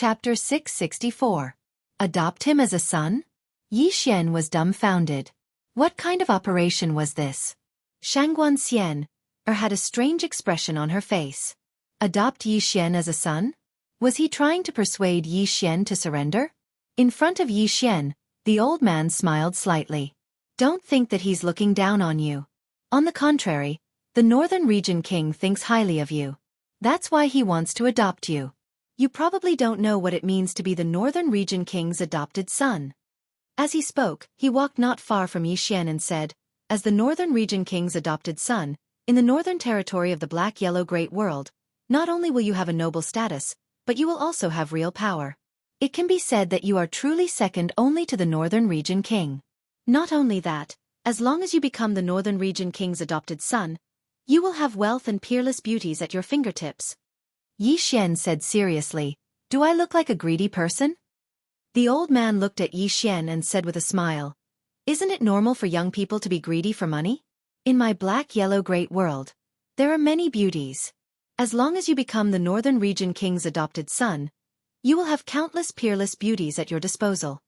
Chapter 664. Adopt him as a son? Yi Xian was dumbfounded. What kind of operation was this? Shangguan Xian had a strange expression on her face. Adopt Yi Xian as a son? Was he trying to persuade Yi Xian to surrender? In front of Yi Xian, the old man smiled slightly. Don't think that he's looking down on you. On the contrary, the Northern Region King thinks highly of you. That's why he wants to adopt you. You probably don't know what it means to be the Northern Region King's adopted son. As he spoke, he walked not far from Yi Xian and said, as the Northern Region King's adopted son, in the northern territory of the Black-Yellow Great World, not only will you have a noble status, but you will also have real power. It can be said that you are truly second only to the Northern Region King. Not only that, as long as you become the Northern Region King's adopted son, you will have wealth and peerless beauties at your fingertips. Yi Xian said seriously, do I look like a greedy person? The old man looked at Yi Xian and said with a smile, isn't it normal for young people to be greedy for money? In my Black-Yellow Great World, there are many beauties. As long as you become the Northern Region King's adopted son, you will have countless peerless beauties at your disposal.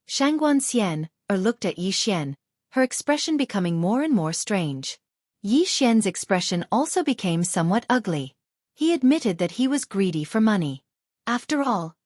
Shangguan Xian looked at Yi Xian, her expression becoming more and more strange. Yi Xian's expression also became somewhat ugly. He admitted that he was greedy for money. After all,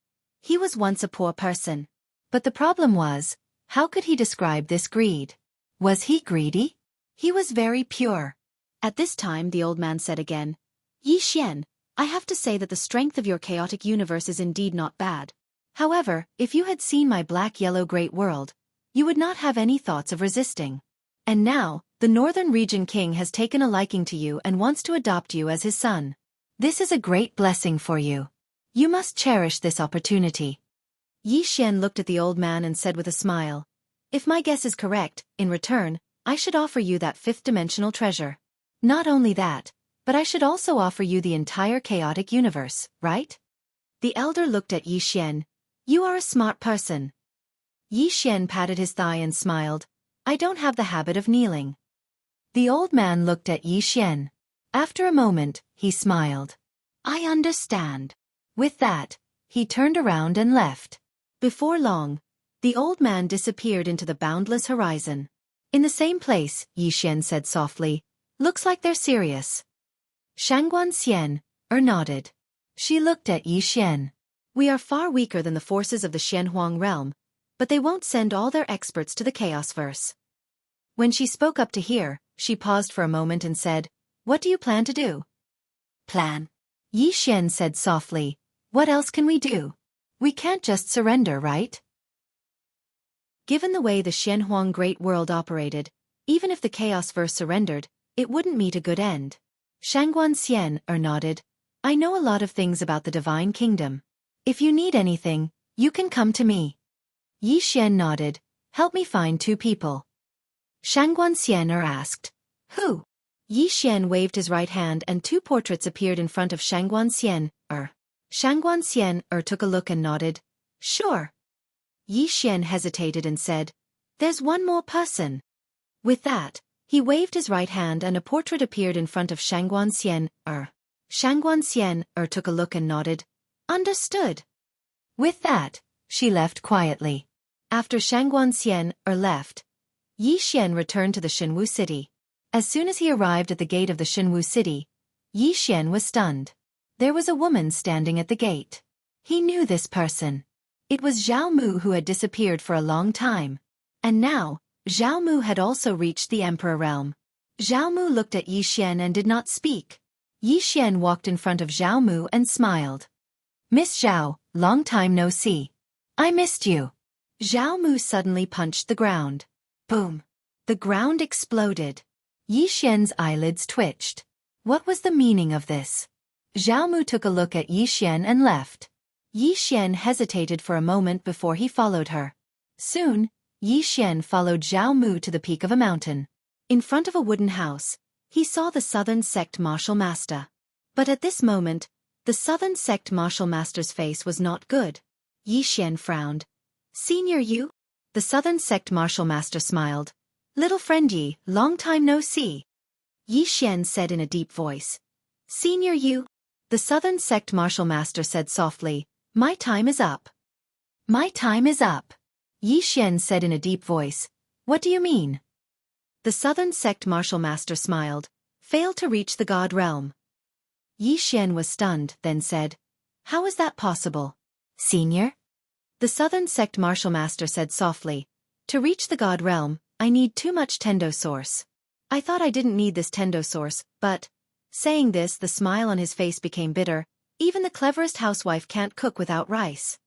he was once a poor person. But the problem was, how could he describe this greed? Was he greedy? He was very pure. At this time the old man said again, Yi Xian, I have to say that the strength of your chaotic universe is indeed not bad. However, if you had seen my Black-Yellow Great World, you would not have any thoughts of resisting. And now, the Northern Region King has taken a liking to you and wants to adopt you as his son. This is a great blessing for you. You must cherish this opportunity. Yi Xian looked at the old man and said with a smile, if my guess is correct, in return, I should offer you that fifth-dimensional treasure. Not only that, but I should also offer you the entire chaotic universe, right? The elder looked at Yi Xian. You are a smart person. Yi Xian patted his thigh and smiled. I don't have the habit of kneeling. The old man looked at Yi Xian. After a moment, he smiled. I understand. With that, he turned around and left. Before long, the old man disappeared into the boundless horizon. In the same place, Yi Xian said softly, looks like they're serious. Shangguan Xian nodded. She looked at Yi Xian. We are far weaker than the forces of the Xianhuang realm, but they won't send all their experts to the Chaosverse. When she spoke up to hear, she paused for a moment and said, what do you plan to do? Plan? Yi Xian said softly, what else can we do? We can't just surrender, right? Given the way the Xianhuang Great World operated, even if the Chaosverse surrendered, it wouldn't meet a good end. Shangguan Xian nodded. I know a lot of things about the Divine Kingdom. If you need anything, you can come to me. Yi Xian nodded. Help me find 2 people. Shangguan Xian asked. Who? Yi Xian waved his right hand and 2 portraits appeared in front of Shangguan Xian. Shangguan Xian took a look and nodded. Sure. Yi Xian hesitated and said, there's one more person. With that, he waved his right hand and a portrait appeared in front of Shangguan Xian. Shangguan Xian took a look and nodded. Understood. With that, she left quietly. After Shangguan Xian left, Yi Xian returned to the Shenwu city. As soon as he arrived at the gate of the Shenwu city, Yi Xian was stunned. There was a woman standing at the gate. He knew this person. It was Zhao Mu who had disappeared for a long time. And now, Zhao Mu had also reached the Emperor realm. Zhao Mu looked at Yi Xian and did not speak. Yi Xian walked in front of Zhao Mu and smiled. Miss Zhao, long time no see. I missed you. Zhao Mu suddenly punched the ground. Boom. The ground exploded. Yi Xian's eyelids twitched. What was the meaning of this? Zhao Mu took a look at Yi Xian and left. Yi Xian hesitated for a moment before he followed her. Soon, Yi Xian followed Zhao Mu to the peak of a mountain. In front of a wooden house, he saw the Southern Sect Martial Master. But at this moment, the Southern Sect Martial Master's face was not good. Yi Xian frowned. Senior Yu? The Southern Sect Martial Master smiled. Little friend Yi, long time no see. Yi Xian said in a deep voice. Senior Yu? The Southern Sect Martial Master said softly. My time is up. My time is up. Yi Xian said in a deep voice. What do you mean? The southern sect martial master smiled. Failed to reach the god realm. Yi Xian was stunned, then said. How is that possible? Senior? The southern sect martial master said softly. To reach the god realm, I need too much tendo source. I thought I didn't need this tendo source, but... Saying this, the smile on his face became bitter. Even the cleverest housewife can't cook without rice.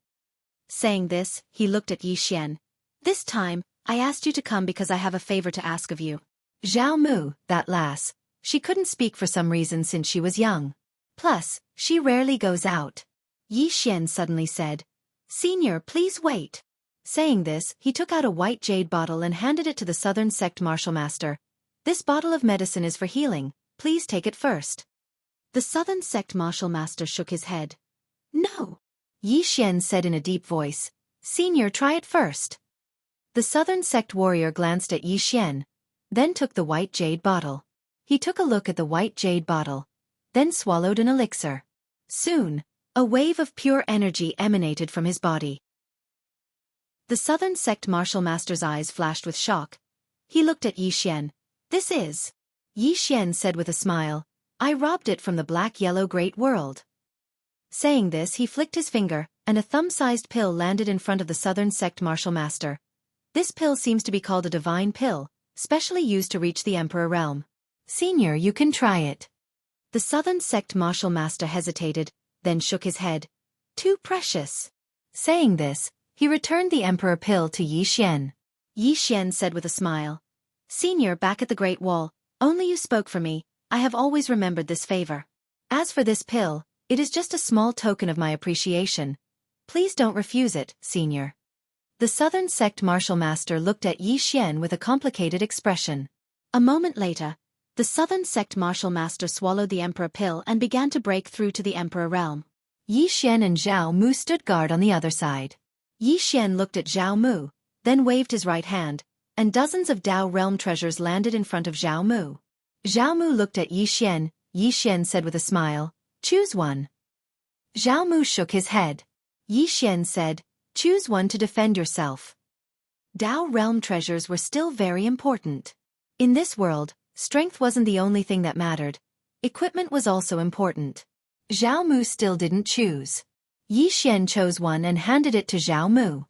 Saying this, he looked at Yi Xian. This time, I asked you to come because I have a favor to ask of you. Zhao Mu, that lass. She couldn't speak for some reason since she was young. Plus, she rarely goes out. Yi Xian suddenly said. Senior, please wait. Saying this, he took out a white jade bottle and handed it to the southern sect martial master. This bottle of medicine is for healing. Please take it first. The southern sect martial master shook his head. No. Yi Xian said in a deep voice. Senior, try it first. The southern sect warrior glanced at Yi Xian, then took the white jade bottle. He took a look at the white jade bottle, then swallowed an elixir. Soon, a wave of pure energy emanated from his body. The southern sect martial master's eyes flashed with shock. He looked at Yi Xian. This is... Yi Xian said with a smile. I robbed it from the black-yellow great world. Saying this, he flicked his finger, and a thumb-sized pill landed in front of the southern sect martial master. This pill seems to be called a divine pill, specially used to reach the emperor realm. Senior, you can try it. The southern sect martial master hesitated, then shook his head. Too precious. Saying this, he returned the emperor pill to Yi Xian. Yi Xian said with a smile. Senior, back at the Great Wall, only you spoke for me. I have always remembered this favor. As for this pill, it is just a small token of my appreciation. Please don't refuse it, Senior. The southern sect martial master looked at Yi Xian with a complicated expression. A moment later, the southern sect martial master swallowed the emperor pill and began to break through to the emperor realm. Yi Xian and Zhao Mu stood guard on the other side. Yi Xian looked at Zhao Mu, then waved his right hand, and dozens of Dao realm treasures landed in front of Zhao Mu. Zhao Mu looked at Yi Xian. Yi Xian said with a smile, choose one. Zhao Mu shook his head. Yi Xian said, choose one to defend yourself. Dao realm treasures were still very important. In this world, strength wasn't the only thing that mattered. Equipment was also important. Zhao Mu still didn't choose. Yi Xian chose one and handed it to Zhao Mu.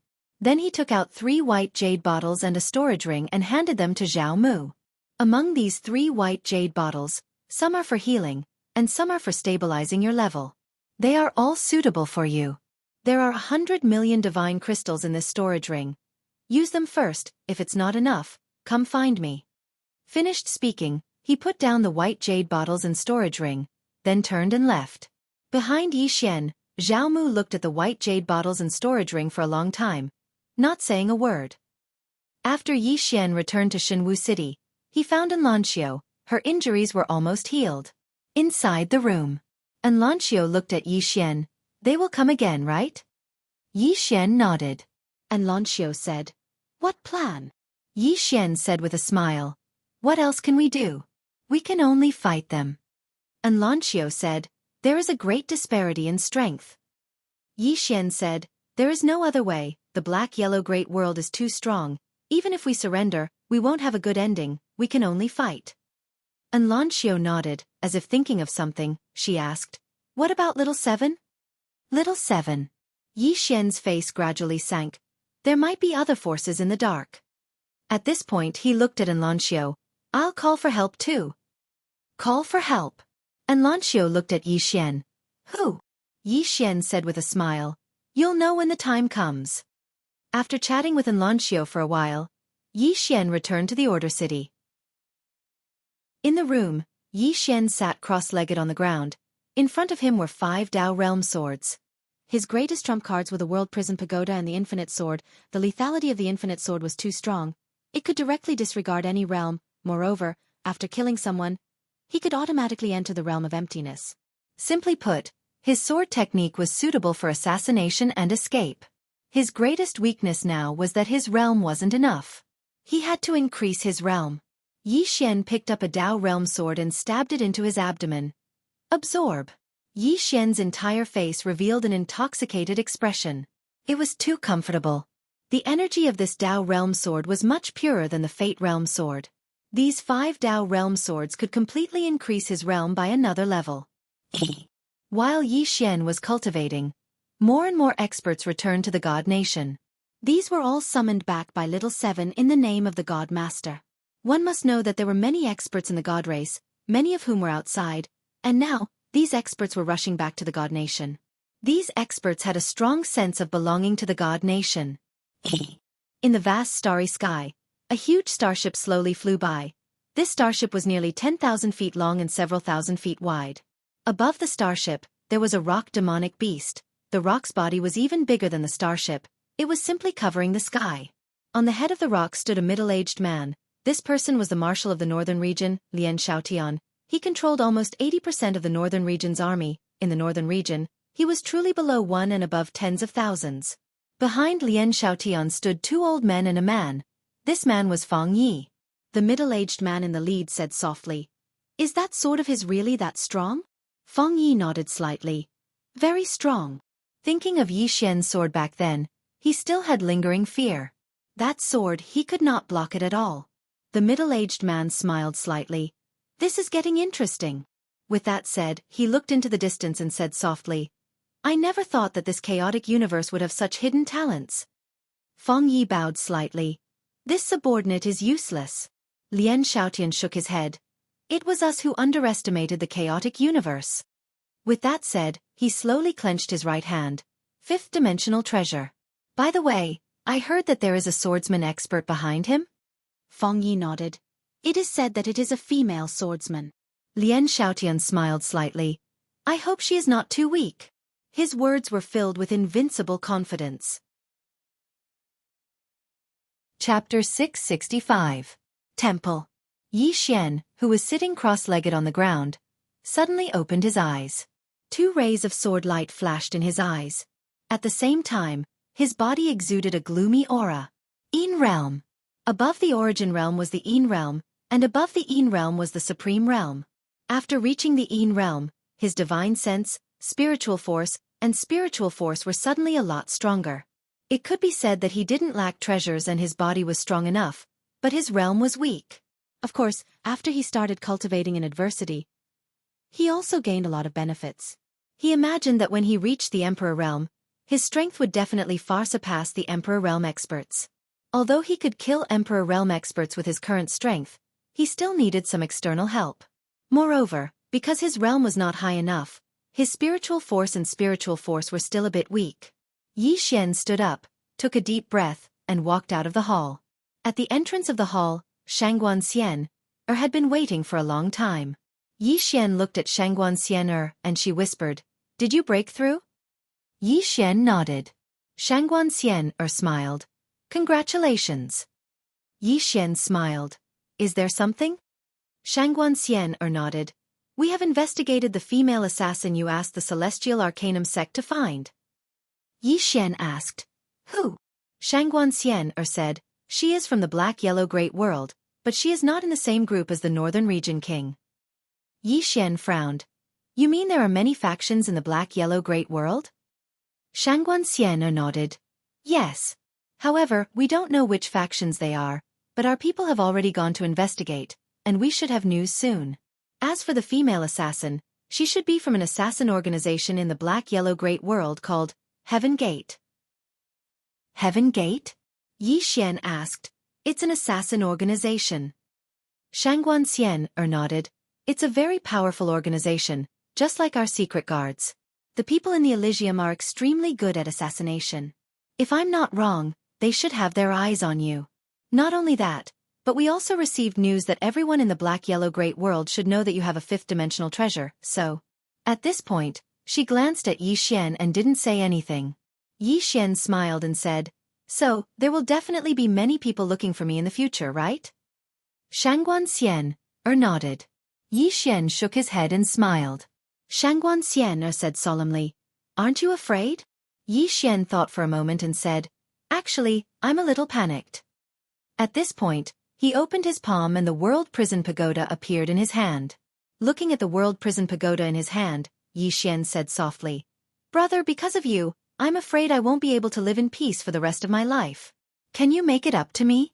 Then he took out 3 white jade bottles and a storage ring and handed them to Zhao Mu. Among these 3 white jade bottles, some are for healing, and some are for stabilizing your level. They are all suitable for you. There are 100 million divine crystals in this storage ring. Use them first. If it's not enough, come find me. Finished speaking, he put down the white jade bottles and storage ring, then turned and left. Behind Yi Xian, Zhao Mu looked at the white jade bottles and storage ring for a long time, not saying a word. After Yi Xian returned to Shenwu City, he found Anlanxiu. Her injuries were almost healed. Inside the room, Anlanxiu looked at Yi Xian. They will come again, right? Yi Xian nodded. Anlanxiu said, what plan? Yi Xian said with a smile, what else can we do? We can only fight them. Anlanxiu said, there is a great disparity in strength. Yi Xian said, there is no other way. The black-yellow great world is too strong. Even if we surrender, we won't have a good ending. We can only fight. Anlanxiu nodded, as if thinking of something. She asked, what about Little Seven? Little Seven. Yi Xian's face gradually sank. There might be other forces in the dark. At this point he looked at Anlanxiu. I'll call for help too. Call for help. Anlanxiu looked at Yi Xian. Who? Yi Xian said with a smile. You'll know when the time comes. After chatting with Anlanxiu for a while, Yi Xian returned to the Order City. In the room, Yi Xian sat cross-legged on the ground. In front of him were 5 Dao Realm swords. His greatest trump cards were the World Prison Pagoda and the Infinite Sword. The lethality of the Infinite Sword was too strong. It could directly disregard any realm. Moreover, after killing someone, he could automatically enter the realm of emptiness. Simply put, his sword technique was suitable for assassination and escape. His greatest weakness now was that his realm wasn't enough. He had to increase his realm. Yi Xian picked up a Dao realm sword and stabbed it into his abdomen. Absorb. Yi Xian's entire face revealed an intoxicated expression. It was too comfortable. The energy of this Dao Realm sword was much purer than the Fate Realm sword. These 5 Dao Realm swords could completely increase his realm by another level. While Yi Xian was cultivating, more and more experts returned to the God Nation. These were all summoned back by Little Seven in the name of the God Master. One must know that there were many experts in the God race, many of whom were outside, and now, these experts were rushing back to the God Nation. These experts had a strong sense of belonging to the God Nation. In the vast starry sky, a huge starship slowly flew by. This starship was nearly 10,000 feet long and several thousand feet wide. Above the starship, there was a rock demonic beast. The rock's body was even bigger than the starship. It was simply covering the sky. On the head of the rock stood a middle-aged man. This person was the marshal of the northern region, Lian Xiaotian. He controlled almost 80% of the northern region's army. In the northern region, he was truly below 1 and above tens of thousands. Behind Lian Xiaotian stood 2 old men and a man. This man was Feng Yi. The middle-aged man in the lead said softly, "Is that sword of his really that strong?" Feng Yi nodded slightly. "Very strong." Thinking of Yi Xian's sword back then, he still had lingering fear. That sword, he could not block it at all. The middle-aged man smiled slightly. "This is getting interesting." With that said, he looked into the distance and said softly, "I never thought that this chaotic universe would have such hidden talents." Feng Yi bowed slightly. "This subordinate is useless." Lian Xiaotian shook his head. "It was us who underestimated the chaotic universe." With that said, he slowly clenched his right hand. 5th-dimensional treasure. "By the way, I heard that there is a swordsman expert behind him?" Feng Yi nodded. "It is said that it is a female swordsman." Lian Xiaotian smiled slightly. "I hope she is not too weak." His words were filled with invincible confidence. Chapter 665. Temple. Yi Xian, who was sitting cross-legged on the ground, suddenly opened his eyes. 2 rays of sword light flashed in his eyes. At the same time, his body exuded a gloomy aura. Yin Realm. Above the Origin Realm was the Yin Realm, and above the Yin Realm was the Supreme Realm. After reaching the Yin Realm, his divine sense, spiritual force were suddenly a lot stronger. It could be said that he didn't lack treasures and his body was strong enough, but his realm was weak. Of course, after he started cultivating in adversity, he also gained a lot of benefits. He imagined that when he reached the Emperor Realm, his strength would definitely far surpass the Emperor Realm experts. Although he could kill Emperor Realm experts with his current strength, he still needed some external help. Moreover, because his realm was not high enough, his spiritual force were still a bit weak. Yi Xian stood up, took a deep breath, and walked out of the hall. At the entrance of the hall, Shangguan Xian had been waiting for a long time. Yi Xian looked at Shangguan Xian and she whispered, "Did you break through?" Yi Xian nodded. Shangguan Xian smiled. "Congratulations." Yi Xian smiled. "Is there something?" Shangguan Xian nodded. "We have investigated the female assassin you asked the Celestial Arcanum sect to find." Yi Xian asked, "Who?" Shangguan Xian said, "She is from the Black-Yellow Great World, but she is not in the same group as the Northern Region King." Yi Xian frowned. "You mean there are many factions in the Black-Yellow Great World?" Shangguan Xian nodded. "Yes. However, we don't know which factions they are, but our people have already gone to investigate, and we should have news soon. As for the female assassin, she should be from an assassin organization in the Black-Yellow Great World called Heaven Gate." "Heaven Gate?" Yi Xian asked. "It's an assassin organization." Shangguan Xian nodded. "It's a very powerful organization, just like our secret guards. The people in the Elysium are extremely good at assassination. If I'm not wrong, they should have their eyes on you. Not only that, but we also received news that everyone in the Black-Yellow Great World should know that you have a 5th-dimensional treasure, so..." At this point, she glanced at Yi Xian and didn't say anything. Yi Xian smiled and said, "So, there will definitely be many people looking for me in the future, right?" Shangguan Xian nodded. Yi Xian shook his head and smiled. Shangguan Xian said solemnly, "Aren't you afraid?" Yi Xian thought for a moment and said, "Actually, I'm a little panicked." At this point, he opened his palm and the World Prison Pagoda appeared in his hand. Looking at the World Prison Pagoda in his hand, Yi Xian said softly. Brother, because of you, I'm afraid I won't be able to live in peace for the rest of my life. Can you make it up to me?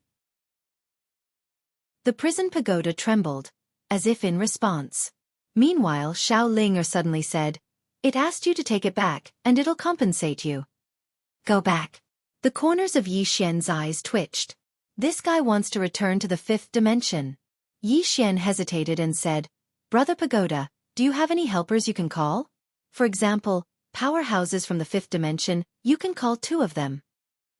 The prison pagoda trembled, as if in response. Meanwhile, Xiao Ling suddenly said, It asked you to take it back, and it'll compensate you. Go back. The corners of Yi Xian's eyes twitched. This guy wants to return to the fifth dimension. Yi Xian hesitated and said, Brother Pagoda, do you have any helpers you can call? For example, powerhouses from the fifth dimension, you can call 2 of them.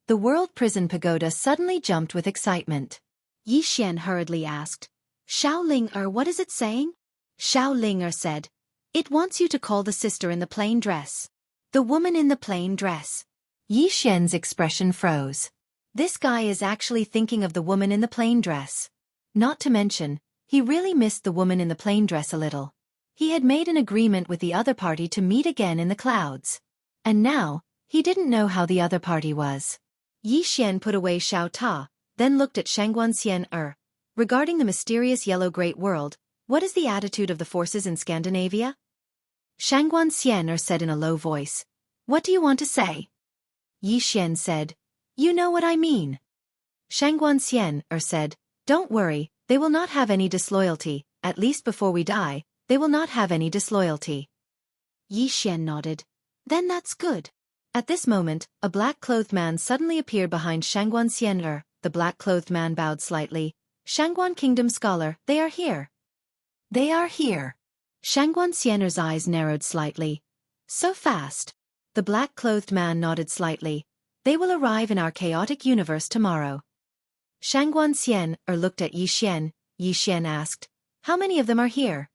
The World Prison Pagoda suddenly jumped with excitement. Yi Xian hurriedly asked, Xiao Ling, what is it saying? Xiao Ling said, It wants you to call the sister in the plain dress. The woman in the plain dress. Yi Xian's expression froze. This guy is actually thinking of the woman in the plain dress. Not to mention, he really missed the woman in the plain dress a little. He had made an agreement with the other party to meet again in the clouds. And now, he didn't know how the other party was. Yi Xian put away Xiao Ta, then looked at Shangguanxian. Regarding the mysterious yellow great world, what is the attitude of the forces in Scandinavia? Shangguanxian said in a low voice. What do you want to say? Yi Xian said, You know what I mean. Shangguanxian said, Don't worry, they will not have any disloyalty, at least before we die, they will not have any disloyalty. Yi Xian nodded. Then that's good. At this moment, a black-clothed man suddenly appeared behind Shangguanxian. The black-clothed man bowed slightly. Shangguan Kingdom Scholar, they are here. They are here. Shangguanxian's eyes narrowed slightly. So fast. The black-clothed man nodded slightly. They will arrive in our chaotic universe tomorrow. Shangguanxian looked at Yi Xian. Yi Xian asked, How many of them are here?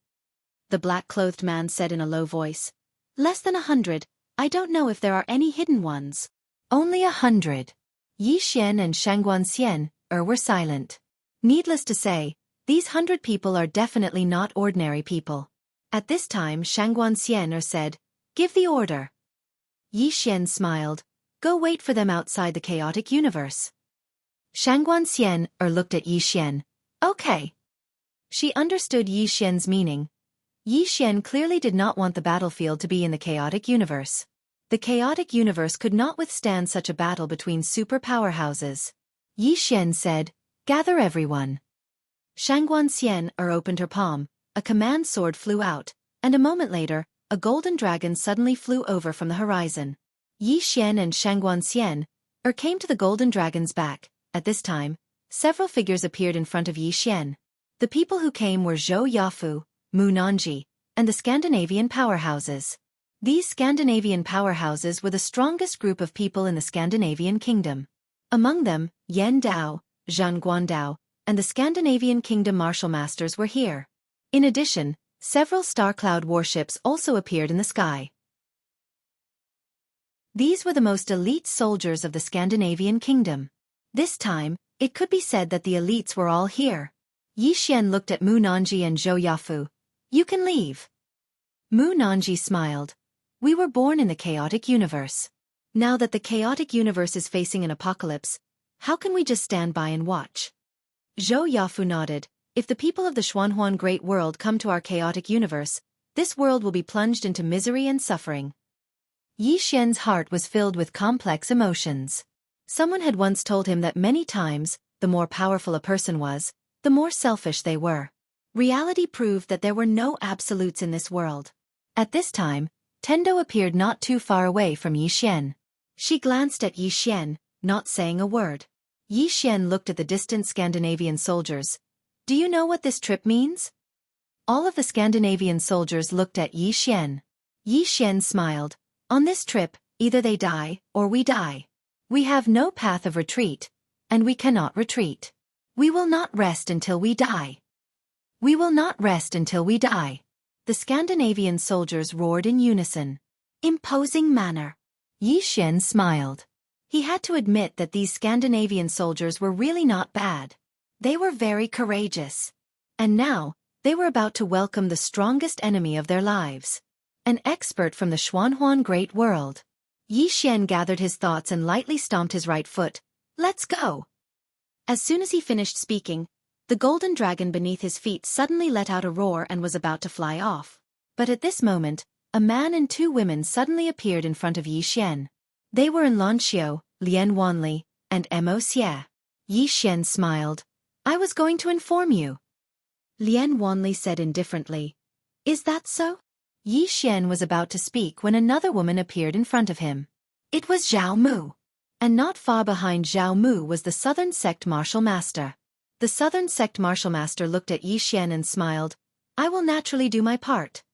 The black-clothed man said in a low voice. Less than 100. I don't know if there are any hidden ones. Only 100. Yi Xian and Shangguanxian were silent. Needless to say, these 100 people are definitely not ordinary people. At this time Shangguanxian said, Give the order. Yi Xian smiled. Go wait for them outside the chaotic universe. Shangguanxian looked at Yi Xian. Okay. She understood Yi Xian's meaning. Yi Xian clearly did not want the battlefield to be in the chaotic universe. The chaotic universe could not withstand such a battle between super powerhouses. Yi Xian said, Gather everyone. Shangguanxian opened her palm, a command sword flew out, and a moment later, a golden dragon suddenly flew over from the horizon. Yi Xian and Shangguanxian came to the golden dragon's back. At this time, several figures appeared in front of Yi Xian. The people who came were Zhou Yafu, Mu Nanji, and the Scandinavian powerhouses. These Scandinavian powerhouses were the strongest group of people in the Scandinavian kingdom. Among them, Yan Dao, Zhang Guandao, and the Scandinavian kingdom martial masters were here. In addition, several star cloud warships also appeared in the sky. These were the most elite soldiers of the Scandinavian kingdom. This time, it could be said that the elites were all here. Yi Xian looked at Mu Nanji and Zhou Yafu. You can leave. Mu Nanji smiled. We were born in the chaotic universe. Now that the chaotic universe is facing an apocalypse, how can we just stand by and watch? Zhou Yafu nodded. If the people of the Xuanhuan Great World come to our chaotic universe, this world will be plunged into misery and suffering. Yi Xian's heart was filled with complex emotions. Someone had once told him that many times, the more powerful a person was, the more selfish they were. Reality proved that there were no absolutes in this world. At this time, Tendo appeared not too far away from Yi Xian. She glanced at Yi Xian, not saying a word. Yi Xian looked at the distant Scandinavian soldiers. Do you know what this trip means? All of the Scandinavian soldiers looked at Yi Xian. Yi Xian smiled. On this trip, either they die, or we die. We have no path of retreat, and we cannot retreat. We will not rest until we die. We will not rest until we die. The Scandinavian soldiers roared in unison. Imposing manner. Yi Xian smiled. He had to admit that these Scandinavian soldiers were really not bad. They were very courageous. And now, they were about to welcome the strongest enemy of their lives. An expert from the Xuanhuan Great World. Yi Xian gathered his thoughts and lightly stomped his right foot. Let's go. As soon as he finished speaking, the golden dragon beneath his feet suddenly let out a roar and was about to fly off. But at this moment, a man and two women suddenly appeared in front of Yi Xian. They were in Lanxiu, Lian Wanli, and Mo Xie. Yi Xian smiled. I was going to inform you. Lian Wanli said indifferently. Is that so? Yi Xian was about to speak when another woman appeared in front of him. It was Zhao Mu. And not far behind Zhao Mu was the Southern Sect Martial Master. The Southern Sect Martial Master looked at Yi Xian and smiled. I will naturally do my part.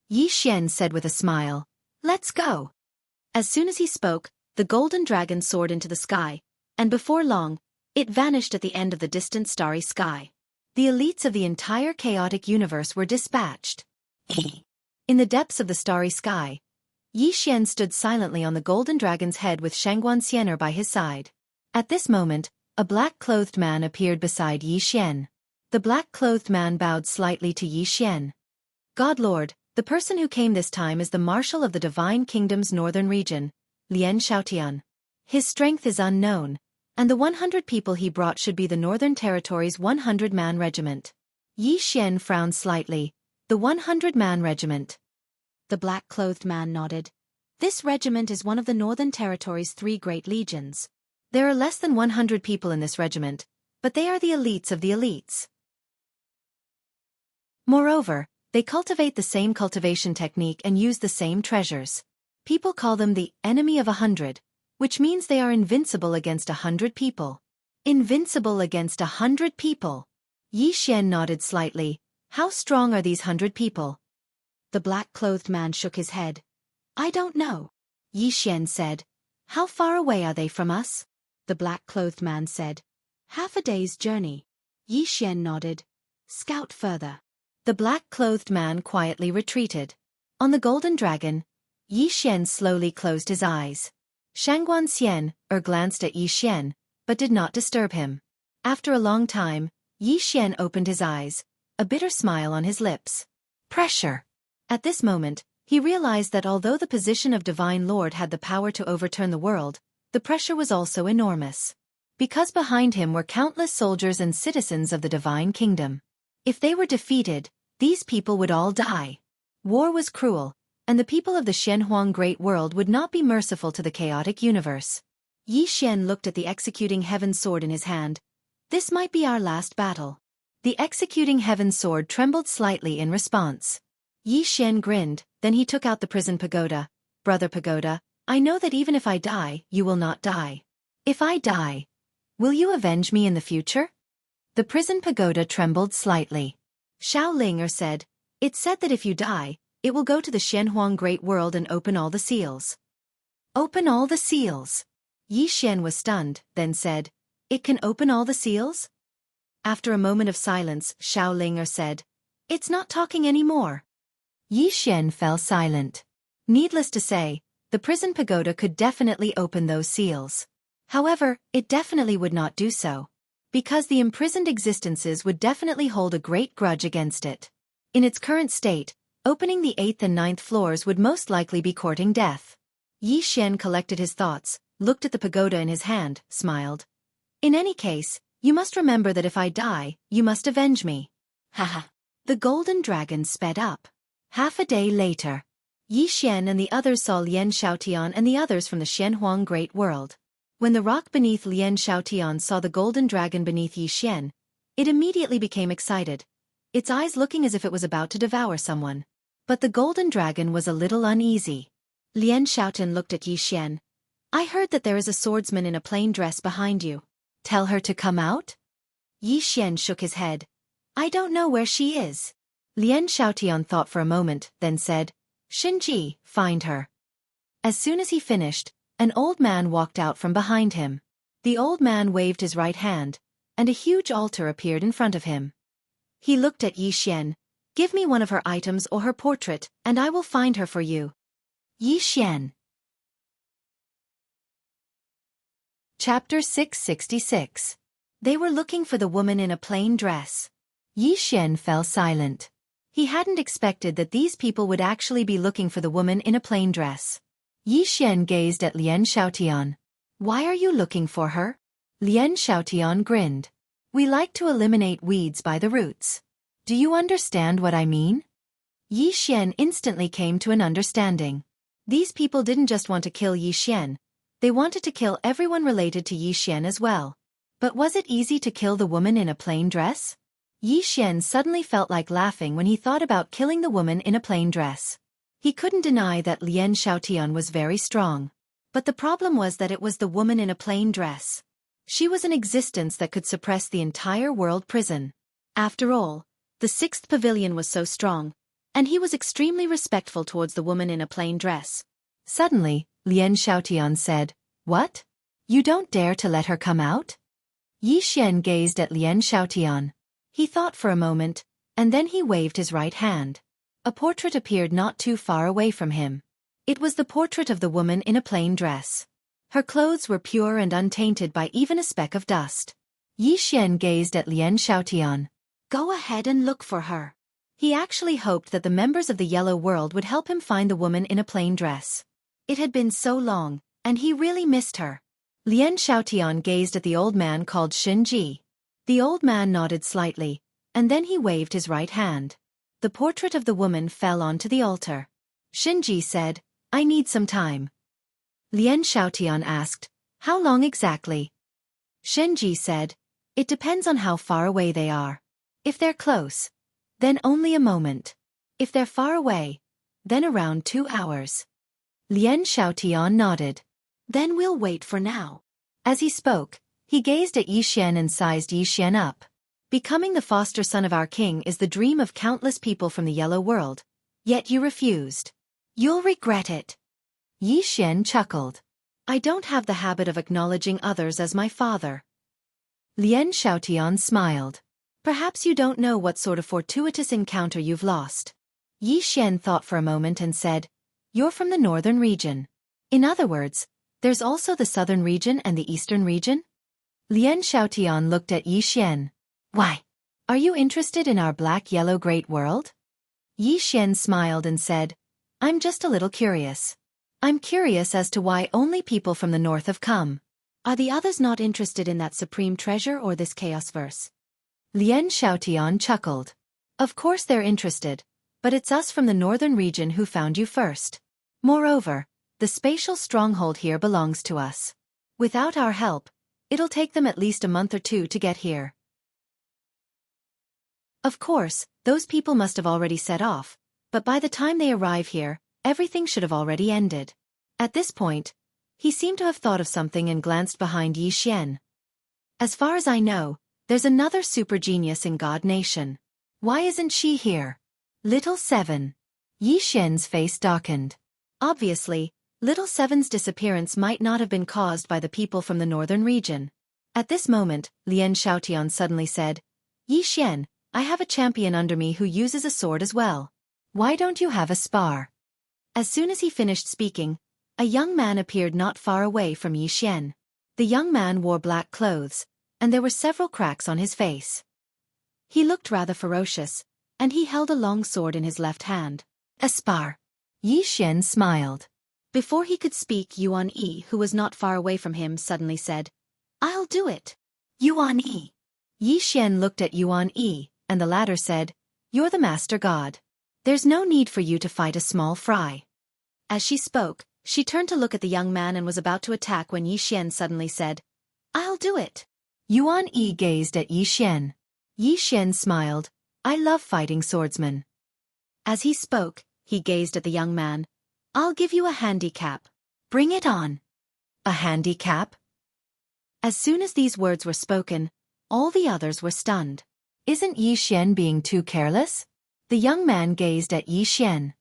Yi Xian said with a smile. Let's go. As soon as he spoke, the golden dragon soared into the sky, and before long, it vanished at the end of the distant starry sky. The elites of the entire chaotic universe were dispatched. In the depths of the starry sky, Yi Xian stood silently on the golden dragon's head with Xueqi by his side. At this moment, a black-clothed man appeared beside Yi Xian. The black-clothed man bowed slightly to Yi Xian. God Lord, the person who came this time is the Marshal of the Divine Kingdom's northern region, Lian Xiaotian. His strength is unknown, and the 100 people he brought should be the Northern Territory's 100-man regiment. Yi Xian frowned slightly. The 100-man regiment. The black-clothed man nodded. This regiment is one of the Northern Territory's 3 great legions. There are less than 100 people in this regiment, but they are the elites of the elites. Moreover, they cultivate the same cultivation technique and use the same treasures. People call them the enemy of 100, which means they are invincible against 100 people. Invincible against 100 people. Yi Xian nodded slightly. How strong are these 100 people? The black-clothed man shook his head. I don't know. Yi Xian said. How far away are they from us? The black-clothed man said. Half a day's journey. Yi Xian nodded. Scout further. The black-clothed man quietly retreated. On the golden dragon, Yi Xian slowly closed his eyes. Xueqi glanced at Yi Xian, but did not disturb him. After a long time, Yi Xian opened his eyes, a bitter smile on his lips. Pressure. At this moment, he realized that although the position of Divine Lord had the power to overturn the world, the pressure was also enormous. Because behind him were countless soldiers and citizens of the Divine Kingdom. If they were defeated, these people would all die. War was cruel, and the people of the Xianhuang Great World would not be merciful to the chaotic universe. Yi Xian looked at the executing heaven sword in his hand. This might be our last battle. The executing heaven sword trembled slightly in response. Yi Xian grinned, then he took out the prison pagoda. Brother Pagoda, I know that even if I die, you will not die. If I die, will you avenge me in the future? The prison pagoda trembled slightly. Xiao Ling said, It's said that if you die, it will go to the Xianhuang Great World and open all the seals. Open all the seals. Yi Xian was stunned, then said, It can open all the seals? After a moment of silence, Xiao Ling said, It's not talking anymore. Yi Xian fell silent. Needless to say, the prison pagoda could definitely open those seals. However, it definitely would not do so. Because the imprisoned existences would definitely hold a great grudge against it. In its current state, opening the 8th and 9th floors would most likely be courting death. Yi Xian collected his thoughts, looked at the pagoda in his hand, smiled. In any case, you must remember that if I die, you must avenge me. Haha. The golden dragon sped up. Half a day later, Yi Xian and the others saw Lian Xiaotian and the others from the Xianhuang Great World. When the rock beneath Lian Xiaotian saw the golden dragon beneath Yi Xian, it immediately became excited, its eyes looking as if it was about to devour someone. But the golden dragon was a little uneasy. Lian Xiaotian looked at Yi Xian. I heard that there is a swordsman in a plain dress behind you. Tell her to come out? Yi Xian shook his head. I don't know where she is. Lian Xiaotian thought for a moment, then said, Xinji, find her. As soon as he finished, an old man walked out from behind him. The old man waved his right hand, and a huge altar appeared in front of him. He looked at Yi Xian. Give me one of her items or her portrait, and I will find her for you. Yi Xian. Chapter 666. They were looking for the woman in a plain dress. Yi Xian fell silent. He hadn't expected that these people would actually be looking for the woman in a plain dress. Yi Xian gazed at Lian Xiaotian. Why are you looking for her? Lian Xiaotian grinned. We like to eliminate weeds by the roots. Do you understand what I mean? Yi Xian instantly came to an understanding. These people didn't just want to kill Yi Xian, they wanted to kill everyone related to Yi Xian as well. But was it easy to kill the woman in a plain dress? Yi Xian suddenly felt like laughing when he thought about killing the woman in a plain dress. He couldn't deny that Lian Xiaotian was very strong. But the problem was that it was the woman in a plain dress. She was an existence that could suppress the entire world prison. After all, the sixth pavilion was so strong, and he was extremely respectful towards the woman in a plain dress. Suddenly, Lian Xiaotian said, "What? You don't dare to let her come out?" Yi Xian gazed at Lian Xiaotian. He thought for a moment, and then he waved his right hand. A portrait appeared not too far away from him. It was the portrait of the woman in a plain dress. Her clothes were pure and untainted by even a speck of dust. Yi Xian gazed at Lian Xiaotian. "Go ahead and look for her." He actually hoped that the members of the Yellow World would help him find the woman in a plain dress. It had been so long, and he really missed her. Lian Xiaotian gazed at the old man called Xueqi. The old man nodded slightly, and then he waved his right hand. The portrait of the woman fell onto the altar. Xueqi said, "I need some time." Lian Xiaotian asked, "How long exactly?" Xueqi said, "It depends on how far away they are. If they're close, then only a moment. If they're far away, then around 2 hours." Lian Xiaotian nodded. "Then we'll wait for now." As he spoke, he gazed at Yi Xian and sized Yi Xian up. "Becoming the foster son of our king is the dream of countless people from the Yellow World. Yet you refused. You'll regret it." Yi Xian chuckled. "I don't have the habit of acknowledging others as my father." Lian Xiaotian smiled. "Perhaps you don't know what sort of fortuitous encounter you've lost." Yi Xian thought for a moment and said, "You're from the northern region. In other words, there's also the southern region and the eastern region?" Lian Xiaotian looked at Yi Xian. "Why? Are you interested in our black-yellow great world?" Yi Xian smiled and said, "I'm just a little curious. I'm curious as to why only people from the north have come. Are the others not interested in that supreme treasure or this chaos verse?" Lian Xiaotian chuckled. "Of course they're interested, but it's us from the northern region who found you first. Moreover, the spatial stronghold here belongs to us. Without our help, it'll take them at least a month or two to get here. Of course, those people must have already set off, but by the time they arrive here, everything should have already ended." At this point, he seemed to have thought of something and glanced behind Yi Xian. "As far as I know, there's another super genius in God Nation. Why isn't she here?" Little Seven. Yi Xian's face darkened. Obviously, Little Seven's disappearance might not have been caused by the people from the northern region. At this moment, Lian Xiaotian suddenly said, "Yi Xian, I have a champion under me who uses a sword as well. Why don't you have a spar?" As soon as he finished speaking, a young man appeared not far away from Yi Xian. The young man wore black clothes, and there were several cracks on his face. He looked rather ferocious, and he held a long sword in his left hand. "A spar." Yi Xian smiled. Before he could speak, Yuan Yi, who was not far away from him, suddenly said, "I'll do it." "Yuan Yi." Yi Xian looked at Yuan Yi, and the latter said, "You're the master god. There's no need for you to fight a small fry." As she spoke, she turned to look at the young man and was about to attack when Yi Xian suddenly said, "I'll do it." Yuan Yi gazed at Yi Xian. Yi Xian smiled, "I love fighting swordsmen." As he spoke, he gazed at the young man. "I'll give you a handicap. Bring it on." "A handicap?" As soon as these words were spoken, all the others were stunned. Isn't Yi Xian being too careless? The young man gazed at Yi Xian.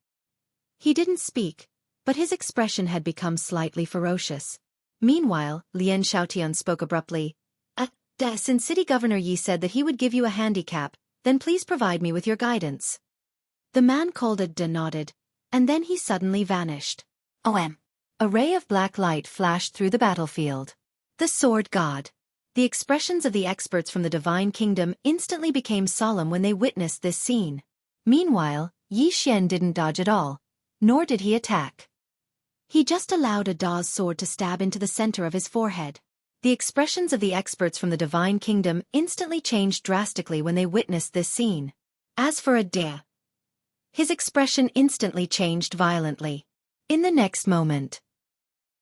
He didn't speak, but his expression had become slightly ferocious. Meanwhile, Lian Xiaotian spoke abruptly. Since City Governor Yi said that he would give you a handicap, then please provide me with your guidance." The man called nodded, and then he suddenly vanished. A ray of black light flashed through the battlefield. The sword god. The expressions of the experts from the Divine Kingdom instantly became solemn when they witnessed this scene. Meanwhile, Yi Xian didn't dodge at all, nor did he attack. He just allowed Daw's sword to stab into the center of his forehead. The expressions of the experts from the Divine Kingdom instantly changed drastically when they witnessed this scene. As for Da, His expression instantly changed violently. In the next moment,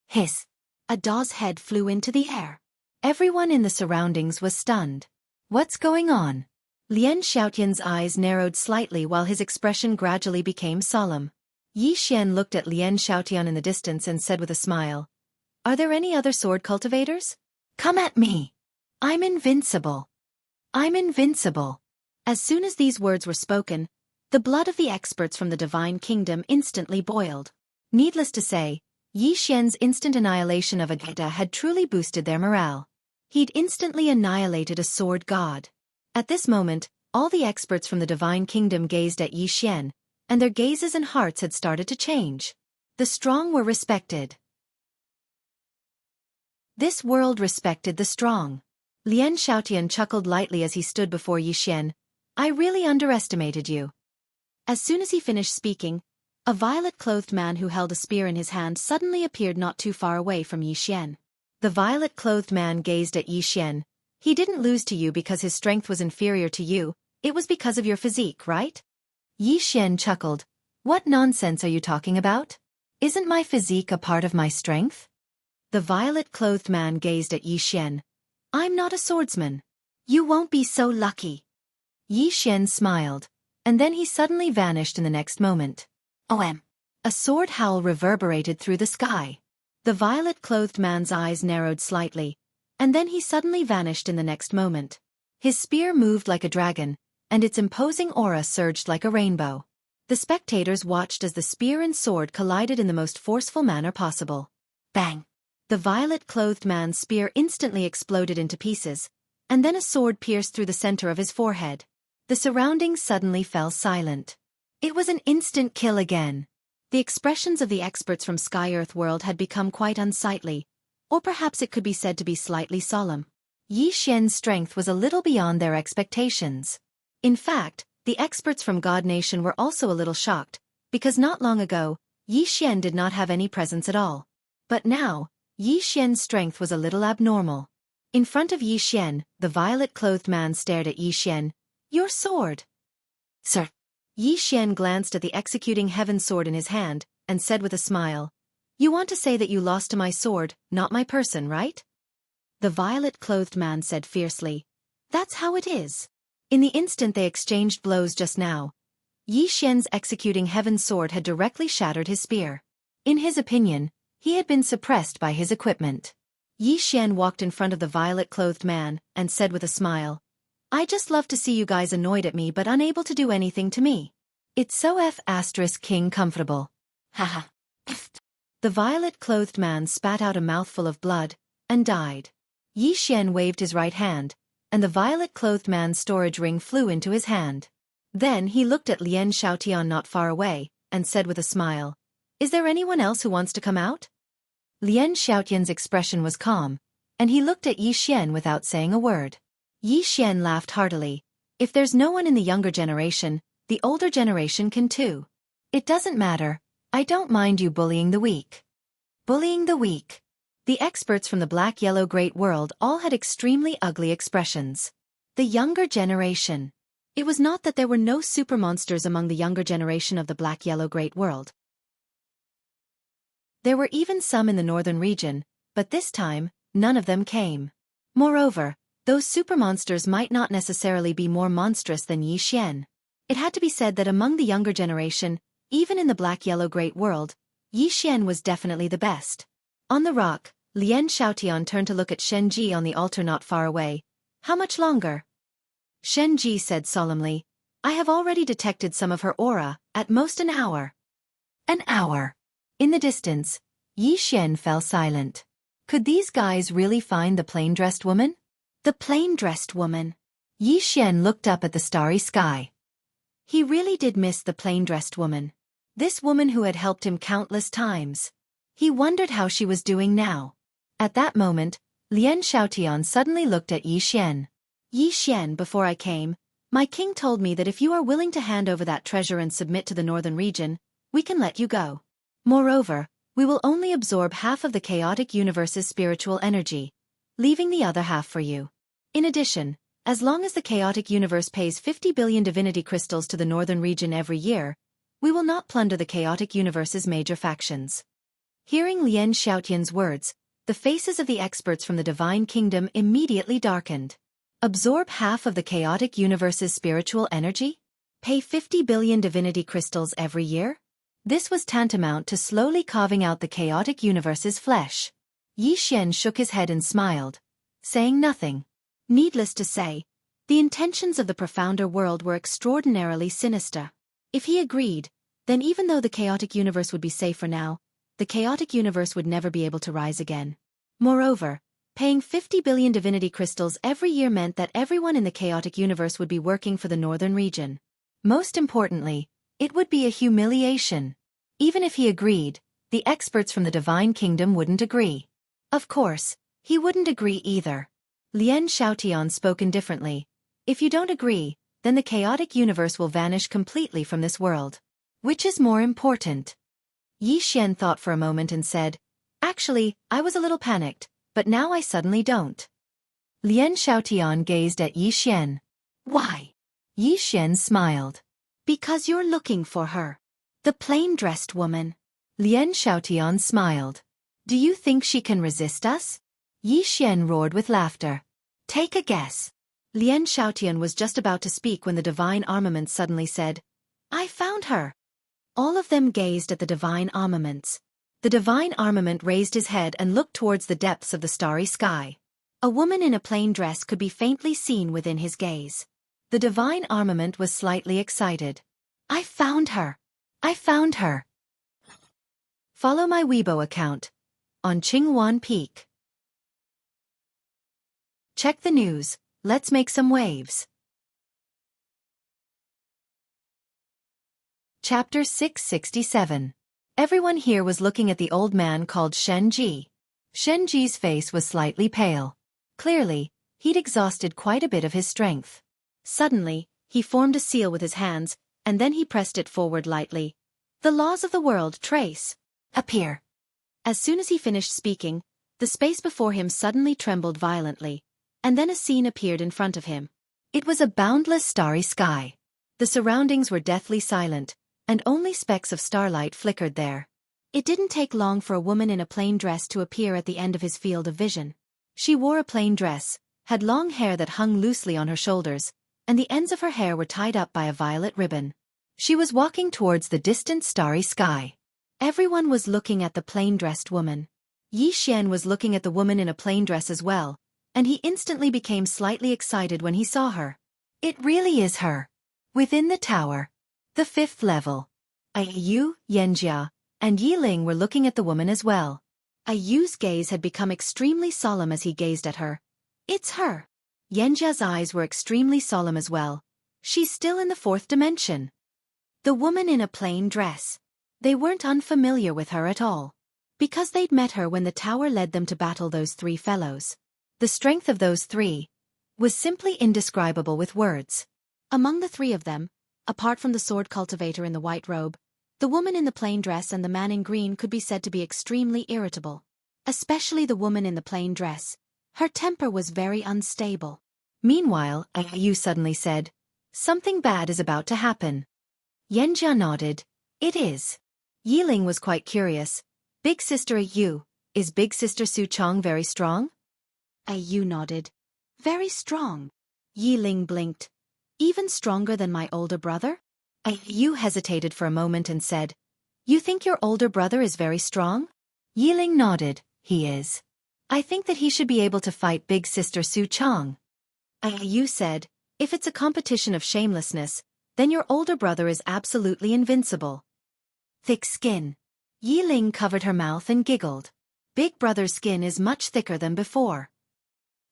hiss! A daw's head flew into the air. Everyone in the surroundings was stunned. What's going on? Lian Xiaotian's eyes narrowed slightly while his expression gradually became solemn. Yi Xian looked at Lian Xiaotian in the distance and said with a smile, "Are there any other sword cultivators? Come at me! I'm invincible! I'm invincible!" As soon as these words were spoken, the blood of the experts from the Divine Kingdom instantly boiled. Needless to say, Yi Xian's instant annihilation of Agata had truly boosted their morale. He'd instantly annihilated a sword god. At this moment, all the experts from the Divine Kingdom gazed at Yi Xian, and their gazes and hearts had started to change. The strong were respected. This world respected the strong. Lian Xiaotian chuckled lightly as he stood before Yi Xian. "I really underestimated you." As soon as he finished speaking, a violet-clothed man who held a spear in his hand suddenly appeared not too far away from Yi Xian. The violet-clothed man gazed at Yi Xian. "He didn't lose to you because his strength was inferior to you, it was because of your physique, right?" Yi Xian chuckled. "What nonsense are you talking about? Isn't my physique a part of my strength?" The violet-clothed man gazed at Yi Xian. "I'm not a swordsman. You won't be so lucky." Yi Xian smiled, and then he suddenly vanished in the next moment. OM. A sword howl reverberated through the sky. The violet-clothed man's eyes narrowed slightly, and then he suddenly vanished in the next moment. His spear moved like a dragon, and its imposing aura surged like a rainbow. The spectators watched as the spear and sword collided in the most forceful manner possible. Bang! The violet-clothed man's spear instantly exploded into pieces, and then a sword pierced through the center of his forehead. The surroundings suddenly fell silent. It was an instant kill again. The expressions of the experts from Sky-Earth world had become quite unsightly, or perhaps it could be said to be slightly solemn. Yi Xian's strength was a little beyond their expectations. In fact, the experts from God Nation were also a little shocked, because not long ago, Yi Xian did not have any presence at all. But now, Yi Xian's strength was a little abnormal. In front of Yi Xian, the violet-clothed man stared at Yi Xian. "Your sword." "Sir." Yi Xian glanced at the executing heaven sword in his hand, and said with a smile, "You want to say that you lost to my sword, not my person, right?" The violet-clothed man said fiercely, "That's how it is." In the instant they exchanged blows just now, Yi Xian's executing heaven sword had directly shattered his spear. In his opinion, he had been suppressed by his equipment. Yi Xian walked in front of the violet-clothed man, and said with a smile, "I just love to see you guys annoyed at me but unable to do anything to me. It's so King comfortable. Haha." The violet-clothed man spat out a mouthful of blood, and died. Yi Xian waved his right hand, and the violet-clothed man's storage ring flew into his hand. Then he looked at Lian Xiaotian not far away, and said with a smile, "Is there anyone else who wants to come out?" Lian Xiaotian's expression was calm, and he looked at Yi Xian without saying a word. Yi Xian laughed heartily. "If there's no one in the younger generation, the older generation can too. It doesn't matter, I don't mind you bullying the weak." Bullying the weak. The experts from the Black-Yellow Great World all had extremely ugly expressions. The younger generation. It was not that there were no super monsters among the younger generation of the Black-Yellow Great World. There were even some in the northern region, but this time, none of them came. Moreover, those super monsters might not necessarily be more monstrous than Yi Xian. It had to be said that among the younger generation, even in the Black-Yellow Great World, Yi Xian was definitely the best. On the rock, Lian Xiaotian turned to look at Xueqi on the altar not far away. "How much longer?" Xueqi said solemnly, "I have already detected some of her aura, at most an hour." An hour. In the distance, Yi Xian fell silent. Could these guys really find the plain-dressed woman? The plain-dressed woman. Yi Xian looked up at the starry sky. He really did miss the plain-dressed woman. This woman who had helped him countless times. He wondered how she was doing now. At that moment, Lian Xiaotian suddenly looked at Yi Xian. "Yi Xian, before I came, my king told me that if you are willing to hand over that treasure and submit to the northern region, we can let you go. Moreover, we will only absorb half of the chaotic universe's spiritual energy, leaving the other half for you. In addition, as long as the chaotic universe pays 50 billion divinity crystals to the northern region every year, We will not plunder the chaotic universe's major factions. Hearing Lien Xiaotian's words, the faces of the experts from the Divine Kingdom immediately darkened. Absorb half of the chaotic universe's spiritual energy? Pay 50 billion divinity crystals every year? This was tantamount to slowly carving out the chaotic universe's flesh. Yi Xian shook his head and smiled, saying nothing. Needless to say, the intentions of the profounder world were extraordinarily sinister. If he agreed, then even though the chaotic universe would be safe for now, the chaotic universe would never be able to rise again. Moreover, paying 50 billion divinity crystals every year meant that everyone in the chaotic universe would be working for the northern region. Most importantly, it would be a humiliation. Even if he agreed, the experts from the Divine Kingdom wouldn't agree. Of course, he wouldn't agree either. Lien Xiaotian spoke indifferently. If you don't agree, then the chaotic universe will vanish completely from this world. Which is more important? Yi Xian thought for a moment and said, Actually, I was a little panicked, but now I suddenly don't. Lien Xiaotian gazed at Yi Xian. Why? Yi Xian smiled. Because you're looking for her. The plain-dressed woman. Lien Xiaotian smiled. Do you think she can resist us? Yi Xian roared with laughter. Take a guess. Lien Xiaotian was just about to speak when the divine armament suddenly said, I found her. All of them gazed at the divine armaments. The divine armament raised his head and looked towards the depths of the starry sky. A woman in a plain dress could be faintly seen within his gaze. The divine armament was slightly excited. I found her. I found her. Follow my Weibo account. On Qinghuan Peak. Check the news. Let's make some waves. Chapter 667. Everyone here was looking at the old man called Shen Ji. Shen Ji's face was slightly pale. Clearly, he'd exhausted quite a bit of his strength. Suddenly, he formed a seal with his hands, and then he pressed it forward lightly. The laws of the world trace. Appear. As soon as he finished speaking, the space before him suddenly trembled violently, and then a scene appeared in front of him. It was a boundless starry sky. The surroundings were deathly silent, and only specks of starlight flickered there. It didn't take long for a woman in a plain dress to appear at the end of his field of vision. She wore a plain dress, had long hair that hung loosely on her shoulders, and the ends of her hair were tied up by a violet ribbon. She was walking towards the distant starry sky. Everyone was looking at the plain-dressed woman. Yi Xian was looking at the woman in a plain dress as well, and he instantly became slightly excited when he saw her. It really is her. Within the tower. The 5th level. Yu, Yanjia, and Yiling were looking at the woman as well. Yu's gaze had become extremely solemn as he gazed at her. It's her. Yanjia's eyes were extremely solemn as well. She's still in the 4th dimension. The woman in a plain dress. They weren't unfamiliar with her at all. Because they'd met her when the tower led them to battle those 3 fellows. The strength of those 3 was simply indescribable with words. Among the 3 of them, apart from the sword cultivator in the white robe, the woman in the plain dress and the man in green could be said to be extremely irritable. Especially the woman in the plain dress. Her temper was very unstable. Meanwhile, Yu suddenly said, Something bad is about to happen. Yanjia nodded. It is. Yiling was quite curious. Big sister Yu, is big sister Su Chong very strong? Yu nodded. Very strong. Yiling blinked. Even stronger than my older brother? Yu hesitated for a moment and said, You think your older brother is very strong? Yiling nodded. He is. I think that he should be able to fight big sister Su Chong. Yu said, If it's a competition of shamelessness, then your older brother is absolutely invincible. Thick skin. Yiling covered her mouth and giggled. Big brother's skin is much thicker than before.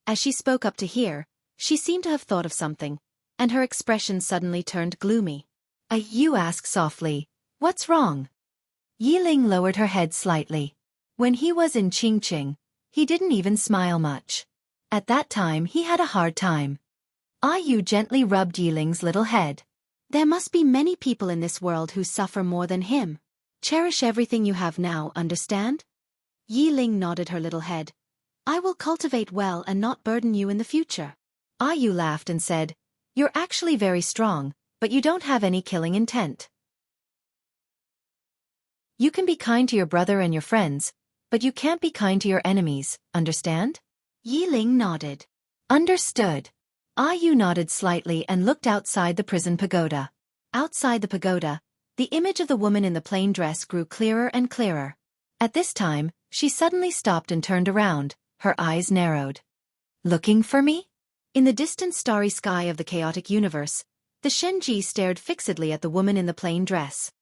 As she spoke up to hear, she seemed to have thought of something, and her expression suddenly turned gloomy. Yu asked softly, What's wrong? Yiling lowered her head slightly. When he was in Qingqing, he didn't even smile much. At that time he had a hard time. Yu gently rubbed Yiling's little head. There must be many people in this world who suffer more than him. Cherish everything you have now, understand? Yiling nodded her little head. I will cultivate well and not burden you in the future. Yu laughed and said, You're actually very strong, but you don't have any killing intent. You can be kind to your brother and your friends, but you can't be kind to your enemies, understand? Yi Ling nodded. Understood. Ah Yu nodded slightly and looked outside the prison pagoda. Outside the pagoda, the image of the woman in the plain dress grew clearer and clearer. At this time, she suddenly stopped and turned around, her eyes narrowed. Looking for me? In the distant starry sky of the chaotic universe, the Shenji stared fixedly at the woman in the plain dress.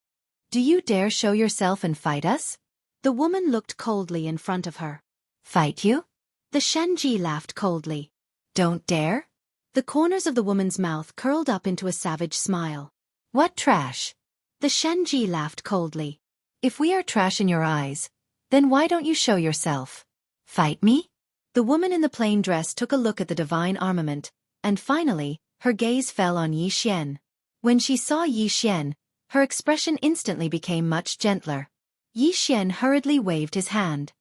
Do you dare show yourself and fight us? The woman looked coldly in front of her. Fight you? The Shenji laughed coldly. Don't dare? The corners of the woman's mouth curled up into a savage smile. What trash? The Shenji laughed coldly. If we are trash in your eyes, then why don't you show yourself? Fight me? The woman in the plain dress took a look at the divine armament, and finally, her gaze fell on Yi Xian. When she saw Yi Xian, her expression instantly became much gentler. Yi Xian hurriedly waved his hand.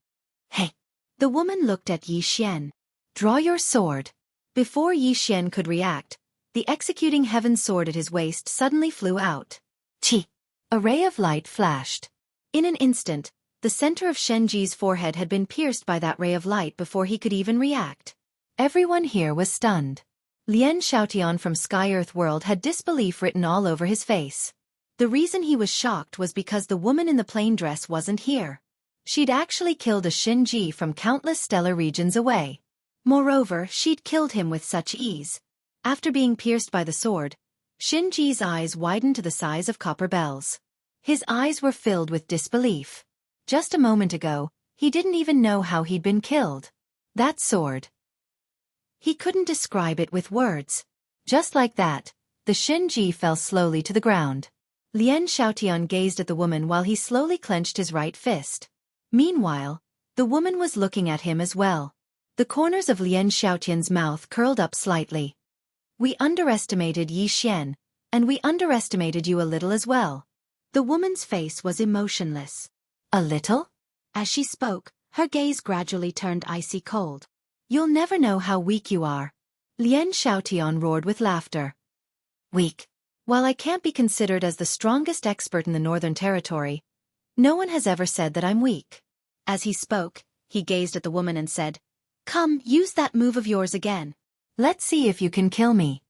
Hey! The woman looked at Yi Xian. Draw your sword. Before Yi Xian could react, the executing heaven sword at his waist suddenly flew out. Chi! A ray of light flashed. In an instant, the center of Shenji's forehead had been pierced by that ray of light before he could even react. Everyone here was stunned. Lian Xiaotian from Sky Earth World had disbelief written all over his face. The reason he was shocked was because the woman in the plain dress wasn't here. She'd actually killed a Shenji from countless stellar regions away. Moreover, she'd killed him with such ease. After being pierced by the sword, Shenji's eyes widened to the size of copper bells. His eyes were filled with disbelief. Just a moment ago, he didn't even know how he'd been killed. That sword. He couldn't describe it with words. Just like that, the Shenji fell slowly to the ground. Lian Xiaotian gazed at the woman while he slowly clenched his right fist. Meanwhile, the woman was looking at him as well. The corners of Lian Xiaotian's mouth curled up slightly. We underestimated Yi Xian, and we underestimated you a little as well. The woman's face was emotionless. A little? As she spoke, her gaze gradually turned icy cold. You'll never know how weak you are. Lian Xiaotian roared with laughter. Weak. While I can't be considered as the strongest expert in the Northern Territory, no one has ever said that I'm weak. As he spoke, he gazed at the woman and said, Come, use that move of yours again. Let's see if you can kill me.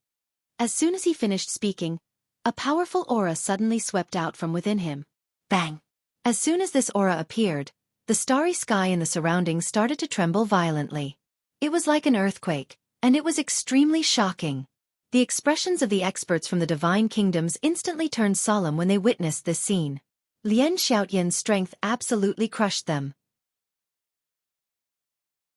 As soon as he finished speaking, a powerful aura suddenly swept out from within him. Bang! As soon as this aura appeared, the starry sky and the surroundings started to tremble violently. It was like an earthquake, and it was extremely shocking. The expressions of the experts from the divine kingdoms instantly turned solemn when they witnessed this scene. Lian Xiaotian's strength absolutely crushed them.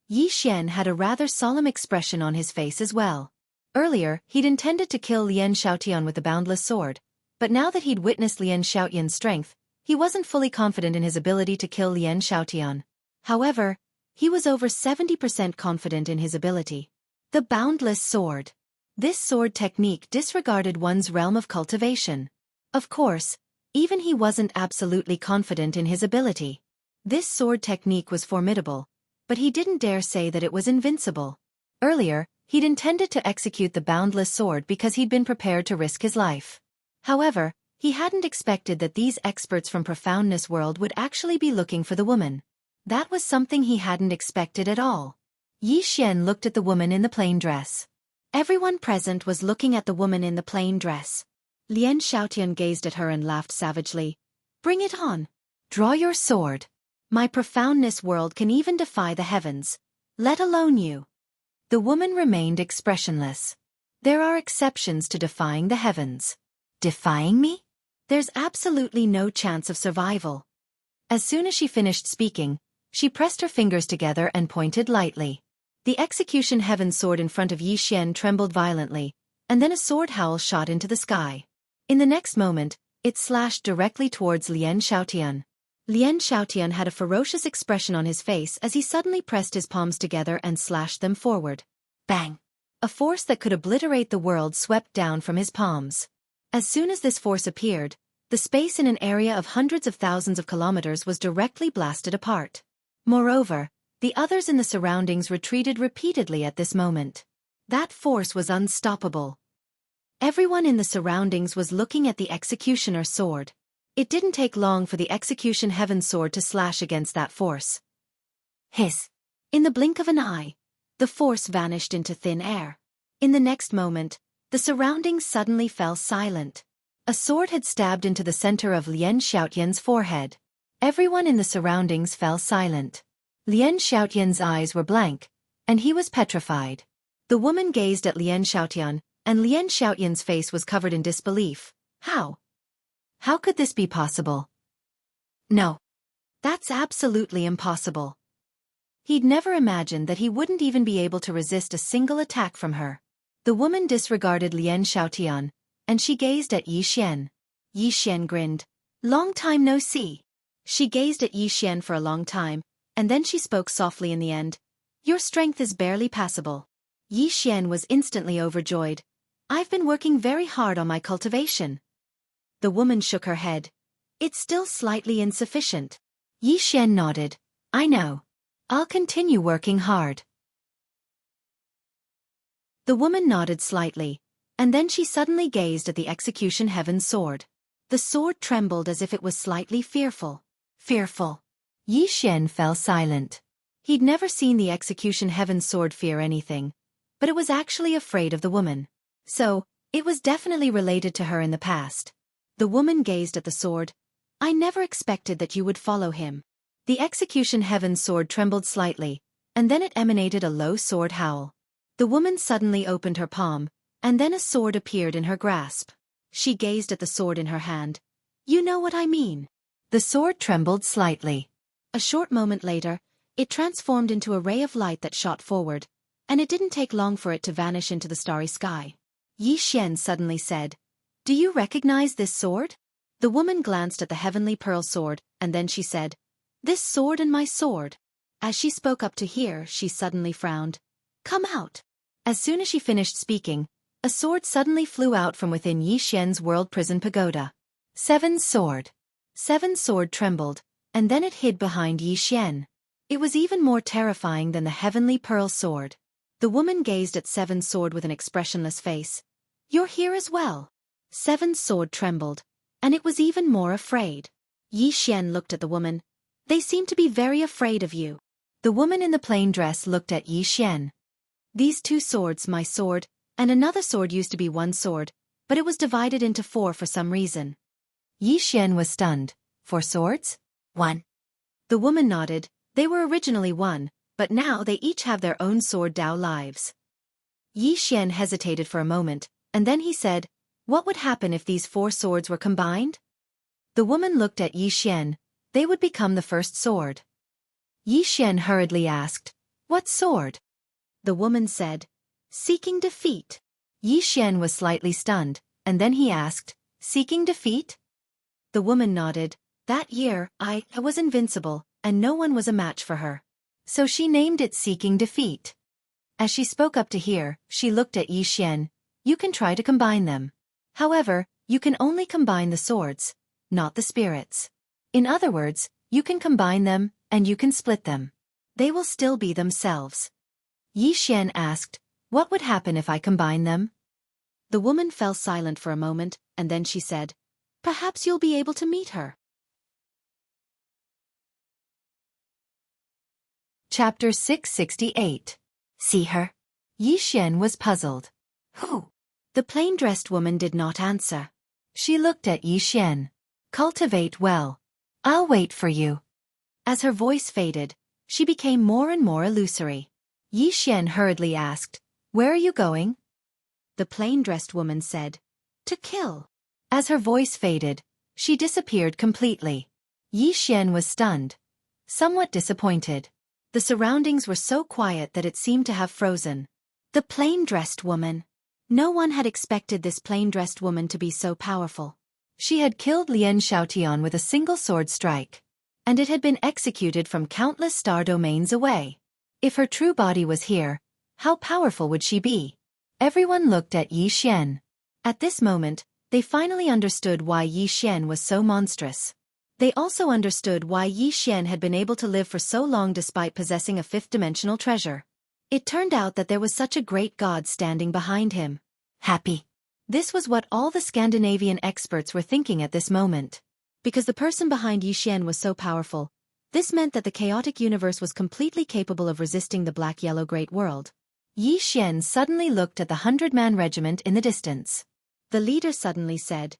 Yi Xian had a rather solemn expression on his face as well. Earlier, he'd intended to kill Lian Xiaotian with the boundless sword, but now that he'd witnessed Lian Xiaotian's strength, he wasn't fully confident in his ability to kill Lian Xiaotian. However, he was over 70% confident in his ability. The boundless sword. This sword technique disregarded one's realm of cultivation. Of course, even he wasn't absolutely confident in his ability. This sword technique was formidable, but he didn't dare say that it was invincible. Earlier, he'd intended to execute the boundless sword because he'd been prepared to risk his life. However, he hadn't expected that these experts from Profoundness World would actually be looking for the woman. That was something he hadn't expected at all. Yi Xian looked at the woman in the plain dress. Everyone present was looking at the woman in the plain dress. Lian Xiaotian gazed at her and laughed savagely. Bring it on. Draw your sword. My Profoundness World can even defy the heavens, let alone you. The woman remained expressionless. There are exceptions to defying the heavens. Defying me? There's absolutely no chance of survival. As soon as she finished speaking, she pressed her fingers together and pointed lightly. The execution heaven sword in front of Yi Xian trembled violently, and then a sword howl shot into the sky. In the next moment, it slashed directly towards Lian Xiaotian. Lian Xiaotian had a ferocious expression on his face as he suddenly pressed his palms together and slashed them forward. Bang! A force that could obliterate the world swept down from his palms. As soon as this force appeared, the space in an area of hundreds of thousands of kilometers was directly blasted apart. Moreover, the others in the surroundings retreated repeatedly at this moment. That force was unstoppable. Everyone in the surroundings was looking at the executioner's sword. It didn't take long for the execution heaven sword to slash against that force. Hiss! In the blink of an eye, the force vanished into thin air. In the next moment, the surroundings suddenly fell silent. A sword had stabbed into the center of Lian Xiaotian's forehead. Everyone in the surroundings fell silent. Lian Xiaotian's eyes were blank, and he was petrified. The woman gazed at Lian Xiaotian, and Lian Xiaotian's face was covered in disbelief. How? How could this be possible? No. That's absolutely impossible. He'd never imagined that he wouldn't even be able to resist a single attack from her. The woman disregarded Lian Xiaotian, and she gazed at Yi Xian. Yi Xian grinned. Long time no see. She gazed at Yi Xian for a long time, and then she spoke softly in the end. Your strength is barely passable. Yi Xian was instantly overjoyed. I've been working very hard on my cultivation. The woman shook her head. It's still slightly insufficient. Yi Xian nodded. I know. I'll continue working hard. The woman nodded slightly, and then she suddenly gazed at the execution heaven sword. The sword trembled as if it was slightly fearful. Fearful. Yi Xian fell silent. He'd never seen the execution heaven sword fear anything, but it was actually afraid of the woman. So, it was definitely related to her in the past. The woman gazed at the sword. I never expected that you would follow him. The execution heaven sword trembled slightly, and then it emanated a low sword howl. The woman suddenly opened her palm, and then a sword appeared in her grasp. She gazed at the sword in her hand. You know what I mean. The sword trembled slightly. A short moment later, it transformed into a ray of light that shot forward, and it didn't take long for it to vanish into the starry sky. Yi Xian suddenly said, Do you recognize this sword? The woman glanced at the heavenly pearl sword, and then she said, This sword and my sword. As she spoke up to hear, she suddenly frowned. Come out. As soon as she finished speaking, a sword suddenly flew out from within Yi Xian's world prison pagoda. Seven's sword. Seven's sword trembled, and then it hid behind Yi Xian. It was even more terrifying than the heavenly pearl sword. The woman gazed at Seven's sword with an expressionless face. You're here as well. Seven's sword trembled, and it was even more afraid. Yi Xian looked at the woman. They seem to be very afraid of you. The woman in the plain dress looked at Yi Xian. These two swords, my sword, and another sword used to be one sword, but it was divided into four for some reason. Yi Xian was stunned. 4 swords? 1. The woman nodded. They were originally one, but now they each have their own sword Dao lives. Yi Xian hesitated for a moment, and then he said, What would happen if these 4 swords were combined? The woman looked at Yi Xian. They would become the first sword. Yi Xian hurriedly asked, What sword? The woman said, Seeking defeat. Yi Xian was slightly stunned, and then he asked, Seeking defeat? The woman nodded. That year, I was invincible, and no one was a match for her. So she named it Seeking Defeat. As she spoke up to hear, she looked at Yi Xian. You can try to combine them. However, you can only combine the swords, not the spirits. In other words, you can combine them, and you can split them. They will still be themselves. Yi Xian asked, What would happen if I combine them? The woman fell silent for a moment, and then she said, Perhaps you'll be able to meet her. Chapter 668. See her? Yi Xian was puzzled. Who? The plain-dressed woman did not answer. She looked at Yi Xian. Cultivate well. I'll wait for you. As her voice faded, she became more and more illusory. Yi Xian hurriedly asked, Where are you going? The plain-dressed woman said, To kill. As her voice faded, she disappeared completely. Yi Xian was stunned, somewhat disappointed. The surroundings were so quiet that it seemed to have frozen. The plain-dressed woman. No one had expected this plain-dressed woman to be so powerful. She had killed Lian Xiaotian with a single sword strike, and it had been executed from countless star domains away. If her true body was here, how powerful would she be? Everyone looked at Yi Xian. At this moment, they finally understood why Yi Xian was so monstrous. They also understood why Yi Xian had been able to live for so long despite possessing a fifth-dimensional treasure. It turned out that there was such a great god standing behind him. Happy. This was what all the Scandinavian experts were thinking at this moment. Because the person behind Yi Xian was so powerful, this meant that the chaotic universe was completely capable of resisting the black-yellow great world. Yi Xian suddenly looked at the 100-man regiment in the distance. The leader suddenly said,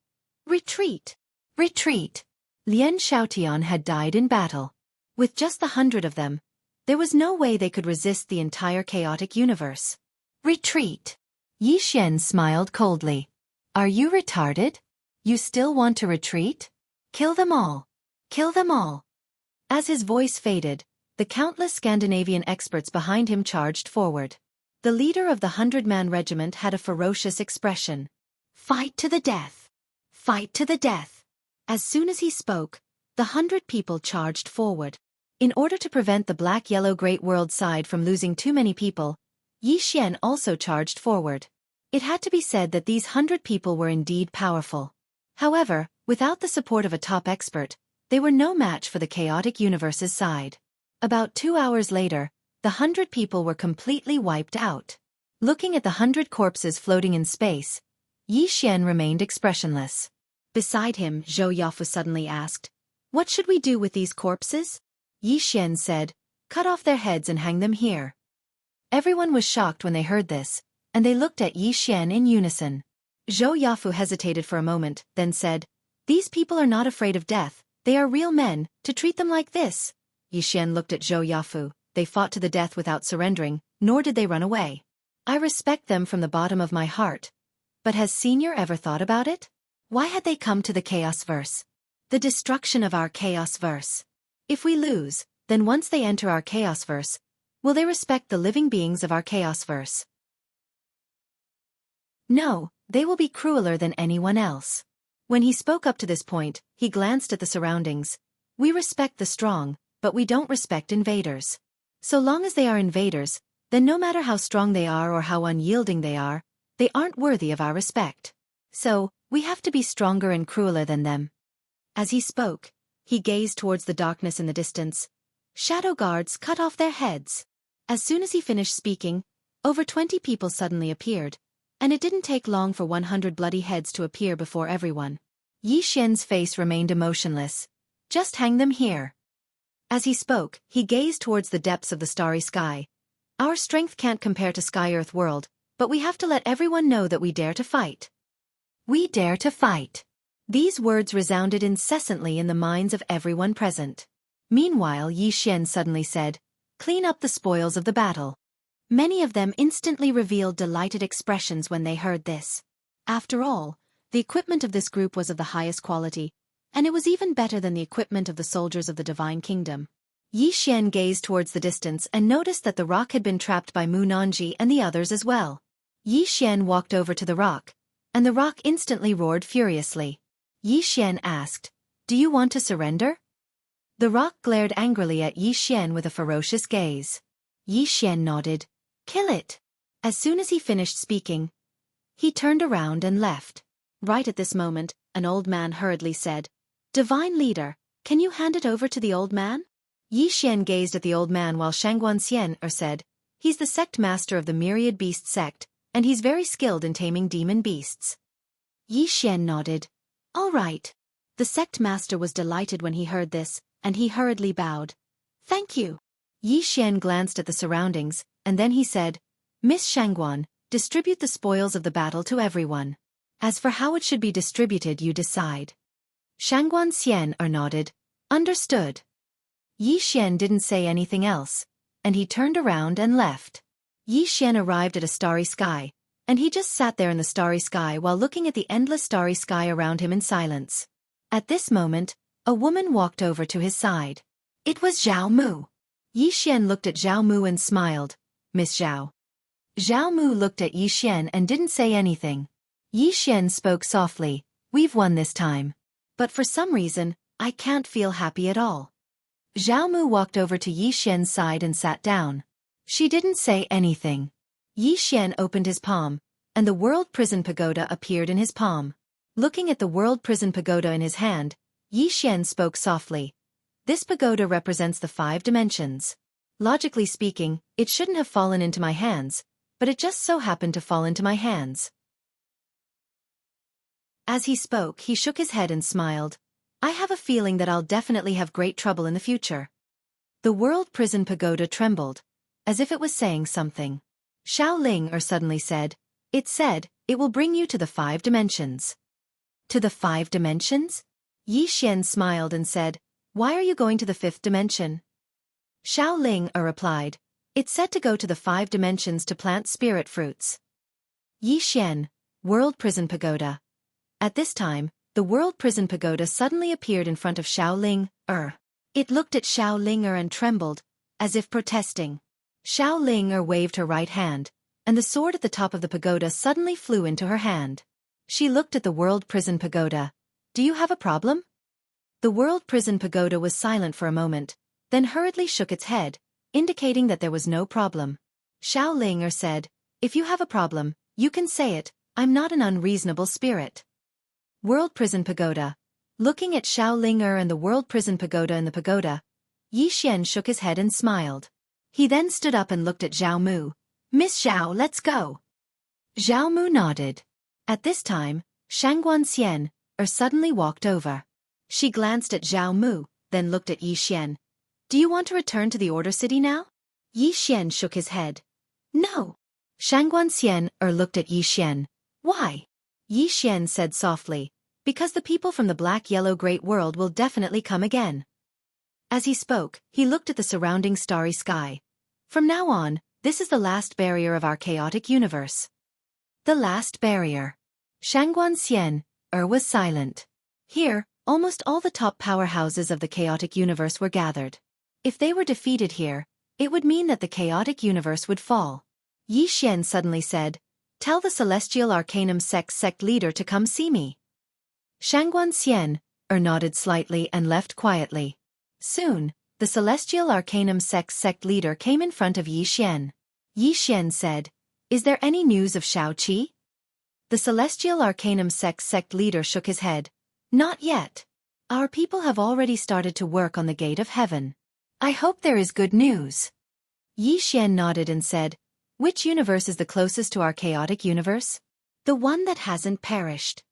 "Retreat! Retreat!" Lien Xiaotian had died in battle. With just the 100 of them, there was no way they could resist the entire chaotic universe. Retreat! Yi Xian smiled coldly. Are you retarded? You still want to retreat? Kill them all! Kill them all! As his voice faded, the countless Scandinavian experts behind him charged forward. The leader of the 100-man regiment had a ferocious expression. Fight to the death! Fight to the death! As soon as he spoke, the 100 people charged forward. In order to prevent the black-yellow great world side from losing too many people, Yi Xian also charged forward. It had to be said that these 100 people were indeed powerful. However, without the support of a top expert, they were no match for the chaotic universe's side. About 2 hours later, the 100 people were completely wiped out. Looking at the 100 corpses floating in space, Yi Xian remained expressionless. Beside him, Zhou Yafu suddenly asked, "What should we do with these corpses?" Yi Xian said, "Cut off their heads and hang them here." Everyone was shocked when they heard this, and they looked at Yi Xian in unison. Zhou Yafu hesitated for a moment, then said, "These people are not afraid of death, they are real men, to treat them like this." Yi Xian looked at Zhou Yafu. They fought to the death without surrendering, nor did they run away. I respect them from the bottom of my heart. But has Senior ever thought about it? Why had they come to the Chaos Verse? The destruction of our Chaos Verse. If we lose, then once they enter our Chaos Verse, will they respect the living beings of our Chaos Verse? No, they will be crueler than anyone else. When he spoke up to this point, he glanced at the surroundings. We respect the strong, but we don't respect invaders. So long as they are invaders, then no matter how strong they are or how unyielding they aren't worthy of our respect. So, we have to be stronger and crueler than them. As he spoke, he gazed towards the darkness in the distance. Shadow guards cut off their heads. As soon as he finished speaking, over 20 people suddenly appeared, and it didn't take long for 100 bloody heads to appear before everyone. Yi Xian's face remained emotionless. Just hang them here. As he spoke, he gazed towards the depths of the starry sky. Our strength can't compare to Sky-Earth world, but we have to let everyone know that we dare to fight. We dare to fight. These words resounded incessantly in the minds of everyone present. Meanwhile, Yi Xian suddenly said, "Clean up the spoils of the battle." Many of them instantly revealed delighted expressions when they heard this. After all, the equipment of this group was of the highest quality, and it was even better than the equipment of the soldiers of the Divine Kingdom. Yi Xian gazed towards the distance and noticed that the rock had been trapped by Mu Nanji and the others as well. Yi Xian walked over to the rock, and the rock instantly roared furiously. Yi Xian asked, "Do you want to surrender?" The rock glared angrily at Yi Xian with a ferocious gaze. Yi Xian nodded. "Kill it." As soon as he finished speaking, he turned around and left. Right at this moment, an old man hurriedly said, "Divine Leader, can you hand it over to the old man?" Yi Xian gazed at the old man while Shangguan said, "He's the sect master of the Myriad Beast sect, and he's very skilled in taming demon beasts." Yi Xian nodded. "All right." The sect master was delighted when he heard this, and he hurriedly bowed. "Thank you." Yi Xian glanced at the surroundings, and then he said, "Miss Shangguan, distribute the spoils of the battle to everyone. As for how it should be distributed, you decide." Shangguan nodded. "Understood." Yi Xian didn't say anything else, and he turned around and left. Yi Xian arrived at a starry sky, and he just sat there in the starry sky while looking at the endless starry sky around him in silence. At this moment, a woman walked over to his side. It was Zhao Mu. Yi Xian looked at Zhao Mu and smiled. "Miss Zhao." Zhao Mu looked at Yi Xian and didn't say anything. Yi Xian spoke softly, "We've won this time. But for some reason, I can't feel happy at all." Zhao Mu walked over to Yi Xian's side and sat down. She didn't say anything. Yi Xian opened his palm, and the World Prison Pagoda appeared in his palm. Looking at the World Prison Pagoda in his hand, Yi Xian spoke softly. "This pagoda represents the 5 dimensions. Logically speaking, it shouldn't have fallen into my hands, but it just so happened to fall into my hands." As he spoke, he shook his head and smiled. I have a feeling that I'll definitely have great trouble in the future. The World Prison Pagoda trembled, as if it was saying something. Xiao suddenly said, it will bring you to the 5 dimensions. To the 5 dimensions? Yi Xian smiled and said, why are you going to the 5th dimension? Xiao replied, it's said to go to the 5 dimensions to plant spirit fruits. Yi Xian, World Prison Pagoda. At this time, the World Prison Pagoda suddenly appeared in front of Xiao It looked at Xiao and trembled, as if protesting. Xiao waved her right hand, and the sword at the top of the pagoda suddenly flew into her hand. She looked at the World Prison Pagoda. Do you have a problem? The World Prison Pagoda was silent for a moment, then hurriedly shook its head, indicating that there was no problem. Xiao said, if you have a problem, you can say it, I'm not an unreasonable spirit. World Prison Pagoda. Looking at Xiao and the World Prison Pagoda in the pagoda, Yi Xian shook his head and smiled. He then stood up and looked at Zhao Mu. Miss Zhao, let's go. Zhao Mu nodded. At this time, Shangguan suddenly walked over. She glanced at Zhao Mu, then looked at Yi Xian. Do you want to return to the Order City now? Yi Xian shook his head. No. Shangguan looked at Yi Xian. Why? Yi Xian said softly, because the people from the Black-Yellow Great World will definitely come again. As he spoke, he looked at the surrounding starry sky. From now on, this is the last barrier of our chaotic universe. The last barrier. Shangguan was silent. Here, almost all the top powerhouses of the chaotic universe were gathered. If they were defeated here, it would mean that the chaotic universe would fall. Yi Xian suddenly said, tell the Celestial Arcanum sect leader to come see me. Shangguan nodded slightly and left quietly. Soon, the Celestial Arcanum sect leader came in front of Yi Xian. Yi Xian said, is there any news of Xueqi? The Celestial Arcanum sect leader shook his head. Not yet. Our people have already started to work on the Gate of Heaven. I hope there is good news. Yi Xian nodded and said, which universe is the closest to our chaotic universe? The one that hasn't perished.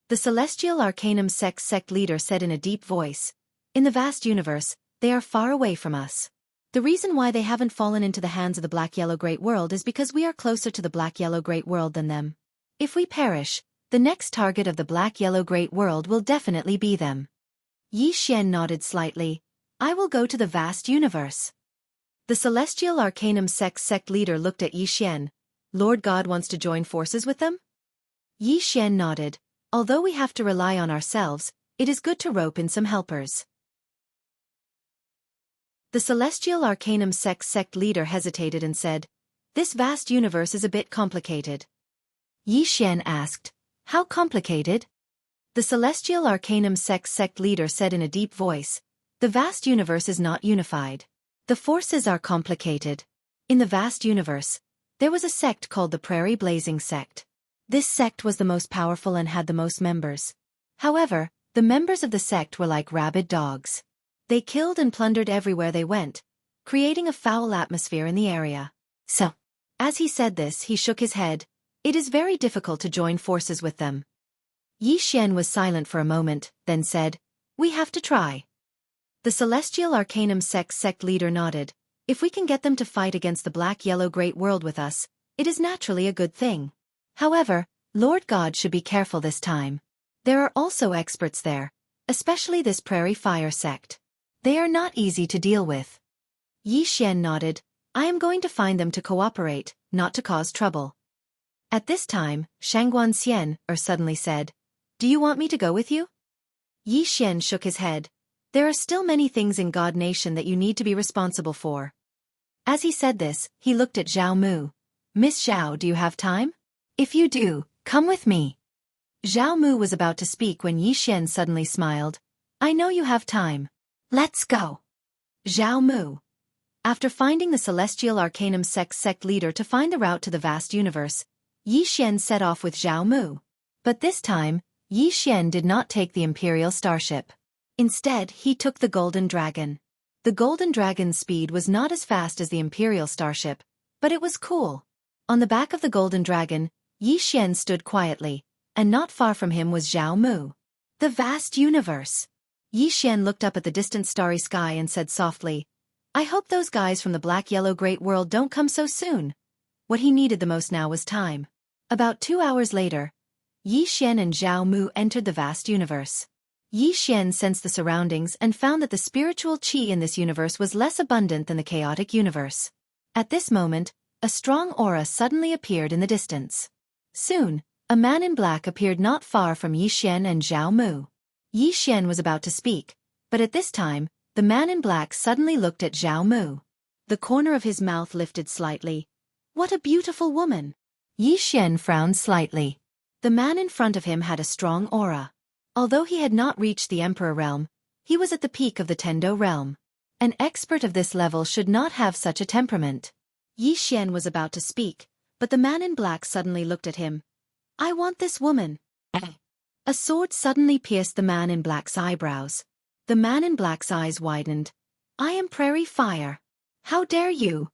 The Celestial Arcanum sect leader said in a deep voice, in the vast universe, they are far away from us. The reason why they haven't fallen into the hands of the Black-Yellow Great World is because we are closer to the Black-Yellow Great World than them. If we perish, the next target of the Black-Yellow Great World will definitely be them. Yi Xian nodded slightly. I will go to the vast universe. The Celestial Arcanum sect leader looked at Yi Xian. Lord God wants to join forces with them? Yi Xian nodded. Although we have to rely on ourselves, it is good to rope in some helpers. The Celestial Arcanum sect leader hesitated and said, this vast universe is a bit complicated. Yi Xian asked, how complicated? The Celestial Arcanum sect leader said in a deep voice, the vast universe is not unified. The forces are complicated. In the vast universe, there was a sect called the Prairie Blazing Sect. This sect was the most powerful and had the most members. However, the members of the sect were like rabid dogs. They killed and plundered everywhere they went, creating a foul atmosphere in the area. So, as he said this, he shook his head. It is very difficult to join forces with them. Yi Xian was silent for a moment, then said, we have to try. The Celestial Arcanum sect leader nodded. If we can get them to fight against the Black-Yellow Great World with us, it is naturally a good thing. However, Lord God should be careful this time. There are also experts there, especially this Prairie Fire sect. They are not easy to deal with. Yi Xian nodded. I am going to find them to cooperate, not to cause trouble. At this time, Shangguan suddenly said, do you want me to go with you? Yi Xian shook his head. There are still many things in God Nation that you need to be responsible for. As he said this, he looked at Zhao Mu. Miss Zhao, do you have time? If you do, come with me. Zhao Mu was about to speak when Yi Xian suddenly smiled. I know you have time. Let's go. Zhao Mu. After finding the Celestial Arcanum sect leader to find the route to the vast universe, Yi Xian set off with Zhao Mu. But this time, Yi Xian did not take the Imperial Starship. Instead, he took the Golden Dragon. The Golden Dragon's speed was not as fast as the Imperial Starship, but it was cool. On the back of the Golden Dragon, Yi Xian stood quietly, and not far from him was Zhao Mu. The vast universe. Yi Xian looked up at the distant starry sky and said softly, I hope those guys from the black-yellow great world don't come so soon. What he needed the most now was time. About 2 hours later, Yi Xian and Zhao Mu entered the vast universe. Yi Xian sensed the surroundings and found that the spiritual qi in this universe was less abundant than the chaotic universe. At this moment, a strong aura suddenly appeared in the distance. Soon, a man in black appeared not far from Yi Xian and Zhao Mu. Yi Xian was about to speak, but at this time, the man in black suddenly looked at Zhao Mu. The corner of his mouth lifted slightly. What a beautiful woman! Yi Xian frowned slightly. The man in front of him had a strong aura. Although he had not reached the Emperor realm, he was at the peak of the Tendo realm. An expert of this level should not have such a temperament. Yi Xian was about to speak, but the man in black suddenly looked at him. I want this woman. A sword suddenly pierced the man in black's eyebrows. The man in black's eyes widened. I am Prairie Fire. How dare you?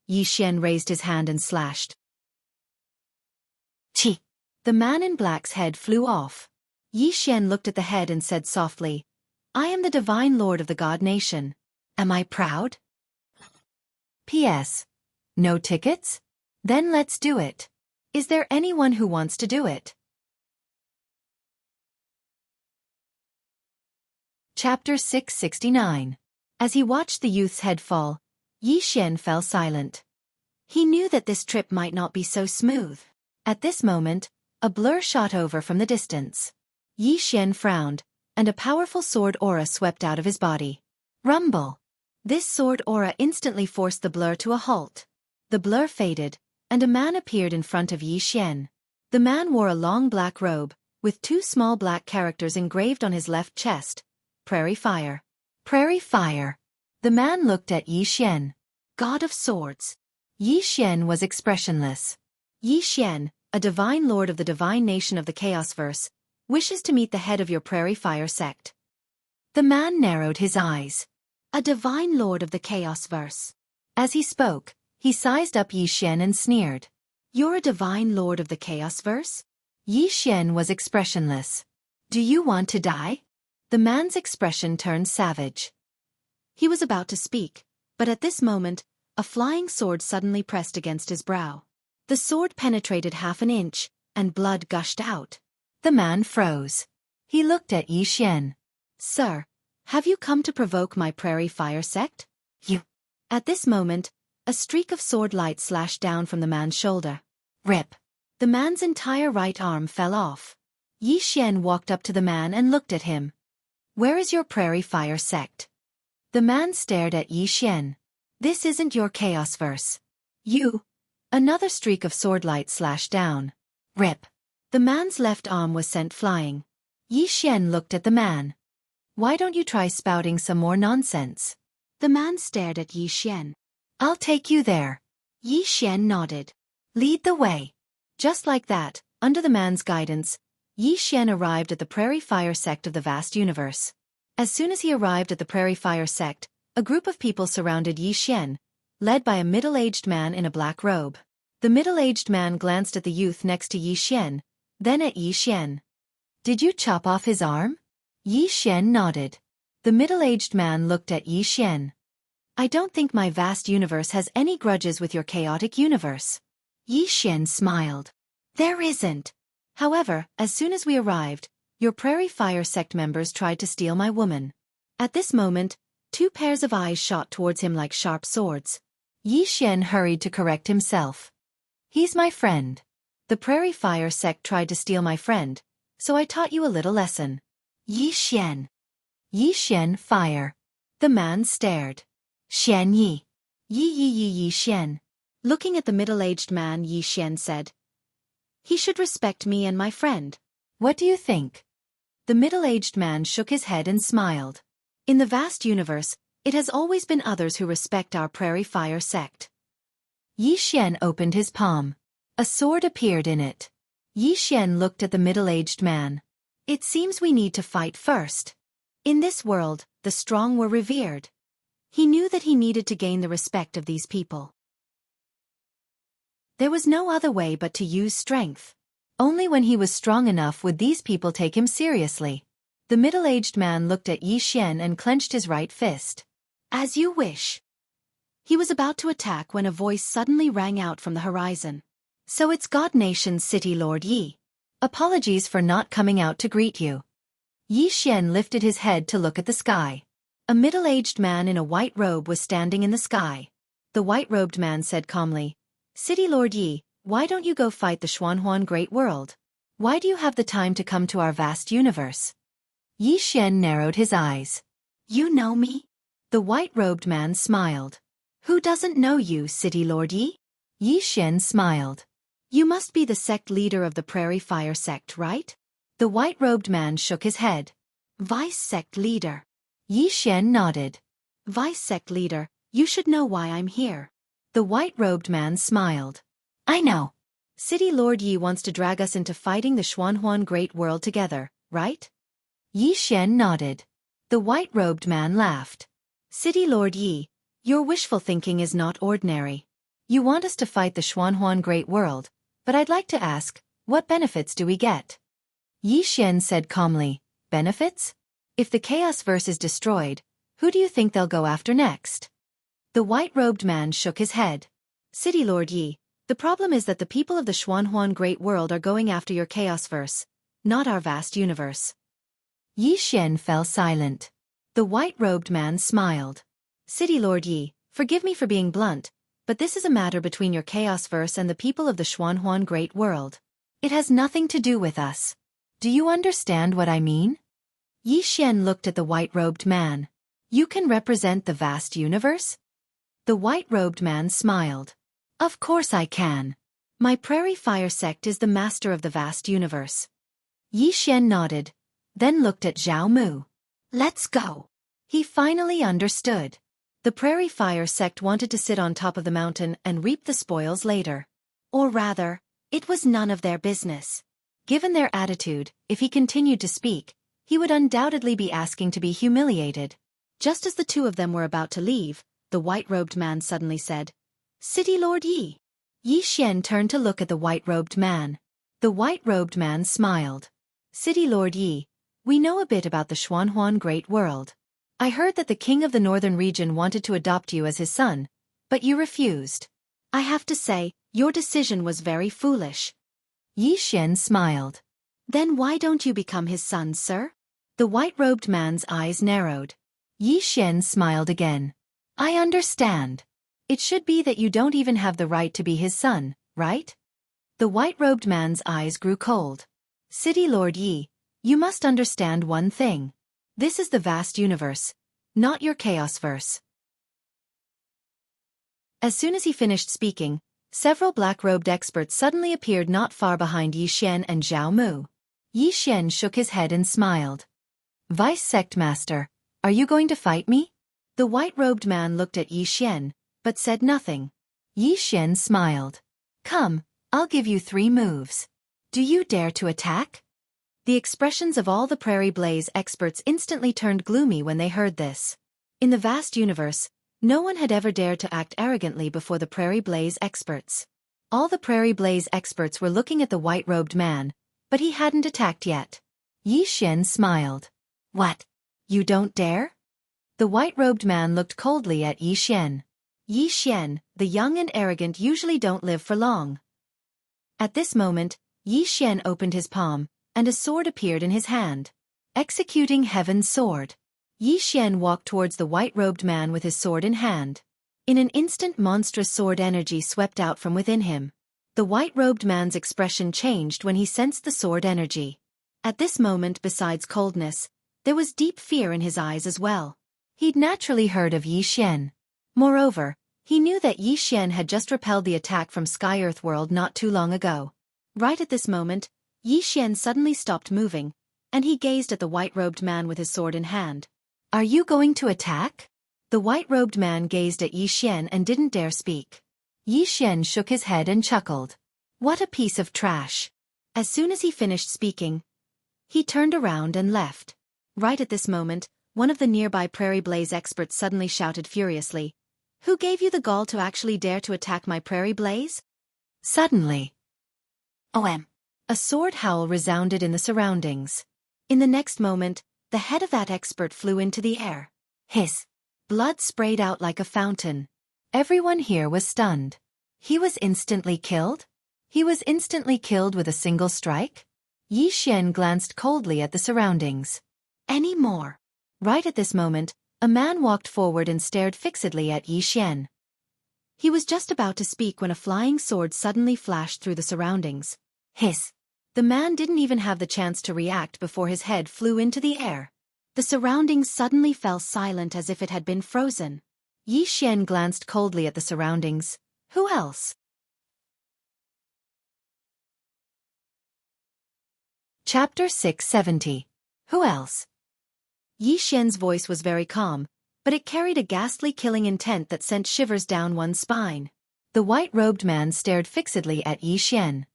Yi Xian raised his hand and slashed. Chi! The man in black's head flew off. Yi Xian looked at the head and said softly, I am the divine lord of the god nation. Am I proud? P.S. No tickets? Then let's do it. Is there anyone who wants to do it? Chapter 669. As he watched the youth's head fall, Yi Xian fell silent. He knew that this trip might not be so smooth. At this moment, a blur shot over from the distance. Yi Xian frowned, and a powerful sword aura swept out of his body. Rumble! This sword aura instantly forced the blur to a halt. The blur faded, and a man appeared in front of Yi Xian. The man wore a long black robe, with 2 small black characters engraved on his left chest. Prairie Fire. Prairie Fire. The man looked at Yi Xian. God of Swords. Yi Xian was expressionless. Yi Xian, a divine lord of the divine nation of the Chaosverse, wishes to meet the head of your Prairie Fire sect. The man narrowed his eyes. A divine lord of the Chaosverse. As he spoke, he sized up Yi Xian and sneered. You're a divine lord of the Chaosverse? Yi Xian was expressionless. Do you want to die? The man's expression turned savage. He was about to speak, but at this moment, a flying sword suddenly pressed against his brow. The sword penetrated half an inch, and blood gushed out. The man froze. He looked at Yi Xian. Sir, have you come to provoke my Prairie Fire sect? You. At this moment, a streak of sword light slashed down from the man's shoulder. Rip. The man's entire right arm fell off. Yi Xian walked up to the man and looked at him. Where is your Prairie Fire sect? The man stared at Yi Xian. This isn't your Chaosverse. You. Another streak of sword light slashed down. Rip. The man's left arm was sent flying. Yi Xian looked at the man. Why don't you try spouting some more nonsense? The man stared at Yi Xian. I'll take you there. Yi Xian nodded. Lead the way. Just like that, under the man's guidance, Yi Xian arrived at the Prairie Fire sect of the vast universe. As soon as he arrived at the Prairie Fire sect, a group of people surrounded Yi Xian, led by a middle-aged man in a black robe. The middle-aged man glanced at the youth next to Yi Xian, then at Yi Xian. Did you chop off his arm? Yi Xian nodded. The middle-aged man looked at Yi Xian. I don't think my vast universe has any grudges with your chaotic universe. Yi Xian smiled. There isn't. However, as soon as we arrived, your Prairie Fire sect members tried to steal my woman. At this moment, 2 pairs of eyes shot towards him like sharp swords. Yi Xian hurried to correct himself. He's my friend. The Prairie Fire sect tried to steal my friend, so I taught you a little lesson. Yi Xian. Yi Xian Fire. The man stared. Xian Yi. Yi Xian. Looking at the middle-aged man, Yi Xian said, He should respect me and my friend. What do you think? The middle-aged man shook his head and smiled. In the vast universe, it has always been others who respect our Prairie Fire sect. Yi Xian opened his palm. A sword appeared in it. Yi Xian looked at the middle-aged man. It seems we need to fight first. In this world, the strong were revered. He knew that he needed to gain the respect of these people. There was no other way but to use strength. Only when he was strong enough would these people take him seriously. The middle-aged man looked at Yi Xian and clenched his right fist. As you wish. He was about to attack when a voice suddenly rang out from the horizon. So it's God Nation's City Lord Yi. Apologies for not coming out to greet you. Yi Xian lifted his head to look at the sky. A middle-aged man in a white robe was standing in the sky. The white-robed man said calmly, City Lord Yi, why don't you go fight the Xuanhuan Great World? Why do you have the time to come to our vast universe? Yi Xian narrowed his eyes. You know me? The white-robed man smiled. Who doesn't know you, City Lord Yi? Yi Xian smiled. You must be the sect leader of the Prairie Fire sect, right? The white-robed man shook his head. Vice sect leader. Yi Xian nodded. Vice sect leader, you should know why I'm here. The white-robed man smiled. I know. City Lord Yi wants to drag us into fighting the Xuanhuan Great World together, right? Yi Xian nodded. The white-robed man laughed. City Lord Yi, your wishful thinking is not ordinary. You want us to fight the Xuanhuan Great World, but I'd like to ask, what benefits do we get? Yi Xian said calmly, benefits? If the Chaos Verse is destroyed, who do you think they'll go after next? The white-robed man shook his head. City Lord Yi, the problem is that the people of the Xuanhuan Great World are going after your Chaos Verse, not our vast universe. Yi Xian fell silent. The white-robed man smiled. City Lord Yi, forgive me for being blunt, but this is a matter between your Chaos Verse and the people of the Xuanhuan Great World. It has nothing to do with us. Do you understand what I mean? Yi Xian looked at the white-robed man. You can represent the vast universe? The white-robed man smiled. Of course I can. My Prairie Fire sect is the master of the vast universe. Yi Xian nodded, then looked at Zhao Mu. Let's go. He finally understood. The Prairie Fire sect wanted to sit on top of the mountain and reap the spoils later. Or rather, it was none of their business. Given their attitude, if he continued to speak, he would undoubtedly be asking to be humiliated. Just as the two of them were about to leave, the white-robed man suddenly said, City Lord Yi. Yi Xian turned to look at the white-robed man. The white-robed man smiled. City Lord Yi, we know a bit about the Xuanhuan Great World. I heard that the king of the northern region wanted to adopt you as his son, but you refused. I have to say, your decision was very foolish. Yi Xian smiled. Then why don't you become his son, sir? The white-robed man's eyes narrowed. Yi Xian smiled again. I understand. It should be that you don't even have the right to be his son, right? The white-robed man's eyes grew cold. City Lord Yi, you must understand one thing. This is the vast universe, not your Chaos Verse. As soon as he finished speaking, several black-robed experts suddenly appeared not far behind Yi Xian and Zhao Mu. Yi Xian shook his head and smiled. Vice Sect Master, are you going to fight me? The white-robed man looked at Yi Xian, but said nothing. Yi Xian smiled. Come, I'll give you 3 moves. Do you dare to attack? The expressions of all the Prairie Blaze experts instantly turned gloomy when they heard this. In the vast universe, no one had ever dared to act arrogantly before the Prairie Blaze experts. All the Prairie Blaze experts were looking at the white-robed man, but he hadn't attacked yet. Yi Xian smiled. What? You don't dare? The white-robed man looked coldly at Yi Xian. Yi Xian, the young and arrogant usually don't live for long. At this moment, Yi Xian opened his palm, and a sword appeared in his hand. Executing Heaven's Sword. Yi Xian walked towards the white-robed man with his sword in hand. In an instant, monstrous sword energy swept out from within him. The white-robed man's expression changed when he sensed the sword energy. At this moment, besides coldness, there was deep fear in his eyes as well. He'd naturally heard of Yi Xian. Moreover, he knew that Yi Xian had just repelled the attack from Sky-Earth World not too long ago. Right at this moment, Yi Xian suddenly stopped moving, and he gazed at the white-robed man with his sword in hand. Are you going to attack? The white-robed man gazed at Yi Xian and didn't dare speak. Yi Xian shook his head and chuckled. What a piece of trash. As soon as he finished speaking, he turned around and left. Right at this moment, one of the nearby Prairie Blaze experts suddenly shouted furiously, Who gave you the gall to actually dare to attack my Prairie Blaze? Suddenly, a sword howl resounded in the surroundings. In the next moment, the head of that expert flew into the air. Hiss! Blood sprayed out like a fountain. Everyone here was stunned. He was instantly killed? He was instantly killed with a single strike? Yi Xian glanced coldly at the surroundings. Any more? Right at this moment, a man walked forward and stared fixedly at Yi Xian. He was just about to speak when a flying sword suddenly flashed through the surroundings. Hiss! The man didn't even have the chance to react before his head flew into the air. The surroundings suddenly fell silent as if it had been frozen. Yi Xian glanced coldly at the surroundings. Who else? Chapter 670. Who else? Yi Xian's voice was very calm, but it carried a ghastly killing intent that sent shivers down one's spine. The white-robed man stared fixedly at Yi Xian.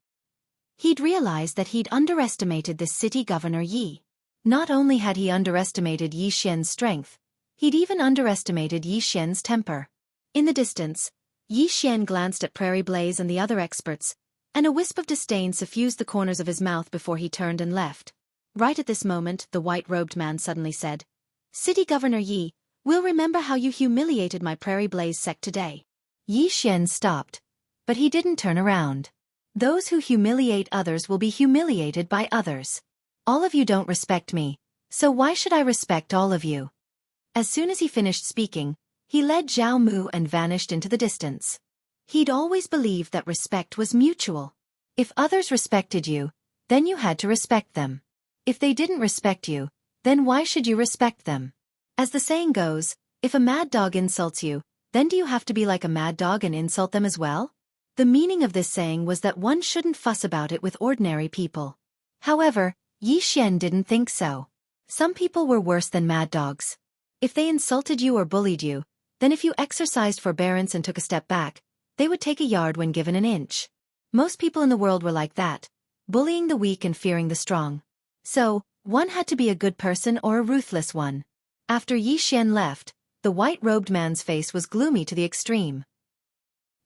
He'd realized that he'd underestimated this city governor Yi. Not only had he underestimated Yi Xian's strength, he'd even underestimated Yi Xian's temper. In the distance, Yi Xian glanced at Prairie Blaze and the other experts, and a wisp of disdain suffused the corners of his mouth before he turned and left. Right at this moment, the white-robed man suddenly said, "City Governor Yi, we'll remember how you humiliated my Prairie Blaze sect today." Yi Xian stopped, but he didn't turn around. Those who humiliate others will be humiliated by others. All of you don't respect me, so why should I respect all of you? As soon as he finished speaking, he led Zhao Mu and vanished into the distance. He'd always believed that respect was mutual. If others respected you, then you had to respect them. If they didn't respect you, then why should you respect them? As the saying goes, if a mad dog insults you, then do you have to be like a mad dog and insult them as well? The meaning of this saying was that one shouldn't fuss about it with ordinary people. However, Yi Xian didn't think so. Some people were worse than mad dogs. If they insulted you or bullied you, then if you exercised forbearance and took a step back, they would take a yard when given an inch. Most people in the world were like that, bullying the weak and fearing the strong. So, one had to be a good person or a ruthless one. After Yi Xian left, the white-robed man's face was gloomy to the extreme.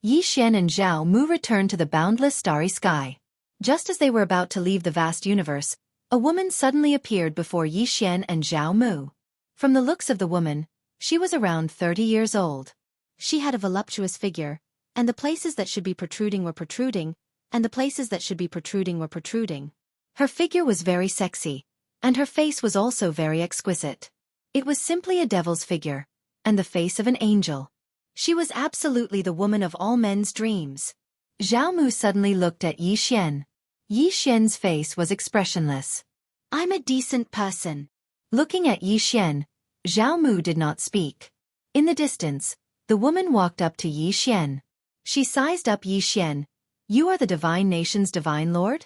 Yi Xian and Zhao Mu returned to the boundless starry sky. Just as they were about to leave the vast universe, a woman suddenly appeared before Yi Xian and Zhao Mu. From the looks of the woman, she was around 30 years old. She had a voluptuous figure, and the places that should be protruding were protruding, and the places that should be protruding were protruding. Her figure was very sexy, and her face was also very exquisite. It was simply a devil's figure, and the face of an angel. She was absolutely the woman of all men's dreams. Zhao Mu suddenly looked at Yi Xian. Yi Xian's face was expressionless. "I'm a decent person." Looking at Yi Xian, Zhao Mu did not speak. In the distance, the woman walked up to Yi Xian. She sized up Yi Xian. "You are the divine nation's divine lord?"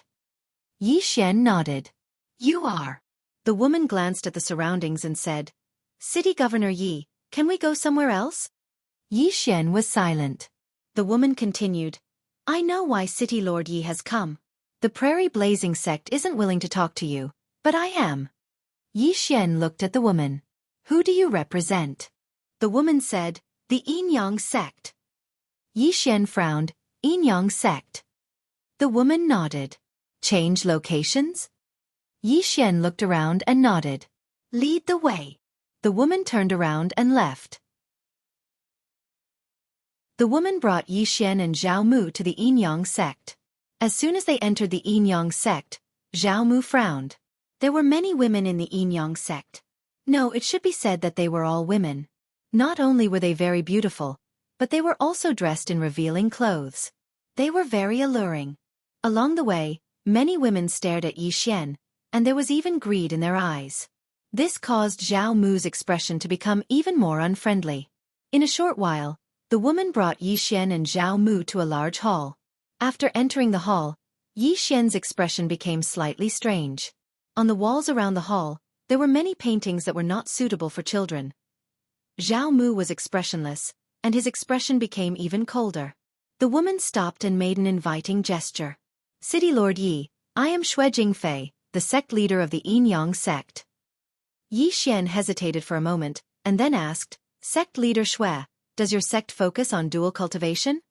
Yi Xian nodded. "You are." The woman glanced at the surroundings and said, "City Governor Yi, can we go somewhere else?" Yi Xian was silent. The woman continued, "I know why City Lord Yi has come. The Prairie Blazing sect isn't willing to talk to you, but I am." Yi Xian looked at the woman. "Who do you represent?" The woman said, "The Yin Yang sect." Yi Xian frowned. "Yin Yang sect." The woman nodded. "Change locations?" Yi Xian looked around and nodded. "Lead the way." The woman turned around and left. The woman brought Yi Xian and Zhao Mu to the Yin Yang sect. As soon as they entered the Yin Yang sect, Zhao Mu frowned. There were many women in the Yin Yang sect. No, it should be said that they were all women. Not only were they very beautiful, but they were also dressed in revealing clothes. They were very alluring. Along the way, many women stared at Yi Xian, and there was even greed in their eyes. This caused Zhao Mu's expression to become even more unfriendly. In a short while, the woman brought Yi Xian and Zhao Mu to a large hall. After entering the hall, Yi Xian's expression became slightly strange. On the walls around the hall, there were many paintings that were not suitable for children. Zhao Mu was expressionless, and his expression became even colder. The woman stopped and made an inviting gesture. "City Lord Yi, I am Xueqi, the sect leader of the Yin Yang sect." Yi Xian hesitated for a moment, and then asked, "Sect leader Xue, does your sect focus on dual cultivation?"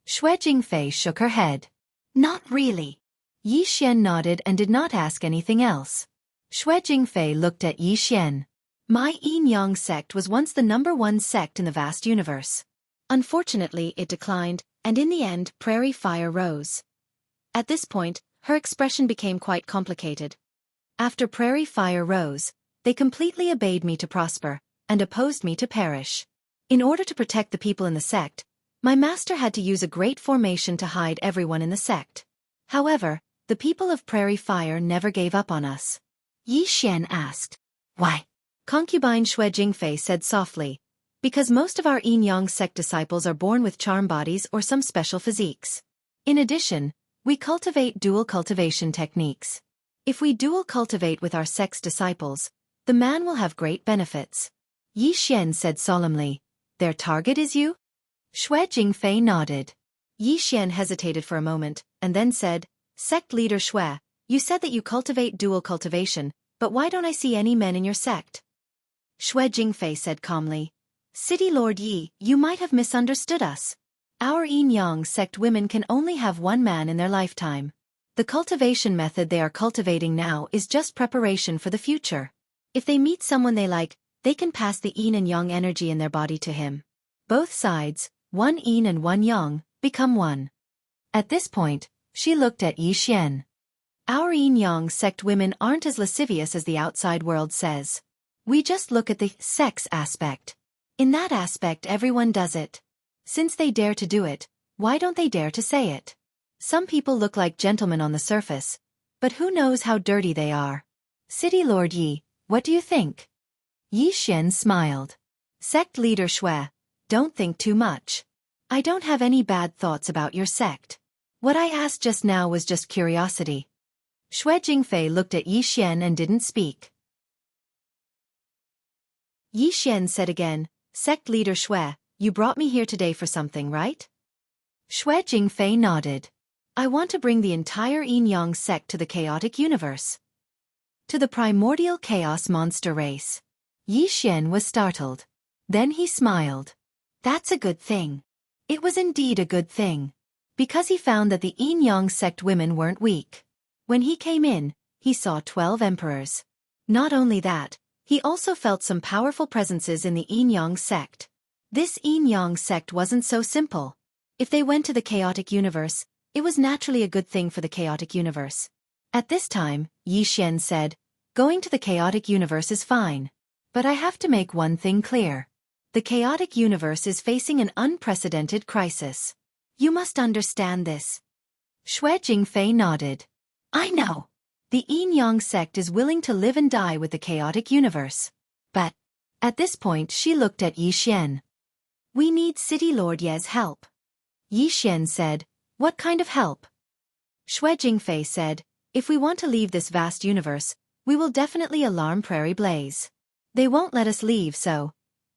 Xueqi shook her head. "Not really." Yi Xian nodded and did not ask anything else. Xue Jingfei looked at Yi Xian. My yin-yang sect was once the #1 sect in the vast universe. Unfortunately, it declined, and in the end, prairie fire rose. At this point, her expression became quite complicated. After prairie fire rose, they completely obeyed me to prosper, and opposed me to perish. In order to protect the people in the sect, my master had to use a great formation to hide everyone in the sect. However, the people of prairie fire never gave up on us. Yi Xian asked. Why? Concubine Xue Jingfei said softly. Because most of our yin-yang sect disciples are born with charm bodies or some special physiques. In addition, we cultivate dual cultivation techniques. If we dual cultivate with our sect's disciples, the man will have great benefits. Yi Xian said solemnly. Their target is you? Xue Jingfei nodded. Yi Xian hesitated for a moment, and then said, Sect leader Xue, you said that you cultivate dual cultivation, but why don't I see any men in your sect? Xue Jingfei said calmly. City Lord Yi, you might have misunderstood us. Our yin-yang sect women can only have one man in their lifetime. The cultivation method they are cultivating now is just preparation for the future. If they meet someone they like, they can pass the yin and yang energy in their body to him. Both sides, one yin and one yang, become one. At this point, she looked at Yi Xian. Our yin-yang sect women aren't as lascivious as the outside world says. We just look at the sex aspect. In that aspect everyone does it. Since they dare to do it, why don't they dare to say it? Some people look like gentlemen on the surface, but who knows how dirty they are? City Lord Yi, what do you think? Yi Xian smiled. Sect leader Xue, don't think too much. I don't have any bad thoughts about your sect. What I asked just now was just curiosity. Xue Jingfei looked at Yi Xian and didn't speak. Yi Xian said again, Sect leader Xue, you brought me here today for something, right? Xue Jingfei nodded. I want to bring the entire yin-yang sect to the chaotic universe. To the primordial chaos monster race. Yi Xian was startled. Then he smiled. That's a good thing. It was indeed a good thing. Because he found that the yin-yang sect women weren't weak. When he came in, he saw 12 emperors. Not only that, he also felt some powerful presences in the yin-yang sect. This yin-yang sect wasn't so simple. If they went to the chaotic universe, it was naturally a good thing for the chaotic universe. At this time, Yi Xian said, going to the chaotic universe is fine. But I have to make one thing clear. The chaotic universe is facing an unprecedented crisis. You must understand this. Xue Jingfei nodded. I know. The yin-yang sect is willing to live and die with the chaotic universe. But, at this point she looked at Yi Xian. We need City Lord Ye's help. Yi Xian said, what kind of help? Xue Jingfei said, if we want to leave this vast universe, we will definitely alarm Prairie Blaze. They won't let us leave so.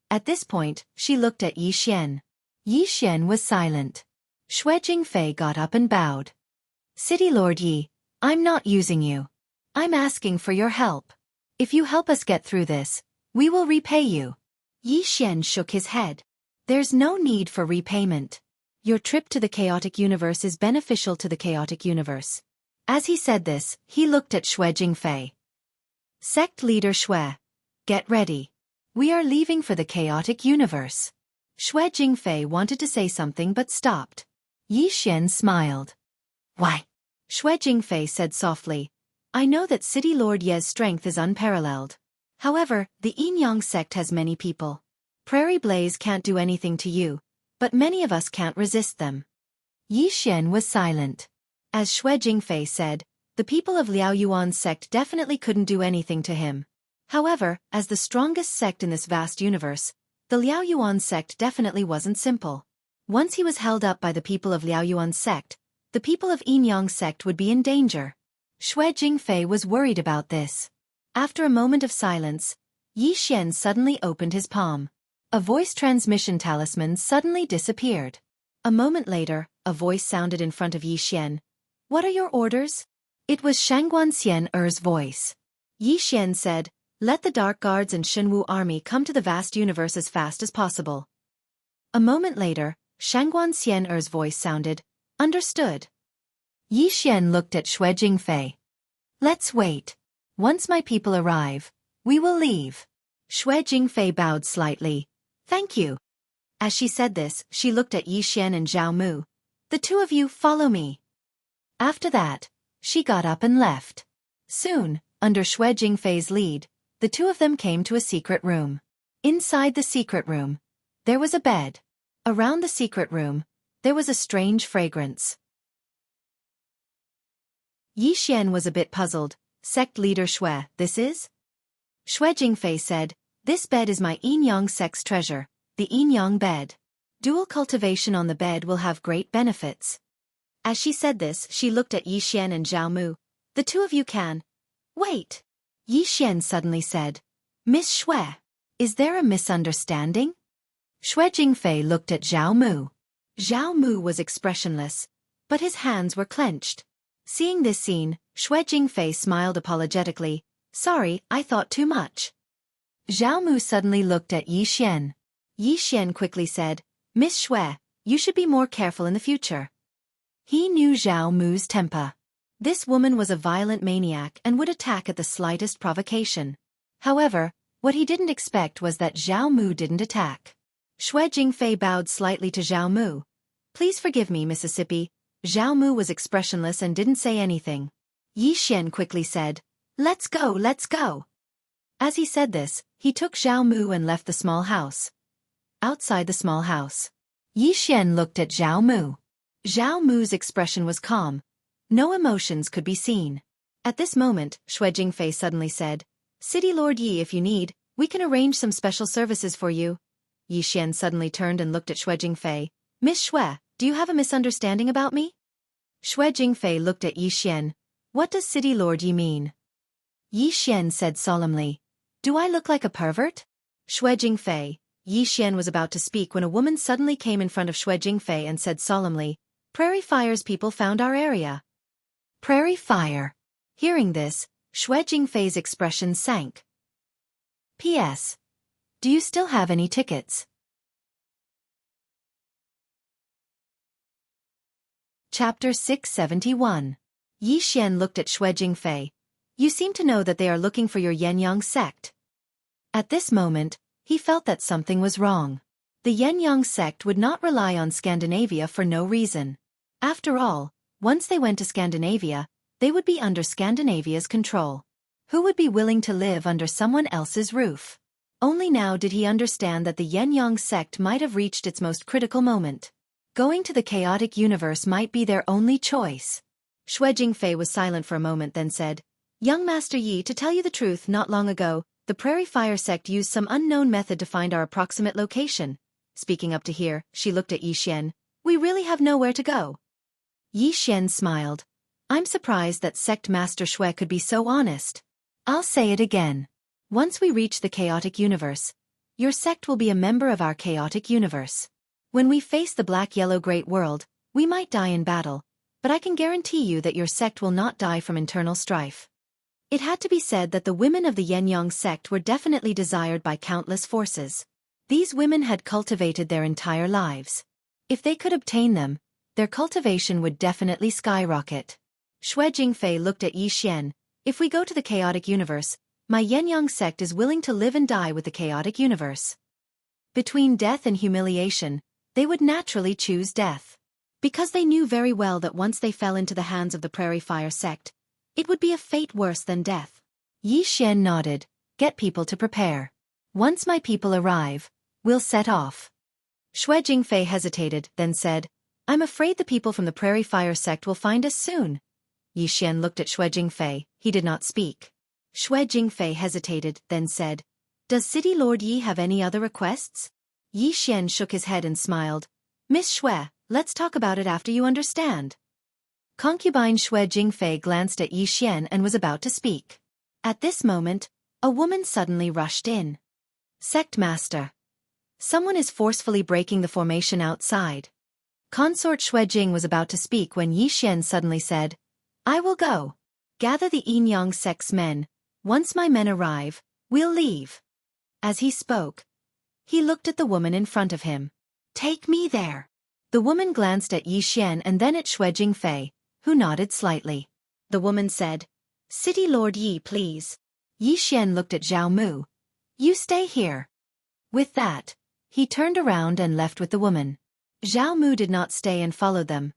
At this point, she looked at Yi Xian. Yi Xian was silent. Xue Jingfei got up and bowed. City Lord Yi, I'm not using you. I'm asking for your help. If you help us get through this, we will repay you. Yi Xian shook his head. There's no need for repayment. Your trip to the chaotic universe is beneficial to the chaotic universe. As he said this, he looked at Xue Jingfei. Sect leader Xue, get ready. We are leaving for the chaotic universe. Xue Jingfei wanted to say something but stopped. Yi Xian smiled. Why? Xue Jingfei said softly, I know that City Lord Ye's strength is unparalleled. However, the yin-yang sect has many people. Prairie Blaze can't do anything to you, but many of us can't resist them. Yi Xian was silent. As Xue Jingfei said, the people of Liao Yuan's sect definitely couldn't do anything to him. However, as the strongest sect in this vast universe, the Liao Yuan sect definitely wasn't simple. Once he was held up by the people of Liao Yuan's sect, the people of yin-yang sect would be in danger. Xue Jingfei was worried about this. After a moment of silence, Yi Xian suddenly opened his palm. A voice transmission talisman suddenly disappeared. A moment later, a voice sounded in front of Yi Xian. What are your orders? It was Shangguanxian Er's voice. Yi Xian said, let the Dark Guards and Shenwu army come to the vast universe as fast as possible. A moment later, Shangguanxian Er's voice sounded, understood. Yi Xian looked at Xue Jingfei. Let's wait. Once my people arrive, we will leave. Xue Jingfei bowed slightly. Thank you. As she said this, she looked at Yi Xian and Zhao Mu. The two of you follow me. After that, she got up and left. Soon, under Xue Jingfei's lead, the two of them came to a secret room. Inside the secret room, there was a bed. Around the secret room, there was a strange fragrance. Yi Xian was a bit puzzled. Sect leader Xue, this is? Xue Jingfei said, this bed is my yin-yang sect's treasure, the yin-yang bed. Dual cultivation on the bed will have great benefits. As she said this, she looked at Yi Xian and Zhao Mu. The two of you can. Wait. Yi Xian suddenly said, Miss Xue, is there a misunderstanding? Xue Jingfei looked at Zhao Mu. Zhao Mu was expressionless, but his hands were clenched. Seeing this scene, Xue Jingfei smiled apologetically. Sorry, I thought too much. Zhao Mu suddenly looked at Yi Xian. Yi Xian quickly said, Miss Xue, you should be more careful in the future. He knew Zhao Mu's temper. This woman was a violent maniac and would attack at the slightest provocation. However, what he didn't expect was that Zhao Mu didn't attack. Xue Jingfei bowed slightly to Zhao Mu. Please forgive me, Mississippi. Zhao Mu was expressionless and didn't say anything. Yi Xian quickly said, Let's go, let's go. As he said this, he took Zhao Mu and left the small house. Outside the small house, Yi Xian looked at Zhao Mu. Zhao Mu's expression was calm. No emotions could be seen. At this moment, Xue Jingfei suddenly said, City Lord Yi, if you need, we can arrange some special services for you. Yi Xian suddenly turned and looked at Xue Jingfei. Miss Xue, do you have a misunderstanding about me? Xue Jingfei looked at Yi Xian. What does City Lord Yi mean? Yi Xian said solemnly. Do I look like a pervert? Xue Jingfei. Yi Xian was about to speak when a woman suddenly came in front of Xue Jingfei and said solemnly, Prairie Fire's people found our area. Prairie Fire. Hearing this, Xue Jingfei's expression sank. P.S. Do you still have any tickets? Chapter 671. Yi Xian looked at Xue Jingfei. You seem to know that they are looking for your Yin-Yang sect. At this moment, he felt that something was wrong. The Yin-Yang sect would not rely on Scandinavia for no reason. After all, once they went to Scandinavia, they would be under Scandinavia's control. Who would be willing to live under someone else's roof? Only now did he understand that the Yin-Yang sect might have reached its most critical moment. Going to the chaotic universe might be their only choice. Xue Jingfei was silent for a moment, then said, Young Master Yi, to tell you the truth, not long ago, the Prairie Fire sect used some unknown method to find our approximate location. Speaking up to here, she looked at Yi Xian. We really have nowhere to go. Yi Xian smiled. I'm surprised that Sect Master Xue could be so honest. I'll say it again. Once we reach the chaotic universe, your sect will be a member of our chaotic universe. When we face the black-yellow great world, we might die in battle, but I can guarantee you that your sect will not die from internal strife. It had to be said that the women of the Yin-Yang sect were definitely desired by countless forces. These women had cultivated their entire lives. If they could obtain them, their cultivation would definitely skyrocket. Xue Jingfei looked at Yi Xian. If we go to the chaotic universe, my Yin-Yang sect is willing to live and die with the chaotic universe. Between death and humiliation, they would naturally choose death. Because they knew very well that once they fell into the hands of the Prairie Fire sect, it would be a fate worse than death. Yi Xian nodded. Get people to prepare. Once my people arrive, we'll set off. Xue Jingfei hesitated, then said, I'm afraid the people from the Prairie Fire sect will find us soon. Yi Xian looked at Xue Jingfei. He did not speak. Xue Jingfei hesitated, then said, Does City Lord Yi have any other requests? Yi Xian shook his head and smiled. Miss Xue, let's talk about it after you understand. Concubine Xue Jingfei glanced at Yi Xian and was about to speak. At this moment, a woman suddenly rushed in. Sect Master. Someone is forcefully breaking the formation outside. Consort Xue Jing was about to speak when Yi Xian suddenly said, I will go. Gather the Yin-Yang sect's men. Once my men arrive, we'll leave. As he spoke, he looked at the woman in front of him. Take me there. The woman glanced at Yi Xian and then at Xue Jingfei, who nodded slightly. The woman said, City Lord Yi, please. Yi Xian looked at Zhao Mu. You stay here. With that, he turned around and left with the woman. Zhao Mu did not stay and followed them.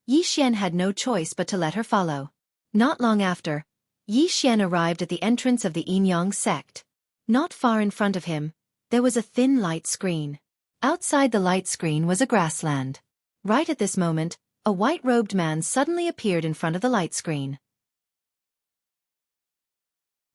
Yi Xian had no choice but to let her follow. Not long after, Yi Xian arrived at the entrance of the Yin-Yang sect. Not far in front of him, there was a thin light screen. Outside the light screen was a grassland. Right at this moment, a white-robed man suddenly appeared in front of the light screen.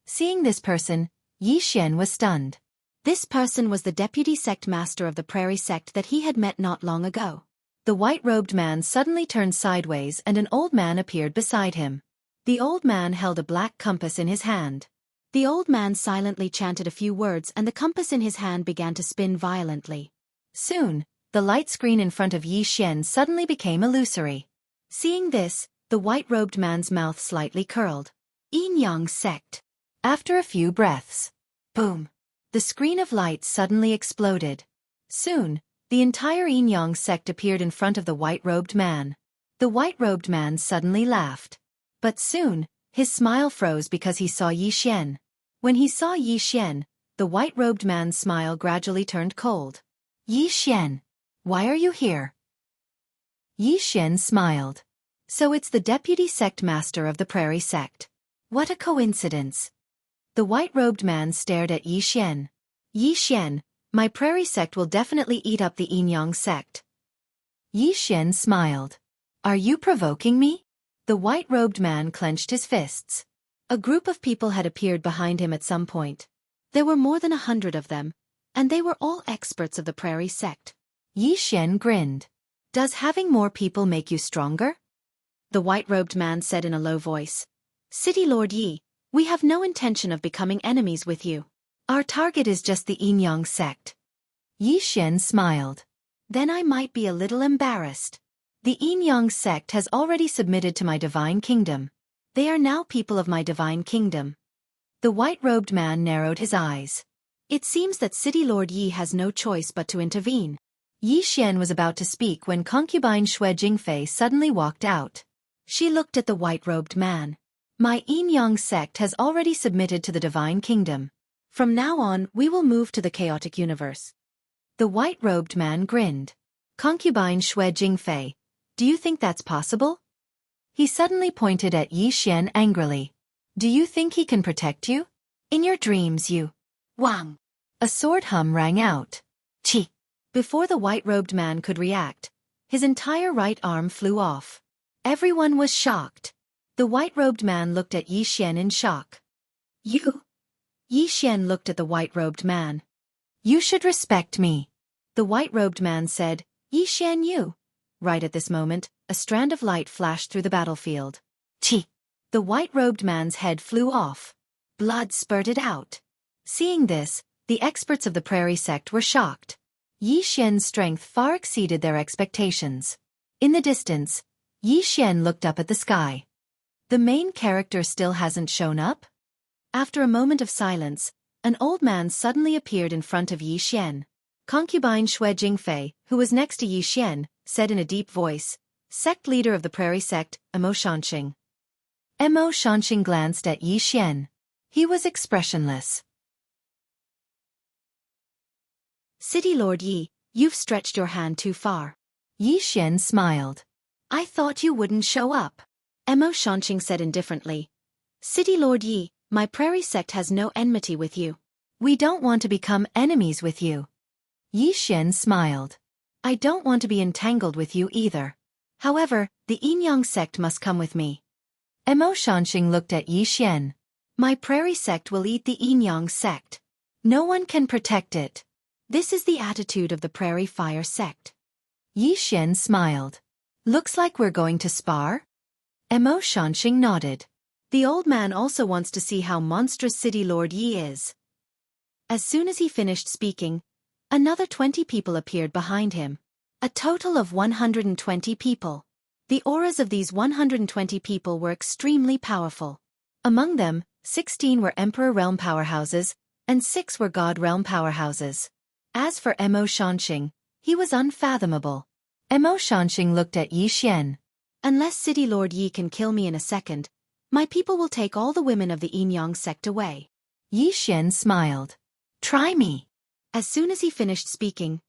Seeing this person, Yi Xian was stunned. This person was the deputy sect master of the Prairie sect that he had met not long ago. The white-robed man suddenly turned sideways and an old man appeared beside him. The old man held a black compass in his hand. The old man silently chanted a few words and the compass in his hand began to spin violently. Soon, the light screen in front of Yi Xian suddenly became illusory. Seeing this, the white-robed man's mouth slightly curled. Yin-Yang sect. After a few breaths, boom, the screen of light suddenly exploded. Soon, the entire Yin-Yang sect appeared in front of the white-robed man. The white-robed man suddenly laughed. But soon, his smile froze because he saw Yi Xian. When he saw Yi Xian, the white-robed man's smile gradually turned cold. Yi Xian, why are you here? Yi Xian smiled. So it's the deputy sect master of the Prairie sect. What a coincidence. The white-robed man stared at Yi Xian. Yi Xian, my Prairie sect will definitely eat up the Yin-Yang sect. Yi Xian smiled. Are you provoking me? The white-robed man clenched his fists. A group of people had appeared behind him at some point. There were more than 100 of them, and they were all experts of the Prairie sect. Yi Xian grinned. Does having more people make you stronger? The white-robed man said in a low voice. City Lord Yi, we have no intention of becoming enemies with you. Our target is just the Yin-Yang sect. Yi Xian smiled. Then I might be a little embarrassed. The Yin-Yang sect has already submitted to my divine kingdom. They are now people of my divine kingdom. The white-robed man narrowed his eyes. It seems that City Lord Yi has no choice but to intervene. Yi Xian was about to speak when concubine Xueqi suddenly walked out. She looked at the white-robed man. My Yin-Yang sect has already submitted to the divine kingdom. From now on, we will move to the chaotic universe. The white-robed man grinned. Concubine Xueqi, do you think that's possible? He suddenly pointed at Yi Xian angrily. Do you think he can protect you? In your dreams you. Wang. A sword hum rang out. Chi. Before the white-robed man could react, his entire right arm flew off. Everyone was shocked. The white-robed man looked at Yi Xian in shock. You? Yi Xian looked at the white-robed man. You should respect me. The white-robed man said, Yi Xian you. Right at this moment, a strand of light flashed through the battlefield. Chi. The white-robed man's head flew off. Blood spurted out. Seeing this, the experts of the Prairie sect were shocked. Yi Xian's strength far exceeded their expectations. In the distance, Yi Xian looked up at the sky. The main character still hasn't shown up? After a moment of silence, an old man suddenly appeared in front of Yi Xian. Concubine Xueqi, who was next to Yi Xian, said in a deep voice, Sect leader of the Prairie sect, Mo Shanxing. Mo Shanxing glanced at Yi Xian. He was expressionless. City Lord Yi, you've stretched your hand too far. Yi Xian smiled. I thought you wouldn't show up. Mo Shanxing said indifferently. City Lord Yi, my Prairie sect has no enmity with you. We don't want to become enemies with you. Yi Xian smiled. I don't want to be entangled with you either. However, the Yin-Yang sect must come with me. Mo Shanxing looked at Yi Xian. My Prairie sect will eat the Yin-Yang sect. No one can protect it. This is the attitude of the Prairie Fire sect. Yi Xian smiled. Looks like we're going to spar? Mo Shanxing nodded. The old man also wants to see how monstrous City Lord Yi is. As soon as he finished speaking, another 20 people appeared behind him. A total of 120 people. The auras of these 120 people were extremely powerful. Among them, 16 were Emperor Realm powerhouses, and 6 were God Realm powerhouses. As for Mo Shanxing, he was unfathomable. Mo Shanxing looked at Yi Xian. Unless City Lord Yi can kill me in a second, My people will take all the women of the Yinyang sect away. Yi Xian smiled. Try me. As soon as he finished speaking,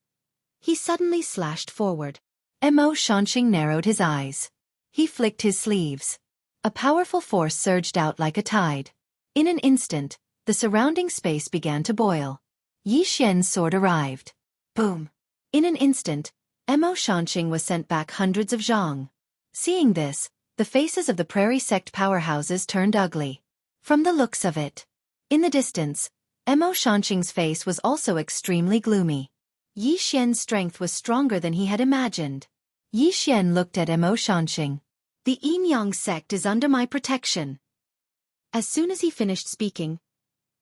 he suddenly slashed forward. Mo Shanxing narrowed his eyes. He flicked his sleeves. A powerful force surged out like a tide. In an instant, the surrounding space began to boil. Yi Xian's sword arrived. Boom! In an instant, Mo Shanxing was sent back hundreds of zhang. Seeing this, the faces of the Prairie Sect powerhouses turned ugly. From the looks of it. In the distance, Mo Shanxing's face was also extremely gloomy. Yi Xian's strength was stronger than he had imagined. Yi Xian looked at Mo Shanxing. The Yinyang sect is under my protection. As soon as he finished speaking,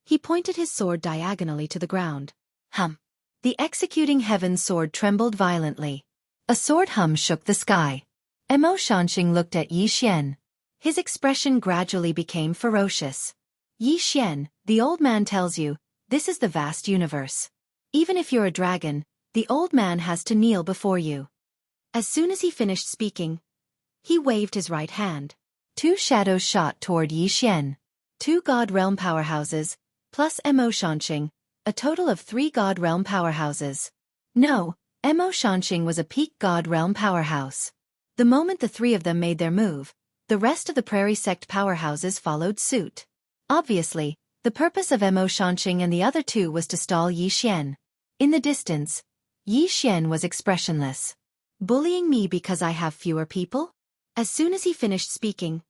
he pointed his sword diagonally to the ground. Hum. The executing heaven's sword trembled violently. A sword hum shook the sky. Mo Shanxing looked at Yi Xian. His expression gradually became ferocious. Yi Xian, the old man tells you, this is the vast universe. Even if you're a dragon, the old man has to kneel before you. As soon as he finished speaking, he waved his right hand. 2 shadows shot toward Yi Xian. 2 God Realm powerhouses, plus Mo Shanxing, a total of 3 God Realm powerhouses. No, Mo Shanxing was a peak God Realm powerhouse. The moment the 3 of them made their move, the rest of the Prairie Sect powerhouses followed suit. Obviously, the purpose of Mo Shanxing and the other 2 was to stall Yi Xian. In the distance, Yi Xian was expressionless. Bullying me because I have fewer people? As soon as he finished speaking,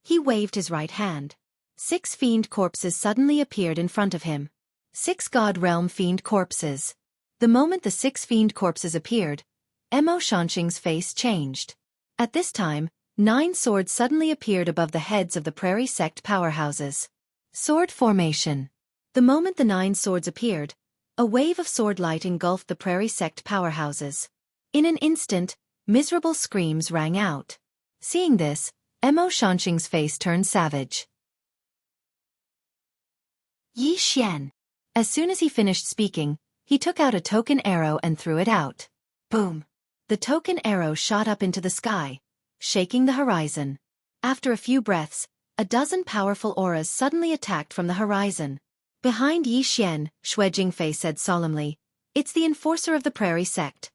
he waved his right hand. 6 fiend corpses suddenly appeared in front of him. 6 God Realm fiend corpses. The moment the 6 fiend corpses appeared, Mo Shanxing's face changed. At this time, 9 swords suddenly appeared above the heads of the Prairie Sect powerhouses. Sword formation. The moment the 9 swords appeared, a wave of sword light engulfed the Prairie Sect powerhouses. In an instant, miserable screams rang out. Seeing this, Mo Shanxing's face turned savage. Yi Xian. As soon as he finished speaking, he took out a token arrow and threw it out. Boom! The token arrow shot up into the sky, shaking the horizon. After a few breaths, a dozen powerful auras suddenly attacked from the horizon. Behind Yi Xian, Xueqi said solemnly, "It's the enforcer of the Prairie Sect."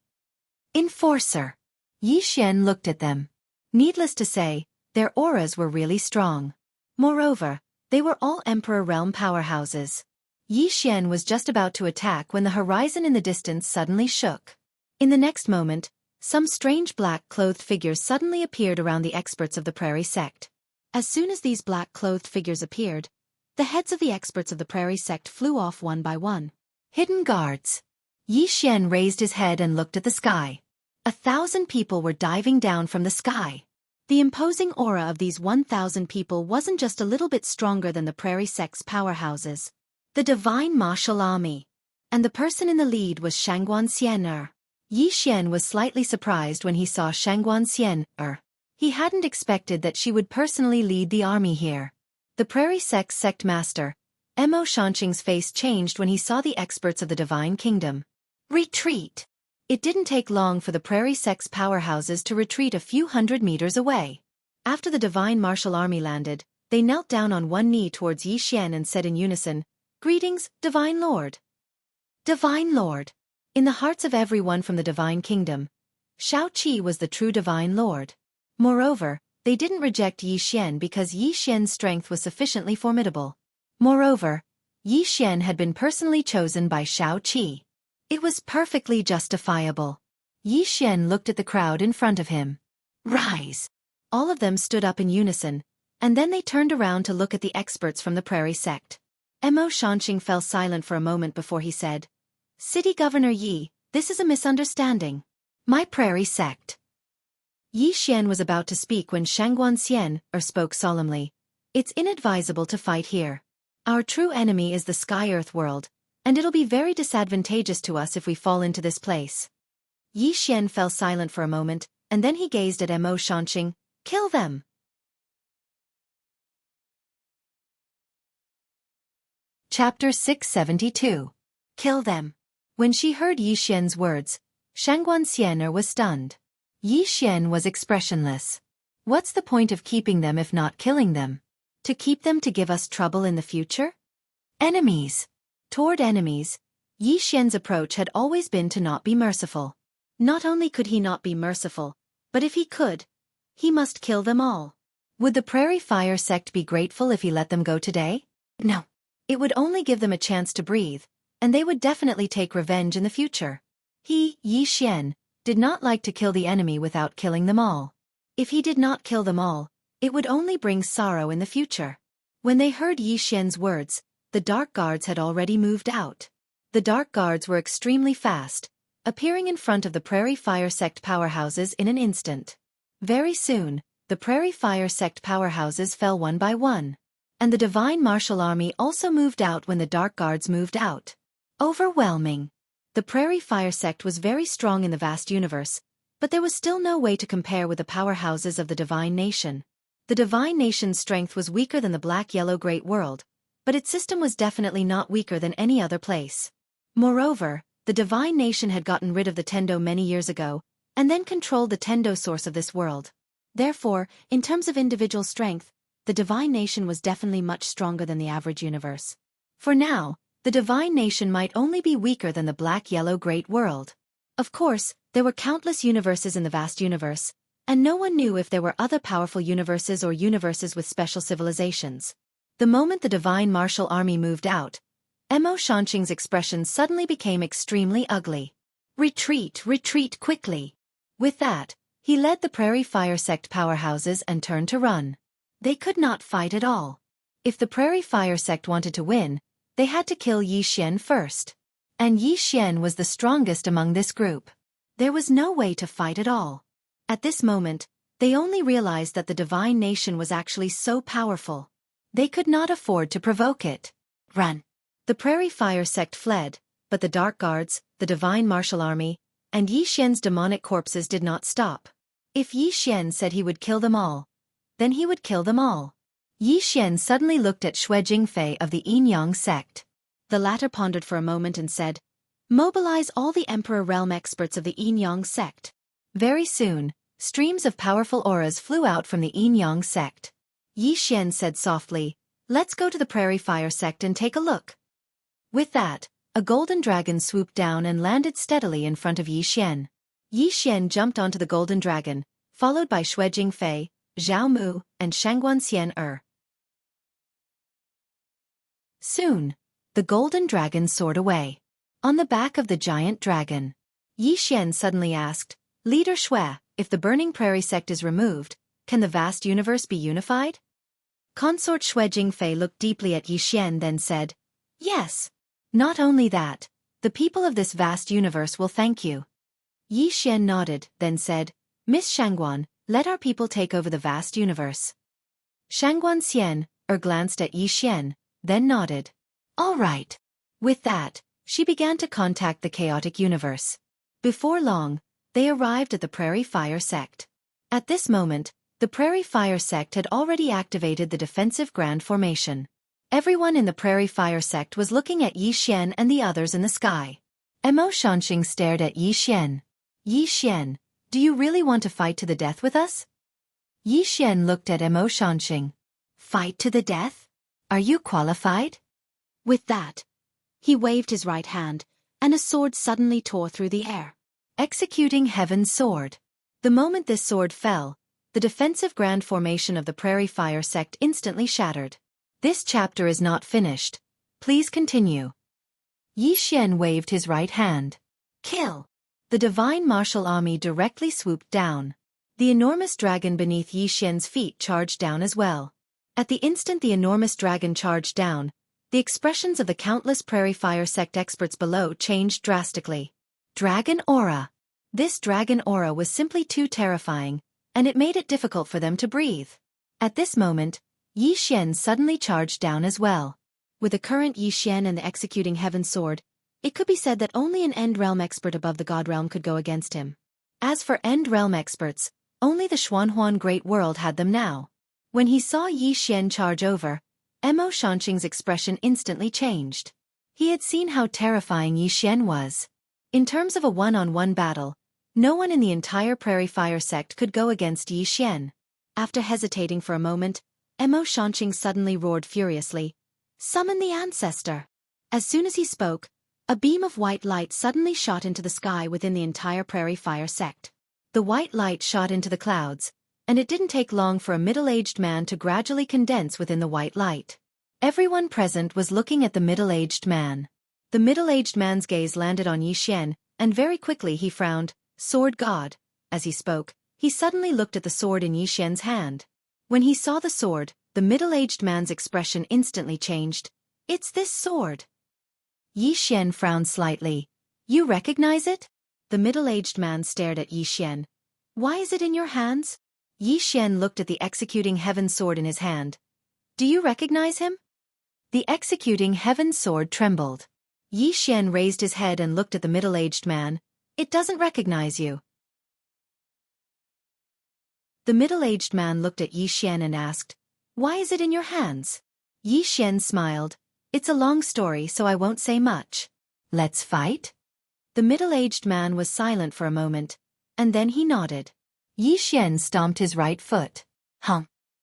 Enforcer. Yi Xian looked at them. Needless to say, their auras were really strong. Moreover, they were all Emperor Realm powerhouses. Yi Xian was just about to attack when the horizon in the distance suddenly shook. In the next moment, some strange black-clothed figures suddenly appeared around the experts of the Prairie Sect. As soon as these black-clothed figures appeared, the heads of the experts of the Prairie Sect flew off one by one. Hidden guards. Yi Xian raised his head and looked at the sky. 1,000 people were diving down from the sky. The imposing aura of these 1,000 people wasn't just a little bit stronger than the Prairie Sect's powerhouses. The Divine Martial Army. And the person in the lead was Xueqi. Yi Xian was slightly surprised when he saw Xueqi. He hadn't expected that she would personally lead the army here. The Prairie Sect's sect master, Mo Shanxing's face changed when he saw the experts of the Divine Kingdom. Retreat! It didn't take long for the Prairie Sect's powerhouses to retreat a few hundred meters away. After the Divine Martial Army landed, they knelt down on one knee towards Yi Xian and said in unison, "Greetings, Divine Lord." Divine Lord. In the hearts of everyone from the Divine Kingdom, Xueqi was the true Divine Lord. Moreover, they didn't reject Yi Xian because Yi Xian's strength was sufficiently formidable. Moreover, Yi Xian had been personally chosen by Xueqi. It was perfectly justifiable. Yi Xian looked at the crowd in front of him. Rise! All of them stood up in unison, and then they turned around to look at the experts from the Prairie Sect. Mo Shanxing fell silent for a moment before he said, "City Governor Yi, this is a misunderstanding. My Prairie Sect." Yi Xian was about to speak when Xueqi spoke solemnly. "It's inadvisable to fight here. Our true enemy is the Sky-Earth world, and it'll be very disadvantageous to us if we fall into this place." Yi Xian fell silent for a moment, and then he gazed at Mo Shanxing. "Kill them!" Chapter 672. Kill them. When she heard Yi Xian's words, Xueqi was stunned. Yi Xian was expressionless. What's the point of keeping them if not killing them? To keep them to give us trouble in the future? Enemies. Toward enemies, Yi Xian's approach had always been to not be merciful. Not only could he not be merciful, but if he could, he must kill them all. Would the Prairie Fire sect be grateful if he let them go today? No. It would only give them a chance to breathe, and they would definitely take revenge in the future. He, Yi Xian, did not like to kill the enemy without killing them all. If he did not kill them all, it would only bring sorrow in the future. When they heard Yi Xian's words, the Dark Guards had already moved out. The Dark Guards were extremely fast, appearing in front of the Prairie Fire sect powerhouses in an instant. Very soon, the Prairie Fire sect powerhouses fell one by one. And the Divine Martial Army also moved out when the Dark Guards moved out. Overwhelming. The Prairie Fire sect was very strong in the vast universe, but there was still no way to compare with the powerhouses of the Divine Nation. The Divine Nation's strength was weaker than the Black-Yellow Great World, but its system was definitely not weaker than any other place. Moreover, the Divine Nation had gotten rid of the Tendo many years ago, and then controlled the Tendo source of this world. Therefore, in terms of individual strength, the Divine Nation was definitely much stronger than the average universe. For now, the Divine Nation might only be weaker than the Black-Yellow Great World. Of course, there were countless universes in the vast universe, and no one knew if there were other powerful universes or universes with special civilizations. The moment the Divine Martial Army moved out, Mo Shanqing's expression suddenly became extremely ugly. Retreat, retreat quickly. With that, he led the Prairie Fire sect powerhouses and turned to run. They could not fight at all. If the Prairie Fire sect wanted to win, they had to kill Yi Xian first. And Yi Xian was the strongest among this group. There was no way to fight at all. At this moment, they only realized that the Divine Nation was actually so powerful. They could not afford to provoke it. Run. The Prairie Fire sect fled, but the Dark Guards, the Divine Martial Army, and Yi Xian's demonic corpses did not stop. If Yi Xian said he would kill them all, then he would kill them all. Yi Xian suddenly looked at Xueqi of the Yin Yang sect. The latter pondered for a moment and said, "Mobilize all the Emperor Realm experts of the Yin Yang sect." Very soon, streams of powerful auras flew out from the Yin Yang sect. Yi Xian said softly, "Let's go to the Prairie Fire sect and take a look." With that, a golden dragon swooped down and landed steadily in front of Yi Xian. Yi Xian jumped onto the golden dragon, followed by Xueqi, Zhao Mu, and Shangguan. Soon, the golden dragon soared away. On the back of the giant dragon, Yi Xian suddenly asked, "Leader Xue, if the Burning Prairie sect is removed, can the vast universe be unified?" Consort Xueqi looked deeply at Yi Xian then said, "Yes. Not only that, the people of this vast universe will thank you." Yi Xian nodded, then said, "Miss Shangguan, let our people take over the vast universe." Shangguan glanced at Yi Xian, then nodded. "All right." With that, she began to contact the chaotic universe. Before long, they arrived at the Prairie Fire sect. At this moment, the Prairie Fire sect had already activated the defensive grand formation. Everyone in the Prairie Fire sect was looking at Yi Xian and the others in the sky. Mo Shanqing stared at Yi Xian. "Yi Xian, do you really want to fight to the death with us?" Yi Xian looked at Mo Shanqing. "Fight to the death? Are you qualified?" With that, he waved his right hand, and a sword suddenly tore through the air. Executing Heaven's Sword. The moment this sword fell, the defensive grand formation of the Prairie Fire sect instantly shattered. This chapter is not finished. Please continue. Yi Xian waved his right hand. Kill. The Divine Martial Army directly swooped down. The enormous dragon beneath Yi Xian's feet charged down as well. At the instant the enormous dragon charged down, the expressions of the countless Prairie Fire sect experts below changed drastically. Dragon Aura. This dragon aura was simply too terrifying, and it made it difficult for them to breathe. At this moment, Yi Xian suddenly charged down as well. With the current Yi Xian and the executing Heaven's Sword, it could be said that only an End Realm expert above the God Realm could go against him. As for End Realm experts, only the Xuanhuan Great World had them now. When he saw Yi Xian charge over, Mo Shanqing's expression instantly changed. He had seen how terrifying Yi Xian was. In terms of a one-on-one battle, no one in the entire Prairie Fire sect could go against Yi Xian. After hesitating for a moment, Emo Shanqing suddenly roared furiously. Summon the ancestor. As soon as he spoke, a beam of white light suddenly shot into the sky within the entire Prairie Fire sect. The white light shot into the clouds, and it didn't take long for a middle-aged man to gradually condense within the white light. Everyone present was looking at the middle-aged man. The middle-aged man's gaze landed on Yi Xian, and very quickly he frowned. Sword God. As he spoke, he suddenly looked at the sword in Yi Xian's hand. When he saw the sword, the middle-aged man's expression instantly changed. It's this sword. Yi Xian frowned slightly. You recognize it? The middle-aged man stared at Yi Xian. Why is it in your hands? Yi Xian looked at the executing heaven sword in his hand. Do you recognize him? The executing heaven sword trembled. Yi Xian raised his head and looked at the middle-aged man. It doesn't recognize you. The middle-aged man looked at Yi Xian and asked, Why is it in your hands? Yi Xian smiled. It's a long story, so I won't say much. Let's fight? The middle-aged man was silent for a moment, and then he nodded. Yi Xian stomped his right foot.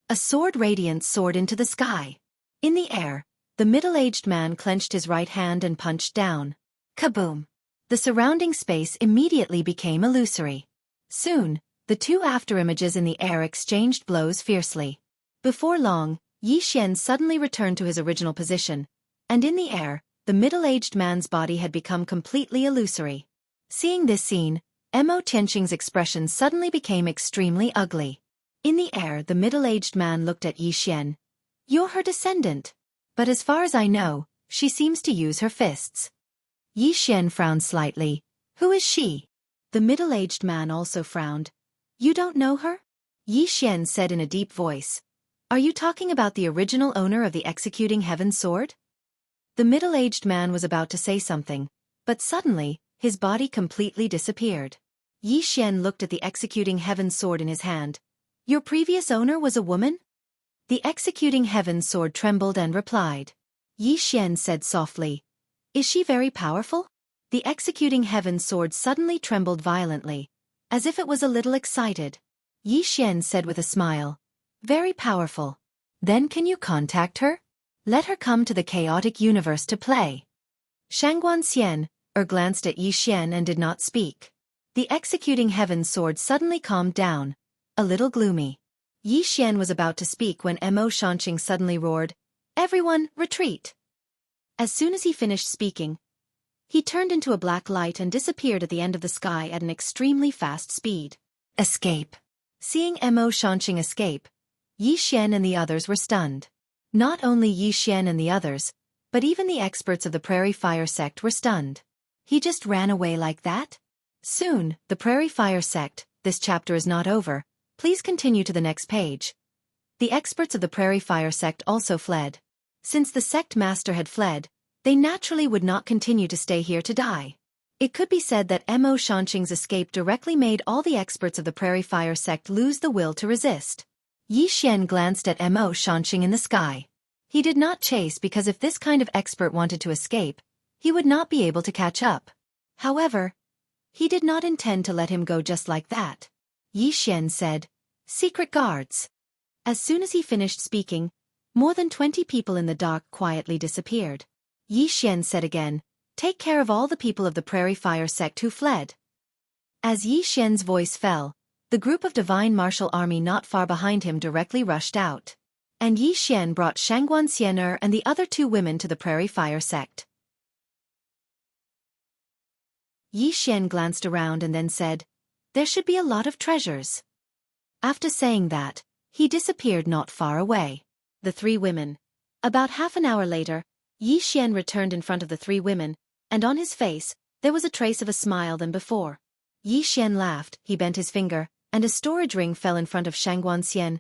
A sword radiance soared into the sky. In the air, the middle-aged man clenched his right hand and punched down. Kaboom! The surrounding space immediately became illusory. Soon, the two afterimages in the air exchanged blows fiercely. Before long, Yi Xian suddenly returned to his original position, and in the air, the middle-aged man's body had become completely illusory. Seeing this scene, Emo Tianqing's expression suddenly became extremely ugly. In the air, the middle-aged man looked at Yi Xian. You're her descendant. But as far as I know, she seems to use her fists. Yi Xian frowned slightly. Who is she? The middle-aged man also frowned. You don't know her? Yi Xian said in a deep voice. Are you talking about the original owner of the executing heaven sword? The middle-aged man was about to say something, but suddenly, his body completely disappeared. Yi Xian looked at the executing heaven sword in his hand. Your previous owner was a woman? The executing heaven sword trembled and replied. Yi Xian said softly. Is she very powerful? The executing heaven sword suddenly trembled violently, as if it was a little excited. Yi Xian said with a smile. Very powerful. Then can you contact her? Let her come to the chaotic universe to play. Shangguan glanced at Yi Xian and did not speak. The executing heaven sword suddenly calmed down, a little gloomy. Yi Xian was about to speak when Emo Shanqing suddenly roared, Everyone, retreat! As soon as he finished speaking, he turned into a black light and disappeared at the end of the sky at an extremely fast speed. Escape! Seeing Emo Shanqing escape, Yi Xian and the others were stunned. Not only Yi Xian and the others, but even the experts of the Prairie Fire sect were stunned. He just ran away like that? Soon, the Prairie Fire sect, this chapter is not over, please continue to the next page. The experts of the Prairie Fire sect also fled. Since the sect master had fled, they naturally would not continue to stay here to die. It could be said that Emo Shanqing's escape directly made all the experts of the Prairie Fire sect lose the will to resist. Yi Xian glanced at Emo Shanqing in the sky. He did not chase because if this kind of expert wanted to escape, he would not be able to catch up. However, he did not intend to let him go just like that. Yi Xian said, Secret guards. As soon as he finished speaking, more than 20 people in the dark quietly disappeared. Yi Xian said again, Take care of all the people of the Prairie Fire sect who fled. As Yi Xian's voice fell, the group of divine martial army not far behind him directly rushed out. And Yi Xian brought Shangguan Xianer and the other two women to the Prairie Fire sect. Yi Xian glanced around and then said, There should be a lot of treasures. After saying that, he disappeared not far away. The three women. About half an hour later, Yi Xian returned in front of the three women, and on his face, there was a trace of a smile than before. Yi Xian laughed, he bent his finger, and a storage ring fell in front of Shangguan Xian.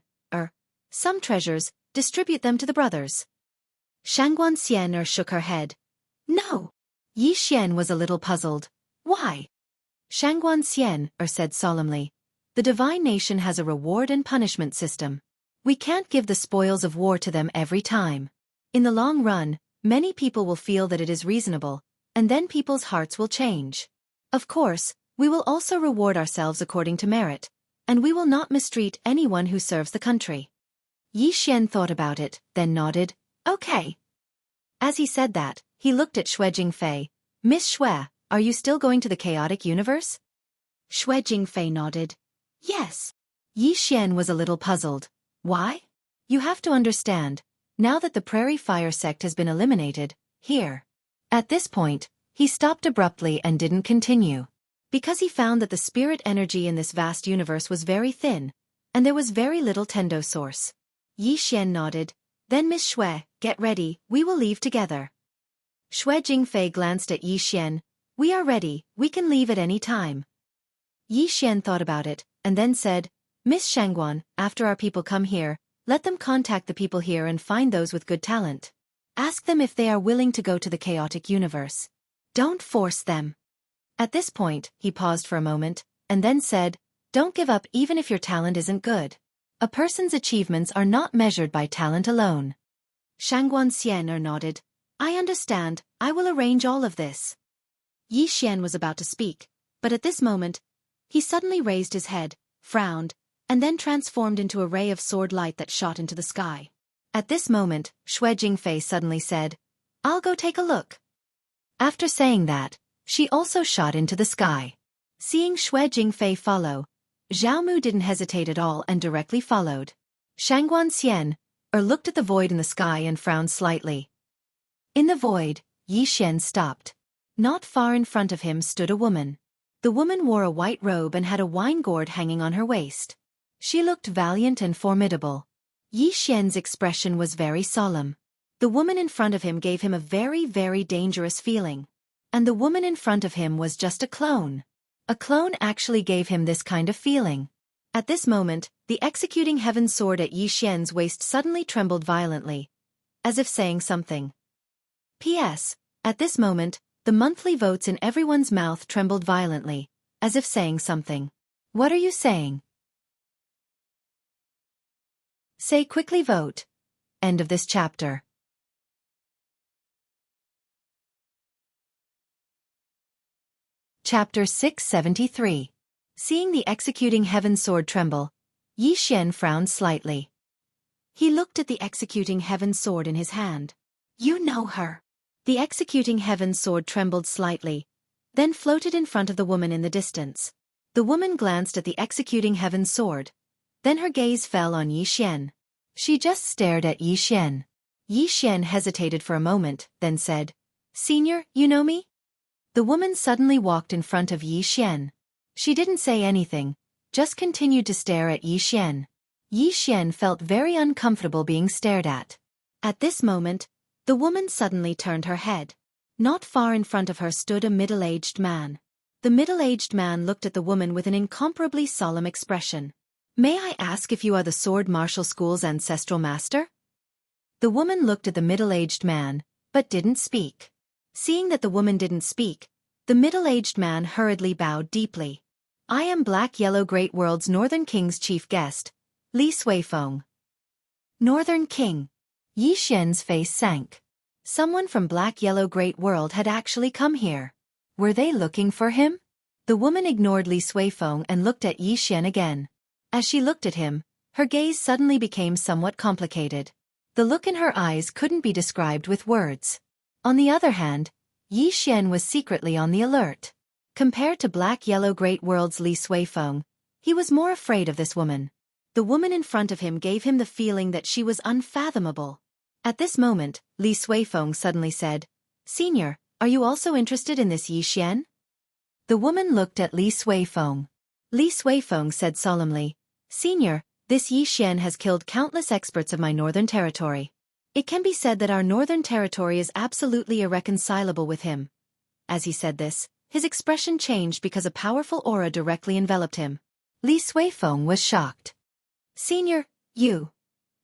Some treasures, distribute them to the brothers. Shangguan Xian shook her head. No. Yi Xian was a little puzzled. Why? Shangguan Xian said solemnly. The divine nation has a reward and punishment system. We can't give the spoils of war to them every time. In the long run, many people will feel that it is reasonable, and then people's hearts will change. Of course, we will also reward ourselves according to merit, and we will not mistreat anyone who serves the country. Yi Xian thought about it, then nodded, okay. As he said that, he looked at Xue Jingfei. Miss Xue, are you still going to the chaotic universe? Xue Jingfei nodded. Yes. Yi Xian was a little puzzled. Why? You have to understand, now that the Prairie Fire sect has been eliminated, here. At this point, he stopped abruptly and didn't continue. Because he found that the spirit energy in this vast universe was very thin, and there was very little Tendo source. Yi Xian nodded. Then Miss Xue, get ready, we will leave together. Xue Jingfei glanced at Yi Xian. We are ready, we can leave at any time. Yi Xian thought about it, and then said, Miss Shangguan, after our people come here, let them contact the people here and find those with good talent. Ask them if they are willing to go to the chaotic universe. Don't force them. At this point, he paused for a moment, and then said, don't give up even if your talent isn't good. A person's achievements are not measured by talent alone. Shangguan Xian nodded. I understand, I will arrange all of this. Yi Xian was about to speak, but at this moment, he suddenly raised his head, frowned, and then transformed into a ray of sword light that shot into the sky. At this moment, Xue Jingfei suddenly said, I'll go take a look. After saying that, she also shot into the sky. Seeing Xue Jingfei follow, Zhao Mu didn't hesitate at all and directly followed. Shangguan Xian looked at the void in the sky and frowned slightly. In the void, Yi Xian stopped. Not far in front of him stood a woman. The woman wore a white robe and had a wine gourd hanging on her waist. She looked valiant and formidable. Yi Xian's expression was very solemn. The woman in front of him gave him a very, very dangerous feeling. And the woman in front of him was just a clone. A clone actually gave him this kind of feeling. At this moment, the executing heaven sword at Yi Xian's waist suddenly trembled violently, as if saying something. P.S. At this moment, the monthly votes in everyone's mouth trembled violently, as if saying something. What are you saying? Say quickly vote. End of this chapter. Chapter 673. Seeing the executing heaven sword tremble, Yi Xian frowned slightly. He looked at the executing heaven sword in his hand. You know her. The executing heaven sword trembled slightly, then floated in front of the woman in the distance. The woman glanced at the executing heaven sword. Then her gaze fell on Yi Xian. She just stared at Yi Xian. Yi Xian hesitated for a moment, then said, Senior, you know me? The woman suddenly walked in front of Yi Xian. She didn't say anything, just continued to stare at Yi Xian. Yi Xian felt very uncomfortable being stared at. At this moment, the woman suddenly turned her head. Not far in front of her stood a middle-aged man. The middle-aged man looked at the woman with an incomparably solemn expression. May I ask if you are the Sword Martial School's ancestral master? The woman looked at the middle-aged man, but didn't speak. Seeing that the woman didn't speak, the middle-aged man hurriedly bowed deeply. I am Black Yellow Great World's Northern King's chief guest, Li Suifeng. Northern King. Yi Xian's face sank. Someone from Black Yellow Great World had actually come here. Were they looking for him? The woman ignored Li Suifeng and looked at Yi Xian again. As she looked at him, her gaze suddenly became somewhat complicated. The look in her eyes couldn't be described with words. On the other hand, Yi Xian was secretly on the alert. Compared to Black Yellow Great World's Li Suifeng, he was more afraid of this woman. The woman in front of him gave him the feeling that she was unfathomable. At this moment, Li Suifeng suddenly said, Senior, are you also interested in this Yi Xian? The woman looked at Li Suifeng. Li Suifeng said solemnly, Senior, this Yi Xian has killed countless experts of my northern territory. It can be said that our northern territory is absolutely irreconcilable with him. As he said this, his expression changed because a powerful aura directly enveloped him. Li Suifeng was shocked. Senior, you.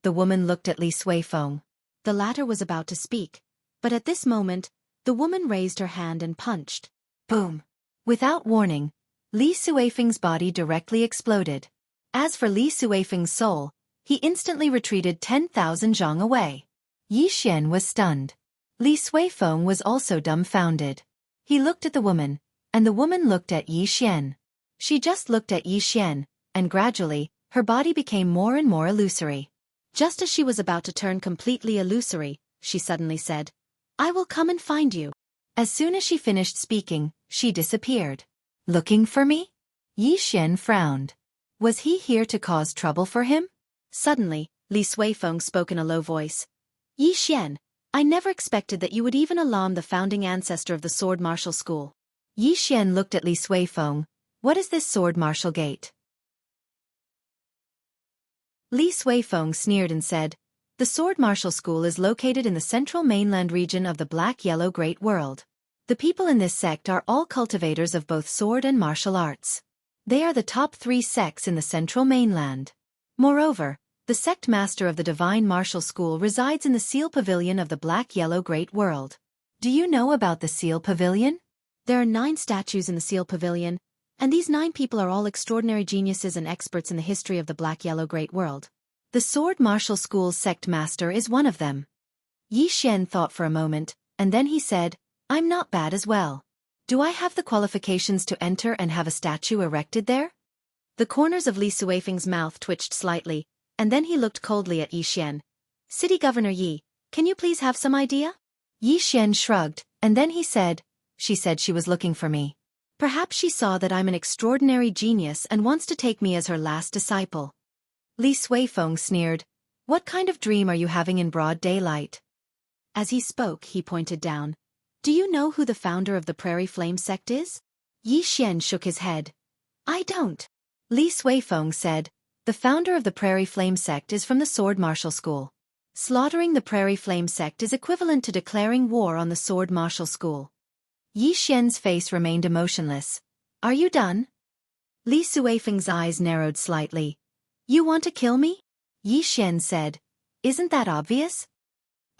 The woman looked at Li Suifeng. The latter was about to speak, but at this moment, the woman raised her hand and punched. Boom. Without warning, Li Suifeng's body directly exploded. As for Li Suifeng's soul, he instantly retreated 10,000 zhang away. Yi Xian was stunned. Li Suifeng was also dumbfounded. He looked at the woman, and the woman looked at Yi Xian. She just looked at Yi Xian, and gradually, her body became more and more illusory. Just as she was about to turn completely illusory, she suddenly said, "I will come and find you." As soon as she finished speaking, she disappeared. Looking for me? Yi Xian frowned. Was he here to cause trouble for him? Suddenly, Li Suifeng spoke in a low voice. "Yi Xian, I never expected that you would even alarm the founding ancestor of the sword martial school." Yi Xian looked at Li Suifeng. What is this sword martial gate? Li Suifeng sneered and said, "The sword martial school is located in the central mainland region of the Black-Yellow Great World. The people in this sect are all cultivators of both sword and martial arts. They are the top 3 sects in the central mainland. Moreover, the sect master of the Divine Martial School resides in the Seal Pavilion of the Black-Yellow Great World. Do you know about the Seal Pavilion?" There are 9 statues in the Seal Pavilion, and these 9 people are all extraordinary geniuses and experts in the history of the Black-Yellow Great World. The Sword Martial School's sect master is one of them. Yi Xian thought for a moment, and then he said, "I'm not bad as well. Do I have the qualifications to enter and have a statue erected there?" The corners of Li Suifeng's mouth twitched slightly, and then he looked coldly at Yi Xian. "City Governor Yi, can you please have some idea?" Yi Xian shrugged, and then he said, "She said she was looking for me. Perhaps she saw that I'm an extraordinary genius and wants to take me as her last disciple." Li Suifeng sneered, "What kind of dream are you having in broad daylight?" As he spoke, he pointed down. "Do you know who the founder of the Prairie Flame sect is?" Yi Xian shook his head. "I don't." Li Suifeng said, "The founder of the Prairie Flame sect is from the Sword Martial School. Slaughtering the Prairie Flame sect is equivalent to declaring war on the Sword Martial School." Yi Xian's face remained emotionless. "Are you done?" Li Suifeng's eyes narrowed slightly. "You want to kill me?" Yi Xian said. "Isn't that obvious?"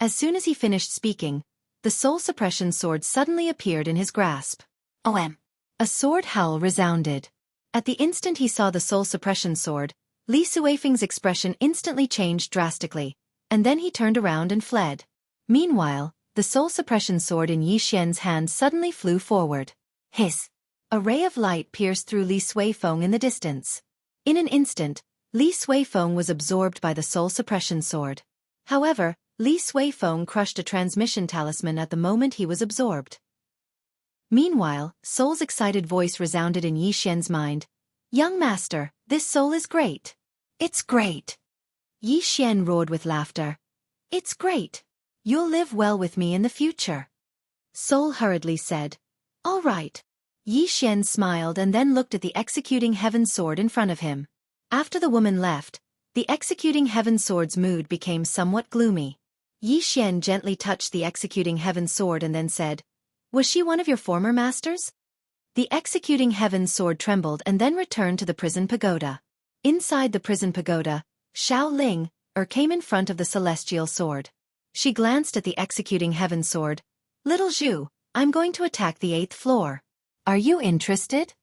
As soon as he finished speaking, the soul suppression sword suddenly appeared in his grasp. "OM!" A sword howl resounded. At the instant he saw the soul suppression sword, Li Suifeng's expression instantly changed drastically, and then he turned around and fled. Meanwhile, the soul suppression sword in Yi Xian's hand suddenly flew forward. Hiss! A ray of light pierced through Li Suifeng in the distance. In an instant, Li Suifeng was absorbed by the soul suppression sword. However, Li Suifeng crushed a transmission talisman at the moment he was absorbed. Meanwhile, Soul's excited voice resounded in Yi Xian's mind. "Young master, this soul is great. It's great." Yi Xian roared with laughter. "It's great. You'll live well with me in the future." Soul hurriedly said, "All right." Yi Xian smiled and then looked at the executing heaven sword in front of him. After the woman left, the executing heaven sword's mood became somewhat gloomy. Yi Xian gently touched the executing heaven sword and then said, "Was she one of your former masters?" The executing heaven sword trembled and then returned to the prison pagoda. Inside the prison pagoda, Xiao Ling came in front of the celestial sword. She glanced at the executing heaven sword. "Little Zhu, I'm going to attack the 8th floor. Are you interested?"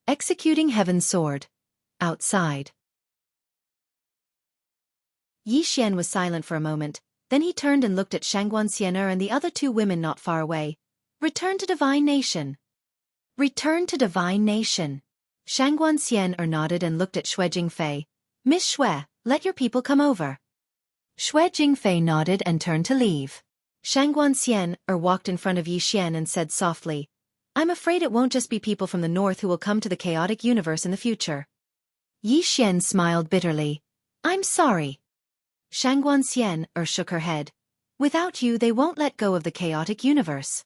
Executing heaven sword. Outside. Yi Xian was silent for a moment, then he turned and looked at Shangguan and the other 2 women not far away. "Return to Divine Nation." "Return to Divine Nation." Shangguan nodded and looked at Xue Jingfei. "Miss Xue, let your people come over." Xue Jingfei nodded and turned to leave. Shangguan walked in front of Yi Xian and said softly, "I'm afraid it won't just be people from the north who will come to the chaotic universe in the future." Yi Xian smiled bitterly. "I'm sorry." Shangguan shook her head. "Without you they won't let go of the chaotic universe."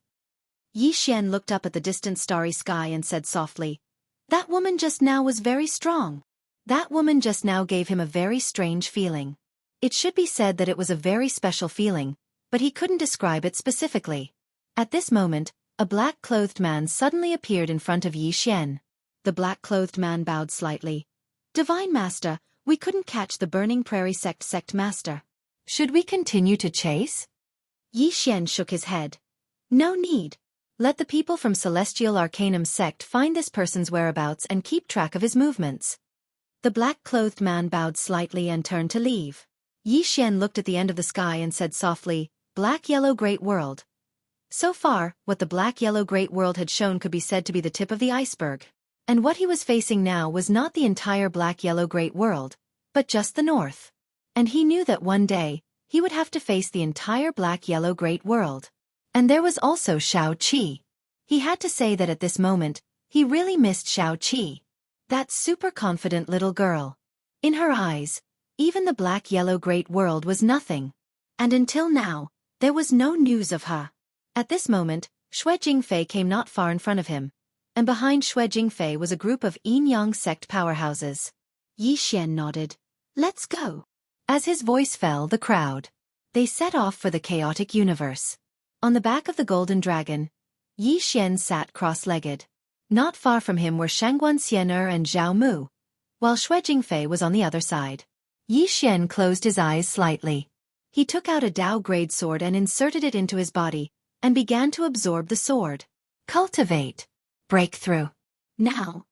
Yi Xian looked up at the distant starry sky and said softly, "That woman just now was very strong. That woman just now gave him a very strange feeling." It should be said that it was a very special feeling, but he couldn't describe it specifically. At this moment, a black-clothed man suddenly appeared in front of Yi Xian. The black-clothed man bowed slightly. "Divine Master, we couldn't catch the Burning Prairie sect master. Should we continue to chase?" Yi Xian shook his head. "No need. Let the people from Celestial Arcanum sect find this person's whereabouts and keep track of his movements." The black-clothed man bowed slightly and turned to leave. Yi Xian looked at the end of the sky and said softly, "Black-Yellow Great World." So far, what the Black-Yellow Great World had shown could be said to be the tip of the iceberg. And what he was facing now was not the entire Black-Yellow Great World, but just the north. And he knew that one day, he would have to face the entire black-yellow great world. And there was also Xueqi. He had to say that at this moment, he really missed Xueqi. That super confident little girl. In her eyes, even the black-yellow great world was nothing. And until now, there was no news of her. At this moment, Xueqi came not far in front of him, and behind Xueqi was a group of Yin-Yang sect powerhouses. Yi Xian nodded. Let's go. As his voice fell, the crowd. They set off for the chaotic universe. On the back of the golden dragon, Yi Xian sat cross-legged. Not far from him were Shangguan and Zhao Mu, while Xueqi was on the other side. Yi Xian closed his eyes slightly. He took out a Dao-grade sword and inserted it into his body, and began to absorb the sword. Cultivate. Breakthrough. Now,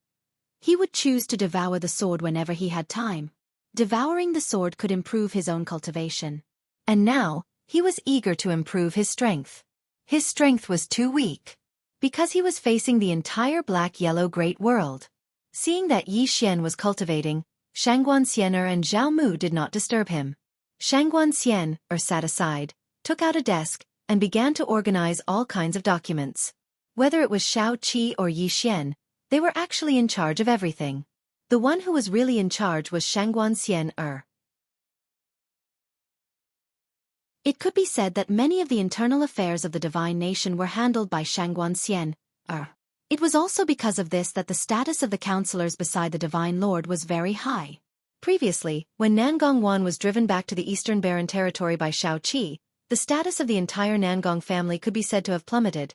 he would choose to devour the sword whenever he had time. Devouring the sword could improve his own cultivation. And now, he was eager to improve his strength. His strength was too weak, because he was facing the entire black-yellow great world. Seeing that Yi Xian was cultivating, Shangguan and Zhao Mu did not disturb him. Shangguan sat aside, took out a desk, and began to organize all kinds of documents. Whether it was Xueqi or Yi Xian, they were actually in charge of everything. The one who was really in charge was Shangguan Xian. It could be said that many of the internal affairs of the divine nation were handled by Shangguan Xian. It was also because of this that the status of the counselors beside the divine lord was very high. Previously, when Nangong was driven back to the Eastern Barren territory by Xueqi, the status of the entire Nangong family could be said to have plummeted.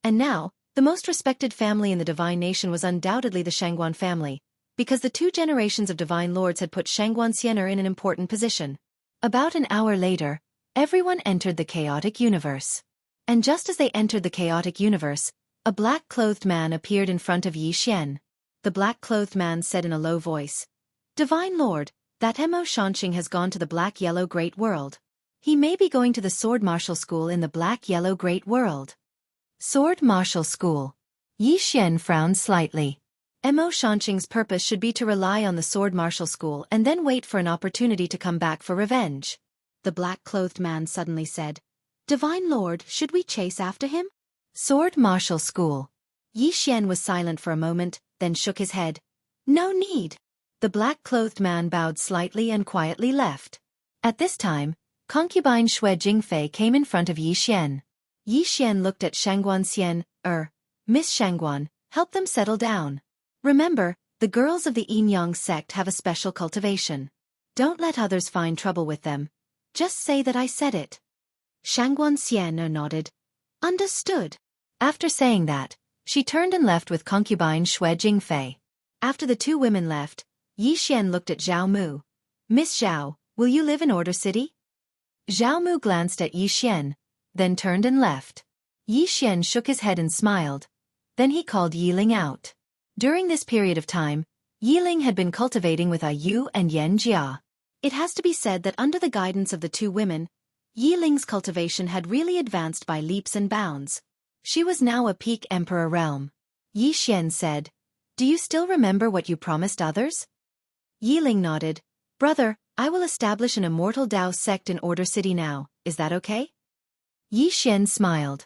And now, the most respected family in the divine nation was undoubtedly the Shangguan family, because the 2 generations of divine lords had put Shangguan in an important position. About an hour later, everyone entered the chaotic universe. And just as they entered the chaotic universe, a black-clothed man appeared in front of Yi Xian. The black-clothed man said in a low voice, "Divine Lord, that Emo Shanxing has gone to the black-yellow great world. He may be going to the sword martial school in the black-yellow great world." Sword martial school. Yi Xian frowned slightly. Emo Shanxing's purpose should be to rely on the sword martial school and then wait for an opportunity to come back for revenge. The black-clothed man suddenly said, "Divine Lord, should we chase after him?" Sword martial school. Yi Xian was silent for a moment, then shook his head. "No need." The black-clothed man bowed slightly and quietly left. At this time, concubine Xueqi came in front of Yi Xian. Yi Xian looked at Shangguan Miss Shangguan, help them settle down. Remember, the girls of the Yin-Yang sect have a special cultivation. Don't let others find trouble with them. Just say that I said it. Shangguan nodded. Understood. After saying that, she turned and left with concubine Xueqi. After the 2 women left, Yi Xian looked at Zhao Mu. "Miss Zhao, will you live in Order City?" Zhao Mu glanced at Yi Xian, then turned and left. Yi Xian shook his head and smiled. Then he called Yi Ling out. During this period of time, Yi Ling had been cultivating with Yu and Yan Jia. It has to be said that under the guidance of the 2 women, Yi Ling's cultivation had really advanced by leaps and bounds. She was now a peak emperor realm. Yi Xian said, "Do you still remember what you promised others?" Yi Ling nodded. "Brother, I will establish an immortal Dao sect in Order City now, is that okay?" Yi Xian smiled.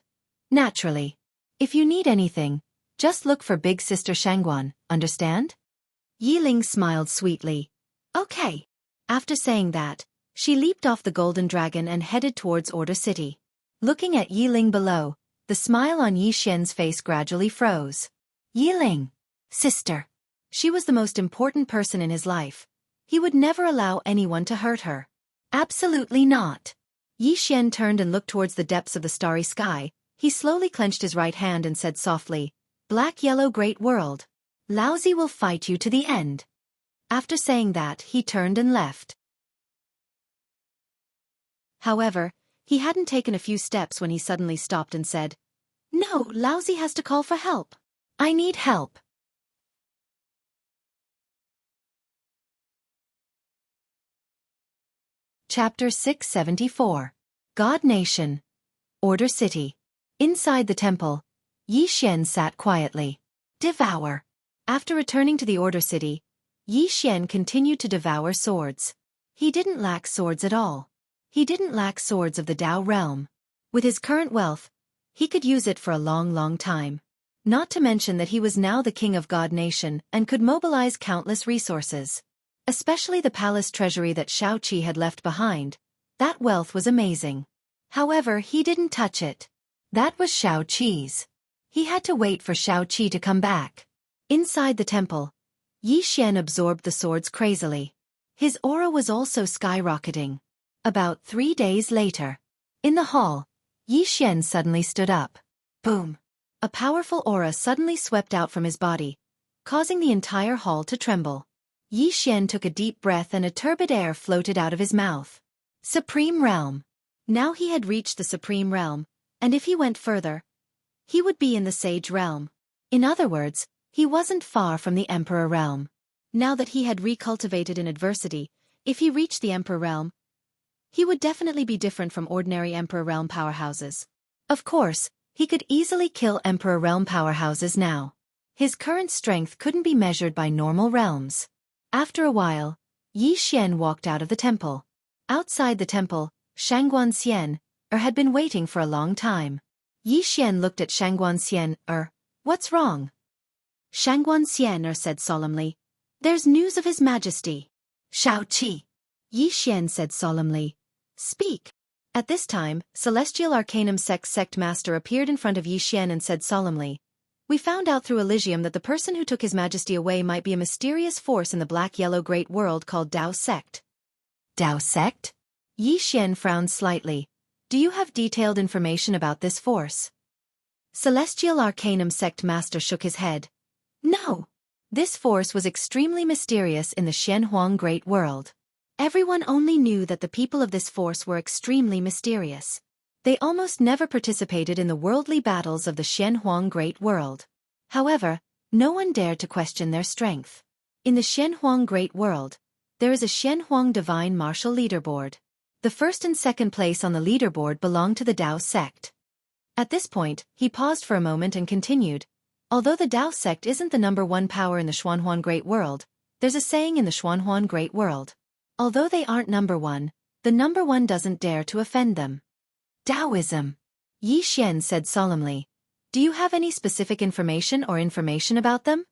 "Naturally. If you need anything, just look for Big Sister Shangguan, understand?" Yi Ling smiled sweetly. "Okay." After saying that, she leaped off the golden dragon and headed towards Order City. Looking at Yi Ling below, the smile on Yi Xian's face gradually froze. Yi Ling. Sister. She was the most important person in his life. He would never allow anyone to hurt her. Absolutely not. Yi Xian turned and looked towards the depths of the starry sky. He slowly clenched his right hand and said softly, "Black-yellow great world. Laozi will fight you to the end." After saying that, he turned and left. However, he hadn't taken a few steps when he suddenly stopped and said, "No, Laozi has to call for help. I need help." Chapter 674. God Nation. Order City. Inside the temple, Yi Xian sat quietly. Devour. After returning to the Order City, Yi Xian continued to devour swords. He didn't lack swords at all. He didn't lack swords of the Tao realm. With his current wealth, he could use it for a long time. Not to mention that he was now the king of God Nation and could mobilize countless resources. Especially the palace treasury that Xueqi had left behind. That wealth was amazing. However, he didn't touch it. That was Xueqi's. He had to wait for Xueqi to come back. Inside the temple, Yi Xian absorbed the swords crazily. His aura was also skyrocketing. About 3 days later, in the hall, Yi Xian suddenly stood up. Boom! A powerful aura suddenly swept out from his body, causing the entire hall to tremble. Yi Xian took a deep breath and a turbid air floated out of his mouth. Supreme Realm. Now he had reached the Supreme Realm, and if he went further, he would be in the Sage Realm. In other words, he wasn't far from the Emperor Realm. Now that he had recultivated in adversity, if he reached the Emperor Realm, he would definitely be different from ordinary Emperor Realm powerhouses. Of course, he could easily kill Emperor Realm powerhouses now. His current strength couldn't be measured by normal realms. After a while, Yi Xian walked out of the temple. Outside the temple, Shangguan had been waiting for a long time. Yi Xian looked at Shangguan what's wrong? Shangguan said solemnly, there's news of His Majesty. Xueqi. Yi Xian said solemnly, speak. At this time, Celestial Arcanum Sect Master appeared in front of Yi Xian and said solemnly, we found out through Elysium that the person who took His Majesty away might be a mysterious force in the black-yellow great world called Tao Sect. Tao Sect? Yi Xian frowned slightly. Do you have detailed information about this force? Celestial Arcanum Sect Master shook his head. No. This force was extremely mysterious in the Xianhuang Great World. Everyone only knew that the people of this force were extremely mysterious. They almost never participated in the worldly battles of the Xianhuang Great World. However, no one dared to question their strength. In the Xianhuang Great World, there is a Xianhuang Divine Martial Leaderboard. The first and second place on the leaderboard belong to the Tao Sect. At this point, he paused for a moment and continued, although the Tao Sect isn't the #1 power in the Xuanhuan Great World, there's a saying in the Xuanhuan Great World. Although they aren't #1, the #1 doesn't dare to offend them. Taoism. Yi Xian said solemnly. Do you have any specific information about them?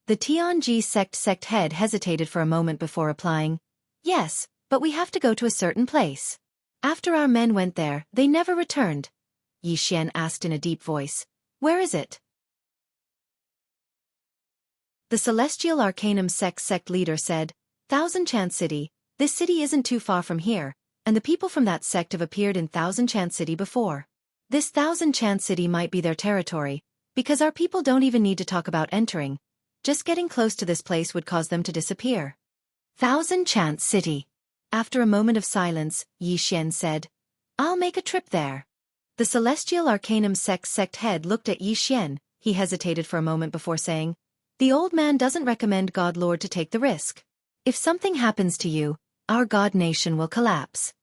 The Tianji sect head hesitated for a moment before replying, yes, but we have to go to a certain place. After our men went there, they never returned. Yi Xian asked in a deep voice, where is it? The Celestial Arcanum sect leader said, Thousand Chant City, this city isn't too far from here, and the people from that sect have appeared in Thousand Chant City before. This Thousand Chant City might be their territory, because our people don't even need to talk about entering. Just getting close to this place would cause them to disappear. Thousand Chant City. After a moment of silence, Yi Xian said, I'll make a trip there. The Celestial Arcanum sect head looked at Yi Xian. He hesitated for a moment before saying, the old man doesn't recommend God Lord to take the risk. If something happens to you, our God Nation will collapse.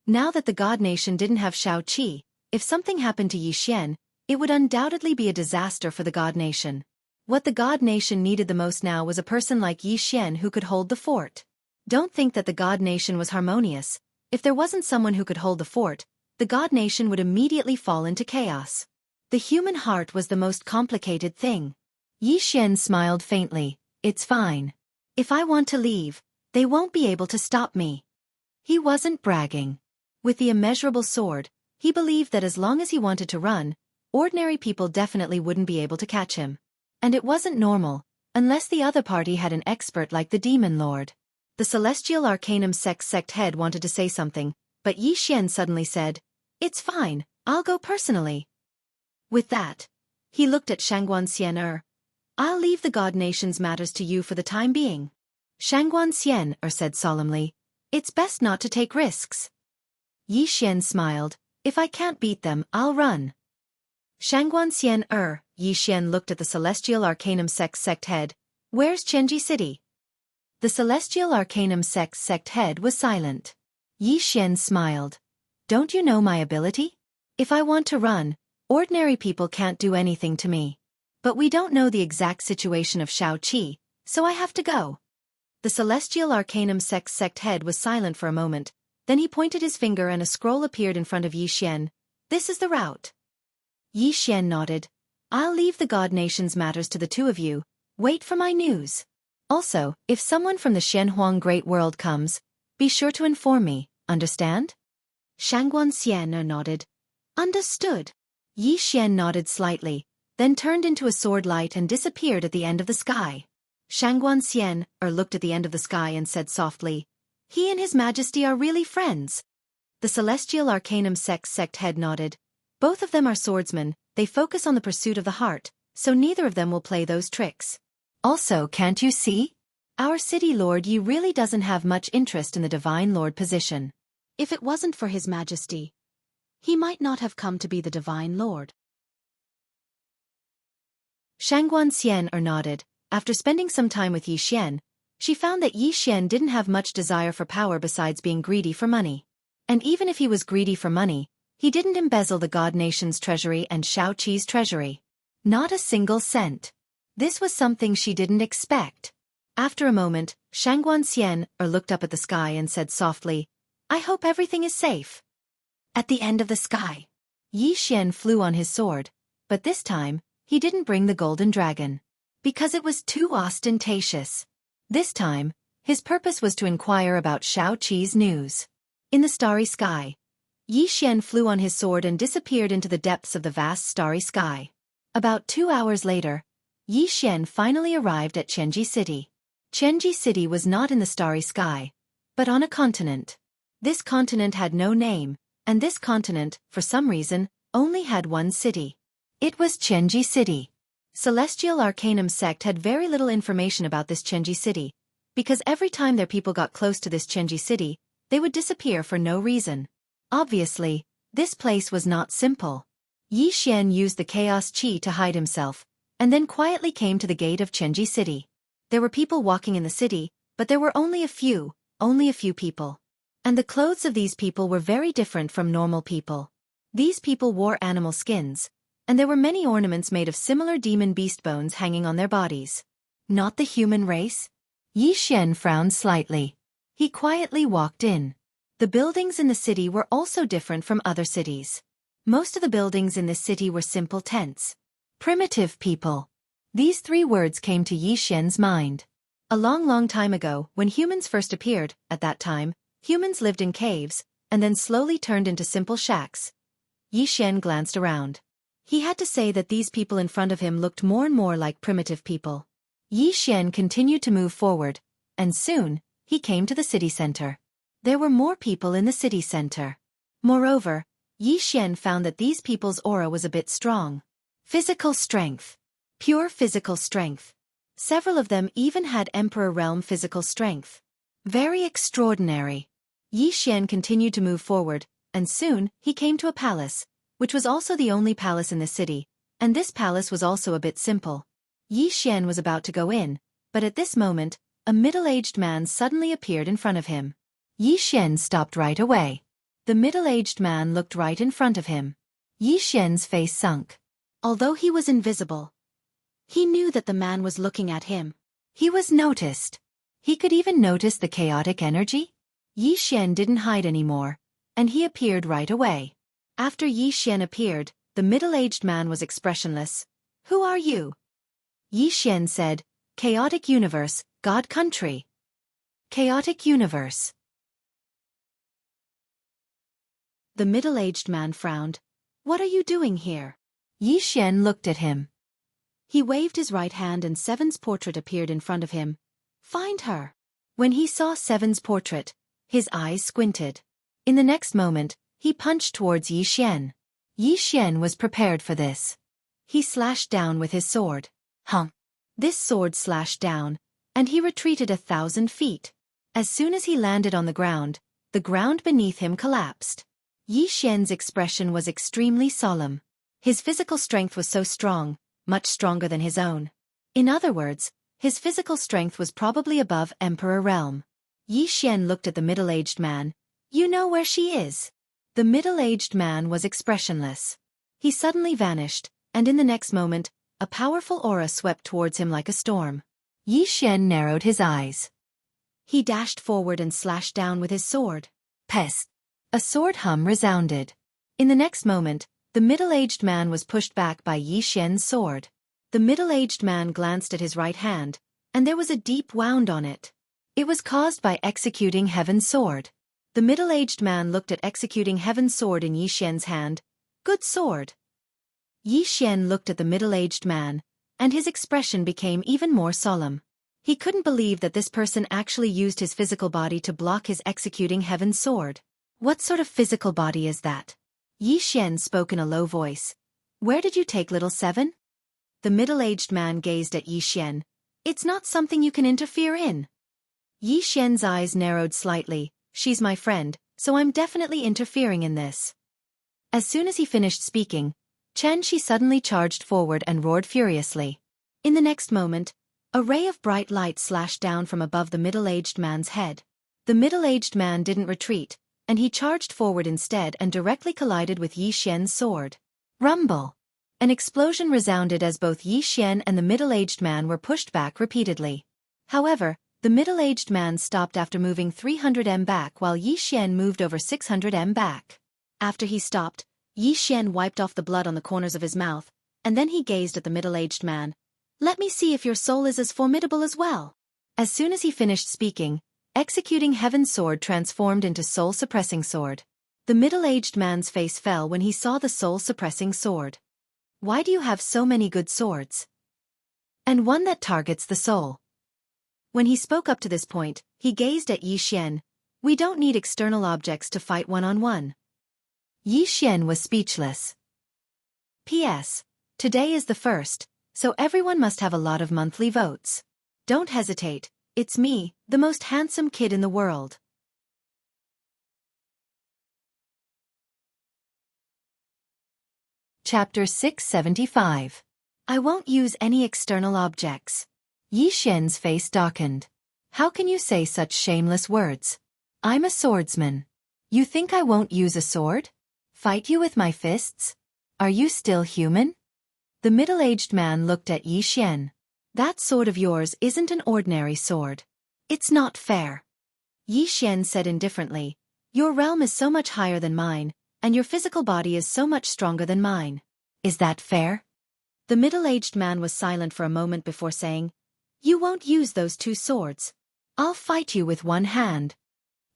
Now that the God Nation didn't have Xueqi, if something happened to Yi Xian, it would undoubtedly be a disaster for the God Nation. What the God Nation needed the most now was a person like Yi Xian who could hold the fort. Don't think that the God Nation was harmonious. If there wasn't someone who could hold the fort, the God Nation would immediately fall into chaos. The human heart was the most complicated thing. Yi Xian smiled faintly. It's fine. If I want to leave, they won't be able to stop me. He wasn't bragging. With the immeasurable sword, he believed that as long as he wanted to run, ordinary people definitely wouldn't be able to catch him. And it wasn't normal, unless the other party had an expert like the Demon Lord. The Celestial Arcanum sect head wanted to say something, but Yi Xian suddenly said, It's fine, I'll go personally. With that, he looked at Shangguan I'll leave the God Nation's matters to you for the time being. Shangguan said solemnly, It's best not to take risks. Yi Xian smiled, If I can't beat them, I'll run. Shangguan Yi Xian looked at the Celestial Arcanum sect head. Where's Chenji City? The Celestial Arcanum sect head was silent. Yi Xian smiled. Don't you know my ability? If I want to run, ordinary people can't do anything to me. But we don't know the exact situation of Xueqi, so I have to go. The celestial arcanum sect head was silent for a moment, then he pointed his finger and a scroll appeared in front of Yi Xian. This is the route. Yi Xian nodded. I'll leave the God Nation's matters to the two of you. Wait for my news. Also, if someone from the Shenhuang Great World comes, be sure to inform me, understand? Shangguan Xian nodded. Understood. Yi Xian nodded slightly, then turned into a sword light and disappeared at the end of the sky. Shangguan Xian looked at the end of the sky and said softly, he and His Majesty are really friends. The celestial arcanum sect head nodded. Both of them are swordsmen, they focus on the pursuit of the heart, so neither of them will play those tricks. Also, can't you see? Our city lord Yi really doesn't have much interest in the Divine Lord position. If it wasn't for His Majesty, he might not have come to be the Divine Lord. Shangguan Xian nodded. After spending some time with Yi Xian, she found that Yi Xian didn't have much desire for power besides being greedy for money. And even if he was greedy for money, he didn't embezzle the God Nation's treasury and Xueqi's treasury. Not a single cent. This was something she didn't expect. After a moment, Shangguan Xian looked up at the sky and said softly, I hope everything is safe. At the end of the sky, Yi Xian flew on his sword, but this time, he didn't bring the golden dragon. Because it was too ostentatious. This time, his purpose was to inquire about Xueqi's news. In the starry sky, Yi Xian flew on his sword and disappeared into the depths of the vast starry sky. About 2 hours later, Yi Xian finally arrived at Xueqi City. Xueqi City was not in the starry sky, but on a continent. This continent had no name, and this continent, for some reason, only had one city. It was Xueqi City. Celestial Arcanum sect had very little information about this Xueqi City, because every time their people got close to this Xueqi City, they would disappear for no reason. Obviously, this place was not simple. Yi Xian used the chaos qi to hide himself, and then quietly came to the gate of Xueqi City. There were people walking in the city, but there were only a few people. And the clothes of these people were very different from normal people. These people wore animal skins, and there were many ornaments made of similar demon beast bones hanging on their bodies. Not the human race? Yi Xian frowned slightly. He quietly walked in. The buildings in the city were also different from other cities. Most of the buildings in this city were simple tents. Primitive people. These 3 words came to Yi Xian's mind. A long time ago, when humans first appeared, at that time, humans lived in caves, and then slowly turned into simple shacks. Yi Xian glanced around. He had to say that these people in front of him looked more and more like primitive people. Yi Xian continued to move forward, and soon, he came to the city center. There were more people in the city center. Moreover, Yi Xian found that these people's aura was a bit strong. Physical strength. Pure physical strength. Several of them even had Emperor Realm physical strength. Very extraordinary. Yi Xian continued to move forward, and soon, he came to a palace, which was also the only palace in the city, and this palace was also a bit simple. Yi Xian was about to go in, but at this moment, a middle-aged man suddenly appeared in front of him. Yi Xian stopped right away. The middle-aged man looked right in front of him. Yi Xian's face sunk. Although he was invisible, he knew that the man was looking at him. He was noticed. He could even notice the chaotic energy. Yi Xian didn't hide anymore, and he appeared right away. After Yi Xian appeared, the middle-aged man was expressionless. Who are you? Yi Xian said, Chaotic Universe, God Country. Chaotic Universe. The middle-aged man frowned. What are you doing here? Yi Xian looked at him. He waved his right hand and Seven's portrait appeared in front of him. Find her. When he saw Seven's portrait, his eyes squinted. In the next moment, he punched towards Yi Xian. Yi Xian was prepared for this. He slashed down with his sword. This sword slashed down, and he retreated 1,000 feet. As soon as he landed on the ground beneath him collapsed. Yi Xian's expression was extremely solemn. His physical strength was so strong, much stronger than his own. In other words, his physical strength was probably above Emperor Realm. Yi Xian looked at the middle-aged man. You know where she is? The middle-aged man was expressionless. He suddenly vanished, and in the next moment, a powerful aura swept towards him like a storm. Yi Xian narrowed his eyes. He dashed forward and slashed down with his sword. Pest! A sword hum resounded. In the next moment, the middle-aged man was pushed back by Yi Xian's sword. The middle-aged man glanced at his right hand, and there was a deep wound on it. It was caused by Executing Heaven's sword. The middle-aged man looked at Executing Heaven's sword in Yi Xian's hand. Good sword. Yi Xian looked at the middle-aged man, and his expression became even more solemn. He couldn't believe that this person actually used his physical body to block his Executing Heaven's sword. What sort of physical body is that? Yi Xian spoke in a low voice. Where did you take little seven? The middle-aged man gazed at Yi Xian. It's not something you can interfere in. Yi Xian's eyes narrowed slightly. She's my friend, so I'm definitely interfering in this. As soon as he finished speaking, Chen Shi suddenly charged forward and roared furiously. In the next moment, a ray of bright light slashed down from above the middle-aged man's head. The middle-aged man didn't retreat, and he charged forward instead and directly collided with Yi Xian's sword. Rumble! An explosion resounded as both Yi Xian and the middle-aged man were pushed back repeatedly. However, the middle-aged man stopped after moving 300 m back while Yi Xian moved over 600 m back. After he stopped, Yi Xian wiped off the blood on the corners of his mouth, and then he gazed at the middle-aged man. Let me see if your soul is as formidable as well. As soon as he finished speaking, Executing Heaven's sword transformed into soul-suppressing sword. The middle-aged man's face fell when he saw the soul-suppressing sword. Why do you have so many good swords? And one that targets the soul. When he spoke up to this point, he gazed at Yi Xian. We don't need external objects to fight one-on-one. Yi Xian was speechless. P.S. Today is the 1st, so everyone must have a lot of monthly votes. Don't hesitate, it's me, the most handsome kid in the world. Chapter 675. I won't use any external objects. Yi Xian's face darkened. How can you say such shameless words? I'm a swordsman. You think I won't use a sword? Fight you with my fists? Are you still human? The middle-aged man looked at Yi Xian. That sword of yours isn't an ordinary sword. It's not fair. Yi Xian said indifferently. Your realm is so much higher than mine, and your physical body is so much stronger than mine. Is that fair? The middle-aged man was silent for a moment before saying, You won't use those two swords. I'll fight you with one hand.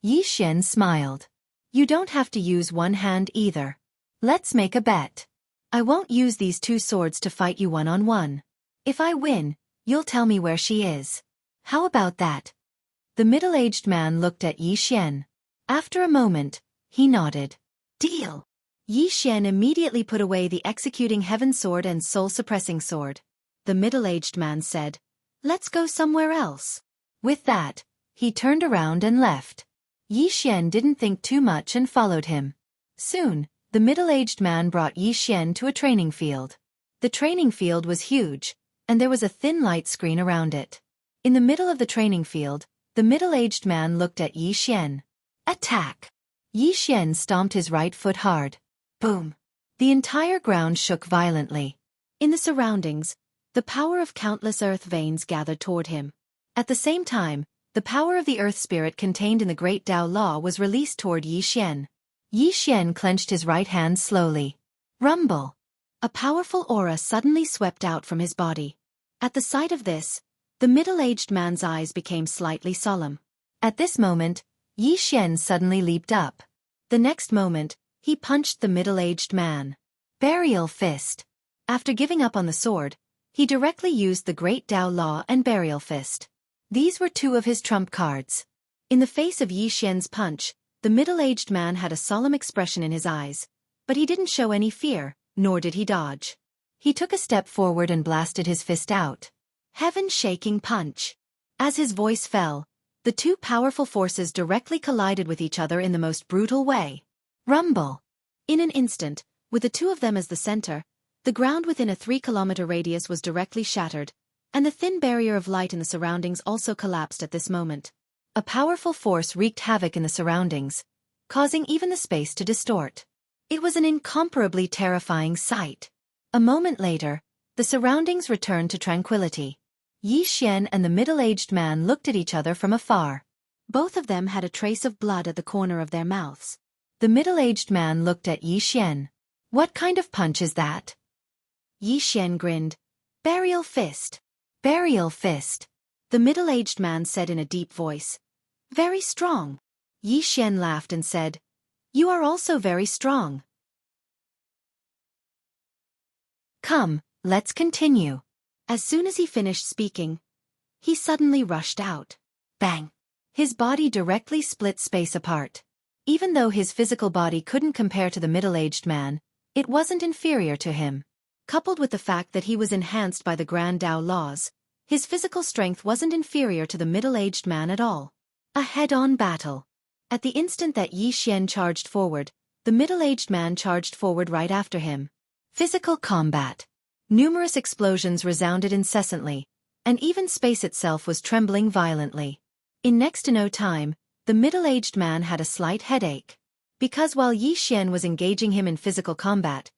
Yi Xian smiled. You don't have to use one hand either. Let's make a bet. I won't use these two swords to fight you one-on-one. If I win, you'll tell me where she is. How about that? The middle-aged man looked at Yi Xian. After a moment, he nodded. Deal. Yi Xian immediately put away the Executing Heaven's sword and soul-suppressing sword. The middle-aged man said, Let's go somewhere else. With that, he turned around and left. Yi Xian didn't think too much and followed him. Soon, the middle-aged man brought Yi Xian to a training field. The training field was huge, and there was a thin light screen around it. In the middle of the training field, the middle-aged man looked at Yi Xian. Attack! Yi Xian stomped his right foot hard. Boom! The entire ground shook violently. In the surroundings, the power of countless earth veins gathered toward him. At the same time, the power of the earth spirit contained in the great Tao Law was released toward Yi Xian. Yi Xian clenched his right hand slowly. Rumble! A powerful aura suddenly swept out from his body. At the sight of this, the middle-aged man's eyes became slightly solemn. At this moment, Yi Xian suddenly leaped up. The next moment, he punched the middle-aged man. Burial Fist. After giving up on the sword, he directly used the Great Tao Law and Burial Fist. These were two of his trump cards. In the face of Yi Xian's punch, the middle-aged man had a solemn expression in his eyes, but he didn't show any fear, nor did he dodge. He took a step forward and blasted his fist out. Heaven-shaking punch. As his voice fell, the two powerful forces directly collided with each other in the most brutal way. Rumble! In an instant, with the two of them as the center, the ground within a 3-kilometer radius was directly shattered, and the thin barrier of light in the surroundings also collapsed at this moment. A powerful force wreaked havoc in the surroundings, causing even the space to distort. It was an incomparably terrifying sight. A moment later, the surroundings returned to tranquility. Yi Xian and the middle-aged man looked at each other from afar. Both of them had a trace of blood at the corner of their mouths. The middle-aged man looked at Yi Xian. What kind of punch is that? Yi Xian grinned. Burial fist. Burial fist. The middle-aged man said in a deep voice. Very strong. Yi Xian laughed and said, You are also very strong. Come, let's continue. As soon as he finished speaking, he suddenly rushed out. Bang! His body directly split space apart. Even though his physical body couldn't compare to the middle-aged man, it wasn't inferior to him. Coupled with the fact that he was enhanced by the Grand Tao laws, his physical strength wasn't inferior to the middle-aged man at all. A head-on battle. At the instant that Yi Xian charged forward, the middle-aged man charged forward right after him. Physical combat. Numerous explosions resounded incessantly, and even space itself was trembling violently. In next to no time, the middle-aged man had a slight headache. Because while Yi Xian was engaging him in physical combat,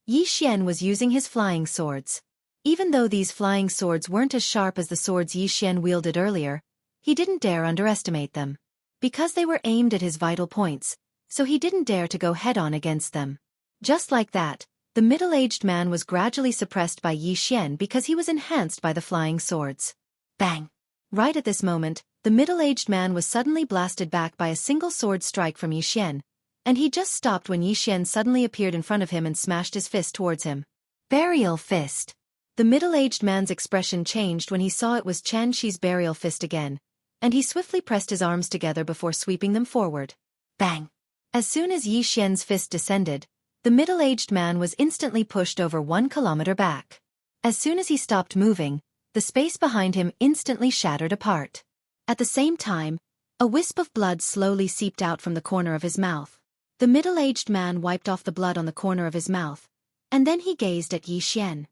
Yi Xian was using his flying swords. Even though these flying swords weren't as sharp as the swords Yi Xian wielded earlier, he didn't dare underestimate them. Because they were aimed at his vital points, so he didn't dare to go head-on against them. Just like that, the middle-aged man was gradually suppressed by Yi Xian because he was enhanced by the flying swords. Bang! Right at this moment, the middle-aged man was suddenly blasted back by a single sword strike from Yi Xian, and he just stopped when Yi Xian suddenly appeared in front of him and smashed his fist towards him. Burial fist. The middle-aged man's expression changed when he saw it was Chen Shi's burial fist again, and he swiftly pressed his arms together before sweeping them forward. Bang! As soon as Yi Xian's fist descended, the middle-aged man was instantly pushed over 1 kilometer back. As soon as he stopped moving, the space behind him instantly shattered apart. At the same time, a wisp of blood slowly seeped out from the corner of his mouth. The middle-aged man wiped off the blood on the corner of his mouth, and then he gazed at Yi Xian.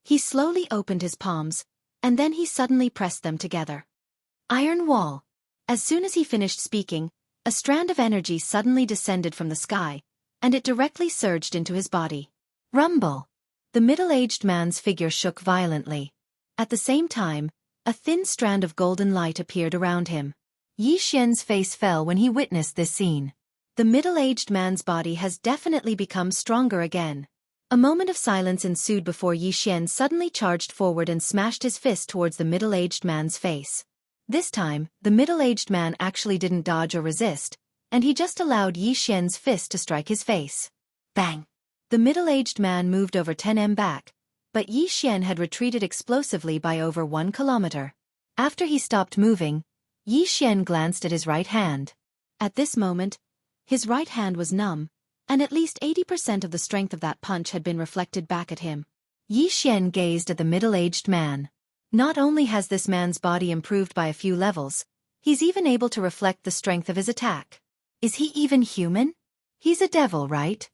He slowly opened his palms, and then he suddenly pressed them together. Iron wall. As soon as he finished speaking, a strand of energy suddenly descended from the sky, and it directly surged into his body. Rumble. The middle-aged man's figure shook violently. At the same time, a thin strand of golden light appeared around him. Yi Xian's face fell when he witnessed this scene. The middle-aged man's body has definitely become stronger again. A moment of silence ensued before Yi Xian suddenly charged forward and smashed his fist towards the middle-aged man's face. This time, the middle-aged man actually didn't dodge or resist, and he just allowed Yi Xian's fist to strike his face. Bang! The middle-aged man moved over 10 m back, but Yi Xian had retreated explosively by over 1 kilometer. After he stopped moving, Yi Xian glanced at his right hand. At this moment, his right hand was numb, and at least 80% of the strength of that punch had been reflected back at him. Yi Xian gazed at the middle-aged man. Not only has this man's body improved by a few levels, he's even able to reflect the strength of his attack. Is he even human? He's a devil, right?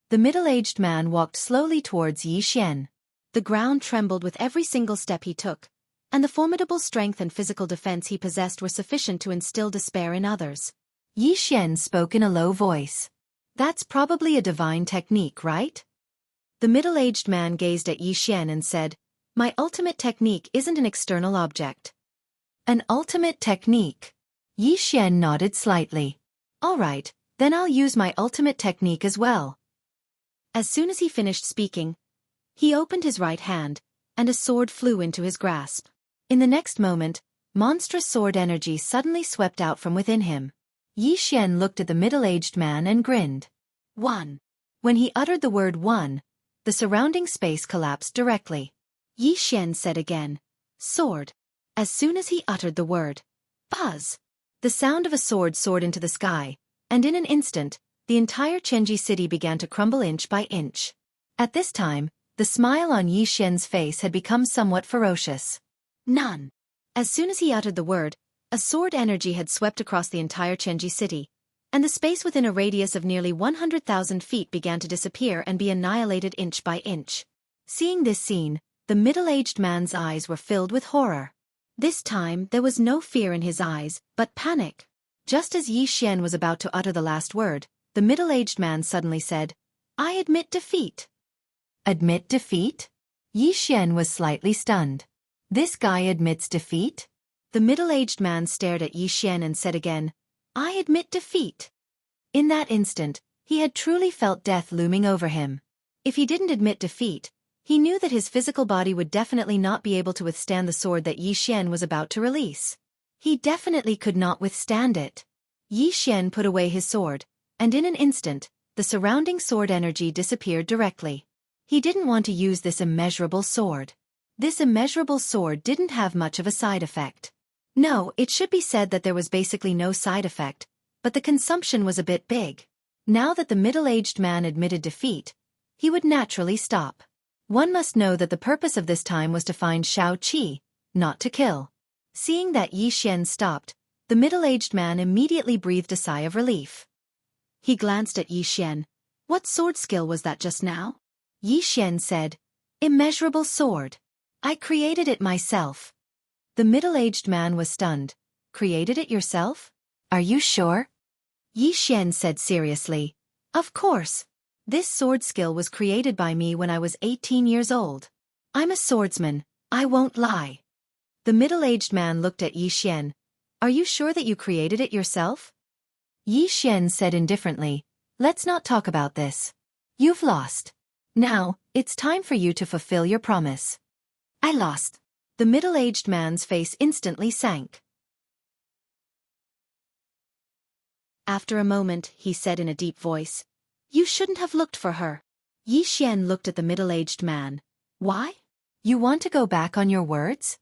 The middle-aged man walked slowly towards Yi Xian. The ground trembled with every single step he took, and the formidable strength and physical defense he possessed were sufficient to instill despair in others. Yi Xian spoke in a low voice. That's probably a divine technique, right? The middle-aged man gazed at Yi Xian and said, My ultimate technique isn't an external object. An ultimate technique? Yi Xian nodded slightly. All right, then I'll use my ultimate technique as well. As soon as he finished speaking, he opened his right hand, and a sword flew into his grasp. In the next moment, monstrous sword energy suddenly swept out from within him. Yi Xian looked at the middle-aged man and grinned. 1. When he uttered the word 1, the surrounding space collapsed directly. Yi Xian said again, Sword. As soon as he uttered the word, buzz, the sound of a sword soared into the sky, and in an instant, the entire Chenji city began to crumble inch by inch. At this time, the smile on Yi Xian's face had become somewhat ferocious. None. As soon as he uttered the word, a sword energy had swept across the entire Chenji city, and the space within a radius of nearly 100,000 feet began to disappear and be annihilated inch by inch. Seeing this scene, the middle-aged man's eyes were filled with horror. This time there was no fear in his eyes, but panic. Just as Yi Xian was about to utter the last word, the middle-aged man suddenly said, I admit defeat. Admit defeat? Yi Xian was slightly stunned. This guy admits defeat? The middle-aged man stared at Yi Xian and said again, I admit defeat. In that instant, he had truly felt death looming over him. If he didn't admit defeat, he knew that his physical body would definitely not be able to withstand the sword that Yi Xian was about to release. He definitely could not withstand it. Yi Xian put away his sword, and in an instant, the surrounding sword energy disappeared directly. He didn't want to use this immeasurable sword. This immeasurable sword didn't have much of a side effect. No, it should be said that there was basically no side effect, but the consumption was a bit big. Now that the middle-aged man admitted defeat, he would naturally stop. One must know that the purpose of this time was to find Xueqi, not to kill. Seeing that Yi Xian stopped, the middle-aged man immediately breathed a sigh of relief. He glanced at Yi Xian. What sword skill was that just now? Yi Xian said, Immeasurable sword. I created it myself. The middle-aged man was stunned. Created it yourself? Are you sure? Yi Xian said seriously. Of course. This sword skill was created by me when I was 18 years old. I'm a swordsman, I won't lie. The middle-aged man looked at Yi Xian. Are you sure that you created it yourself? Yi Xian said indifferently, Let's not talk about this. You've lost. Now, it's time for you to fulfill your promise. I lost. The middle-aged man's face instantly sank. After a moment, he said in a deep voice, You shouldn't have looked for her. Yi Xian looked at the middle-aged man. Why? You want to go back on your words?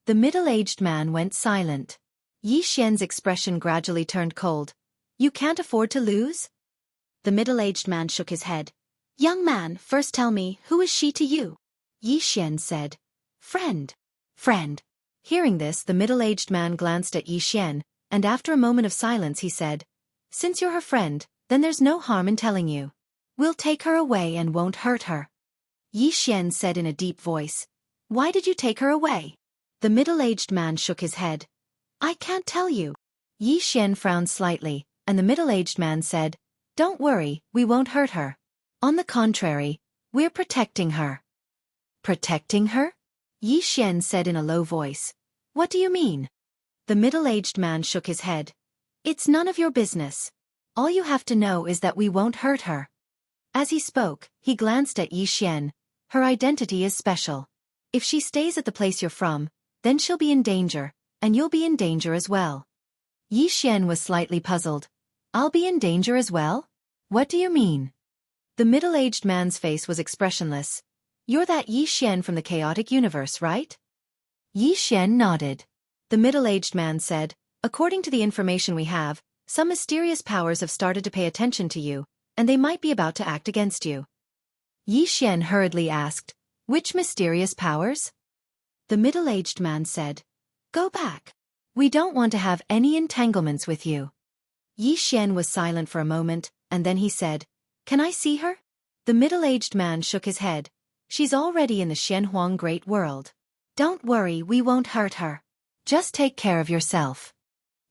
The middle-aged man went silent. Yi Xian's expression gradually turned cold. You can't afford to lose? The middle-aged man shook his head. Young man, first tell me, who is she to you? Yi Xian said, Friend. Friend. Hearing this, the middle-aged man glanced at Yi Xian, and after a moment of silence he said, Since you're her friend, then there's no harm in telling you. We'll take her away and won't hurt her. Yi Xian said in a deep voice, Why did you take her away? The middle-aged man shook his head. I can't tell you. Yi Xian frowned slightly, and the middle-aged man said, Don't worry, we won't hurt her. On the contrary, we're protecting her. Protecting her? Yi Xian said in a low voice. What do you mean? The middle-aged man shook his head. It's none of your business. All you have to know is that we won't hurt her. As he spoke, he glanced at Yi Xian. Her identity is special. If she stays at the place you're from, then she'll be in danger, and you'll be in danger as well. Yi Xian was slightly puzzled. I'll be in danger as well? What do you mean? The middle-aged man's face was expressionless. You're that Yi Xian from the chaotic universe, right? Yi Xian nodded. The middle-aged man said, According to the information we have, some mysterious powers have started to pay attention to you, and they might be about to act against you. Yi Xian hurriedly asked, Which mysterious powers? The middle-aged man said, Go back. We don't want to have any entanglements with you. Yi Xian was silent for a moment, and then he said, Can I see her? The middle-aged man shook his head. She's already in the Xianhuang Great World. Don't worry, we won't hurt her. Just take care of yourself.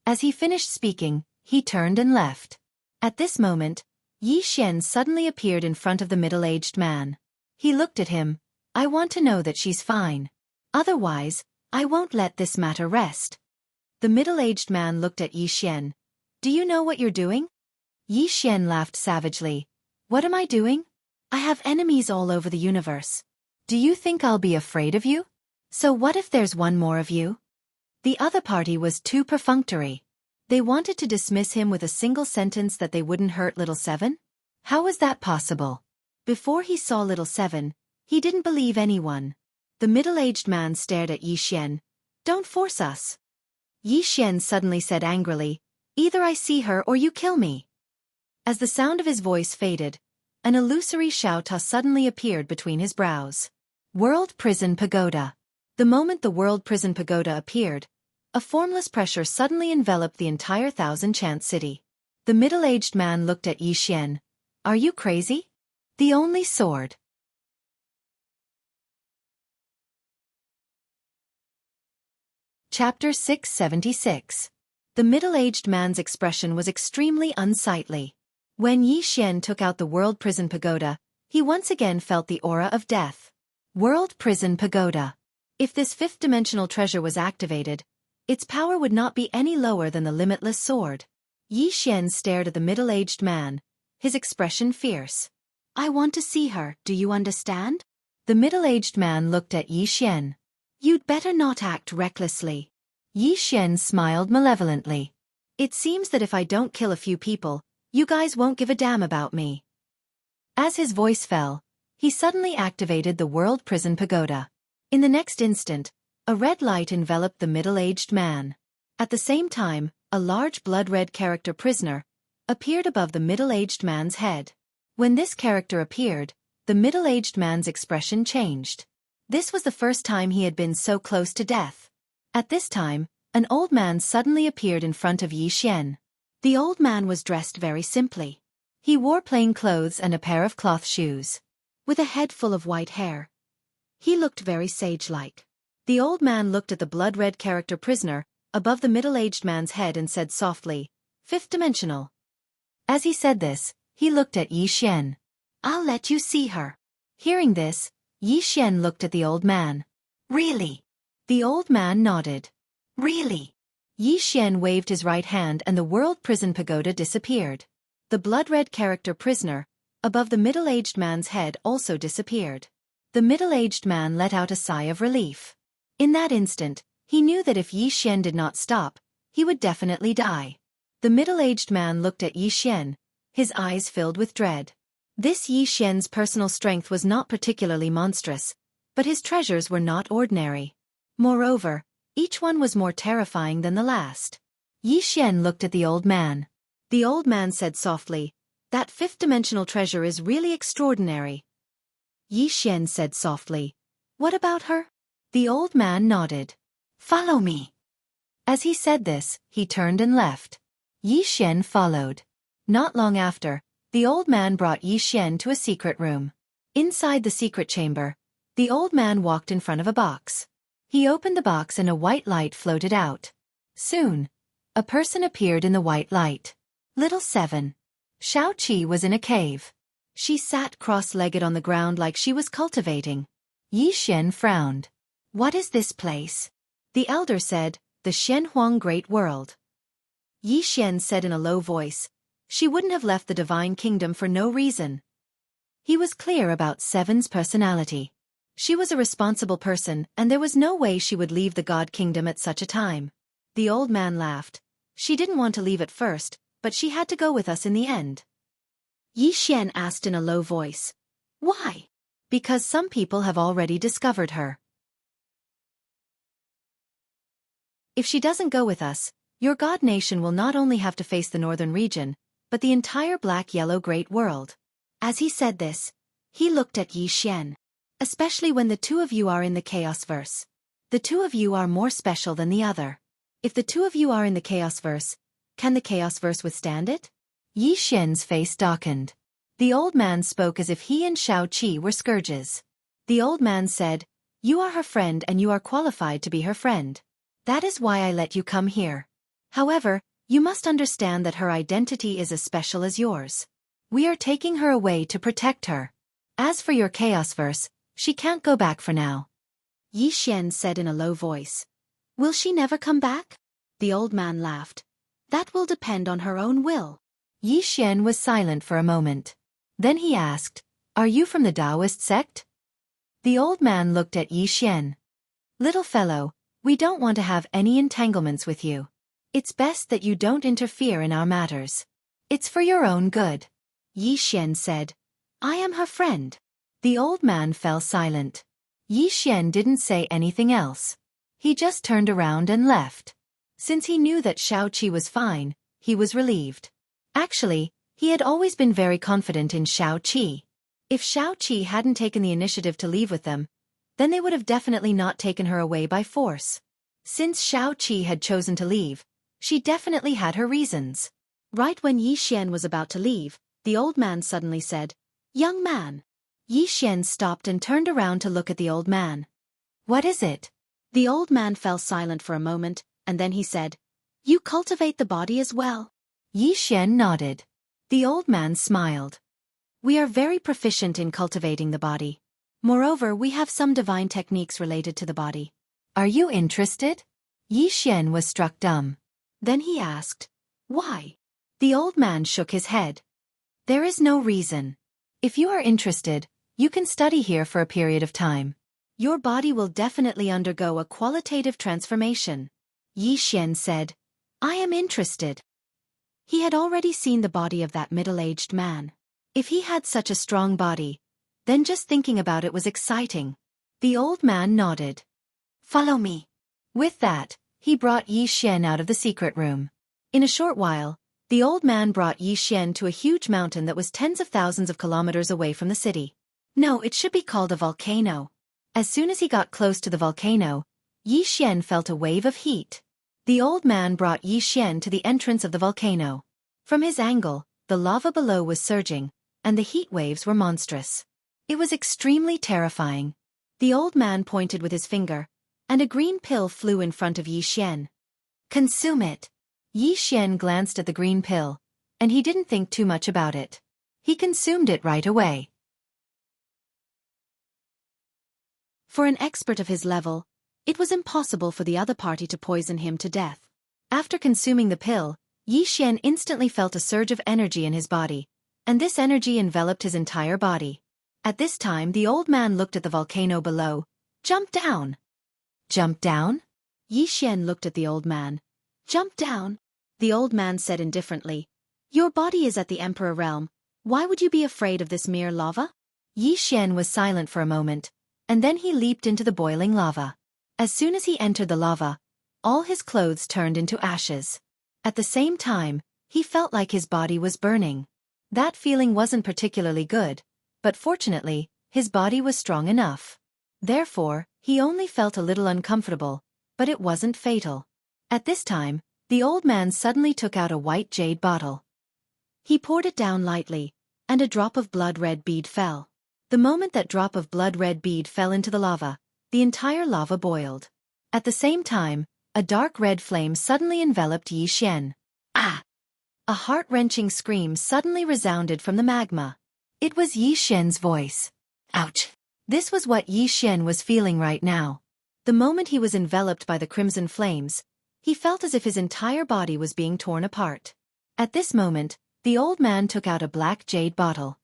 As he finished speaking, he turned and left. At this moment, Yi Xian suddenly appeared in front of the middle-aged man. He looked at him. I want to know that she's fine. Otherwise, I won't let this matter rest. The middle-aged man looked at Yi Xian. Do you know what you're doing? Yi Xian laughed savagely. What am I doing? I have enemies all over the universe. Do you think I'll be afraid of you? So what if there's one more of you? The other party was too perfunctory. They wanted to dismiss him with a single sentence that they wouldn't hurt Little Seven? How was that possible? Before he saw Little Seven, he didn't believe anyone. The middle-aged man stared at Yi Xian. Don't force us. Yi Xian suddenly said angrily, Either I see her or you kill me. As the sound of his voice faded, an illusory Xiaota suddenly appeared between his brows. World Prison Pagoda. The moment the World Prison Pagoda appeared, a formless pressure suddenly enveloped the entire Thousand-Chant City. The middle-aged man looked at Yi Xian. Are you crazy? The only sword. Chapter 676. The middle-aged man's expression was extremely unsightly. When Yi Xian took out the World Prison Pagoda, he once again felt the aura of death. World Prison Pagoda. If this fifth-dimensional treasure was activated, Its power would not be any lower than the limitless sword. Yi Xian stared at the middle-aged man, his expression fierce. I want to see her, do you understand? The middle-aged man looked at Yi Xian. You'd better not act recklessly. Yi Xian smiled malevolently. It seems that if I don't kill a few people, you guys won't give a damn about me. As his voice fell, he suddenly activated the World Prison Pagoda. In the next instant, a red light enveloped the middle-aged man. At the same time, a large blood-red character prisoner appeared above the middle-aged man's head. When this character appeared, the middle-aged man's expression changed. This was the first time he had been so close to death. At this time, an old man suddenly appeared in front of Yi Xian. The old man was dressed very simply. He wore plain clothes and a pair of cloth shoes. With a head full of white hair, he looked very sage-like. The old man looked at the blood-red character prisoner above the middle-aged man's head and said softly, "Fifth dimensional." As he said this, he looked at Yi Xian. I'll let you see her. Hearing this, Yi Xian looked at the old man. Really? The old man nodded. Really? Yi Xian waved his right hand and the World Prison Pagoda disappeared. The blood-red character prisoner above the middle-aged man's head also disappeared. The middle-aged man let out a sigh of relief. In that instant, he knew that if Yi Xian did not stop, he would definitely die. The middle-aged man looked at Yi Xian, his eyes filled with dread. This Yi Xian's personal strength was not particularly monstrous, but his treasures were not ordinary. Moreover, each one was more terrifying than the last. Yi Xian looked at the old man. The old man said softly, "That fifth-dimensional treasure is really extraordinary." Yi Xian said softly, "What about her?" The old man nodded. "Follow me." As he said this, he turned and left. Yi Xian followed. Not long after, the old man brought Yi Xian to a secret room. Inside the secret chamber, the old man walked in front of a box. He opened the box and a white light floated out. Soon, a person appeared in the white light. Little 7. Xueqi was in a cave. She sat cross-legged on the ground like she was cultivating. Yi Xian frowned. What is this place? The elder said, the Shenhuang Great World. Yi Xian said in a low voice, she wouldn't have left the divine kingdom for no reason. He was clear about 7's personality. She was a responsible person and there was no way she would leave the God Kingdom at such a time. The old man laughed. She didn't want to leave at first, but she had to go with us in the end. Yi Xian asked in a low voice. Why? Because some people have already discovered her. If she doesn't go with us, your God nation will not only have to face the northern region, but the entire black-yellow great world. As he said this, he looked at Yi Xian. Especially when the two of you are in the Chaos Verse. The two of you are more special than the other. If the two of you are in the Chaos Verse, can the Chaos Verse withstand it? Yi Xian's face darkened. The old man spoke as if he and Xueqi were scourges. The old man said, you are her friend and you are qualified to be her friend. That is why I let you come here. However, you must understand that her identity is as special as yours. We are taking her away to protect her. As for your Chaos Verse, she can't go back for now. Yi Xian said in a low voice. Will she never come back? The old man laughed. That will depend on her own will. Yi Xian was silent for a moment. Then he asked, are you from the Taoist sect? The old man looked at Yi Xian. Little fellow, we don't want to have any entanglements with you. It's best that you don't interfere in our matters. It's for your own good. Yi Xian said, I am her friend. The old man fell silent. Yi Xian didn't say anything else. He just turned around and left. Since he knew that Xueqi was fine, he was relieved. Actually, he had always been very confident in Xueqi. If Xueqi hadn't taken the initiative to leave with them, then they would have definitely not taken her away by force. Since Xueqi had chosen to leave, she definitely had her reasons. Right when Yi Xian was about to leave, the old man suddenly said, Young man. Yi Xian stopped and turned around to look at the old man. What is it? The old man fell silent for a moment, and then he said, You cultivate the body as well. Yi Xian nodded. The old man smiled. We are very proficient in cultivating the body. Moreover, we have some divine techniques related to the body. Are you interested? Yi Xian was struck dumb. Then he asked, "Why?" The old man shook his head. "There is no reason. If you are interested, you can study here for a period of time. Your body will definitely undergo a qualitative transformation." Yi Xian said, "I am interested." He had already seen the body of that middle-aged man. If he had such a strong body, then just thinking about it was exciting. The old man nodded. "Follow me." With that, he brought Yi Xian out of the secret room. In a short while, the old man brought Yi Xian to a huge mountain that was tens of thousands of kilometers away from the city. No, it should be called a volcano. As soon as he got close to the volcano, Yi Xian felt a wave of heat. The old man brought Yi Xian to the entrance of the volcano. From his angle, the lava below was surging, and the heat waves were monstrous. It was extremely terrifying. The old man pointed with his finger, and a green pill flew in front of Yi Xian. "Consume it." Yi Xian glanced at the green pill, and he didn't think too much about it. He consumed it right away. For an expert of his level, it was impossible for the other party to poison him to death. After consuming the pill, Yi Xian instantly felt a surge of energy in his body, and this energy enveloped his entire body. At this time the old man looked at the volcano below. "Jump down." "Jump down?" Yi Xian looked at the old man. "Jump down," the old man said indifferently. "Your body is at the Emperor realm. Why would you be afraid of this mere lava?" Yi Xian was silent for a moment, and then he leaped into the boiling lava. As soon as he entered the lava, all his clothes turned into ashes. At the same time, he felt like his body was burning. That feeling wasn't particularly good, but fortunately, his body was strong enough. Therefore, he only felt a little uncomfortable, but it wasn't fatal. At this time, the old man suddenly took out a white jade bottle. He poured it down lightly, and a drop of blood-red bead fell. The moment that drop of blood-red bead fell into the lava, the entire lava boiled. At the same time, a dark red flame suddenly enveloped Yi Xian. "Ah!" A heart-wrenching scream suddenly resounded from the magma. It was Yi Xian's voice. Ouch! This was what Yi Xian was feeling right now. The moment he was enveloped by the crimson flames, he felt as if his entire body was being torn apart. At this moment, the old man took out a black jade bottle.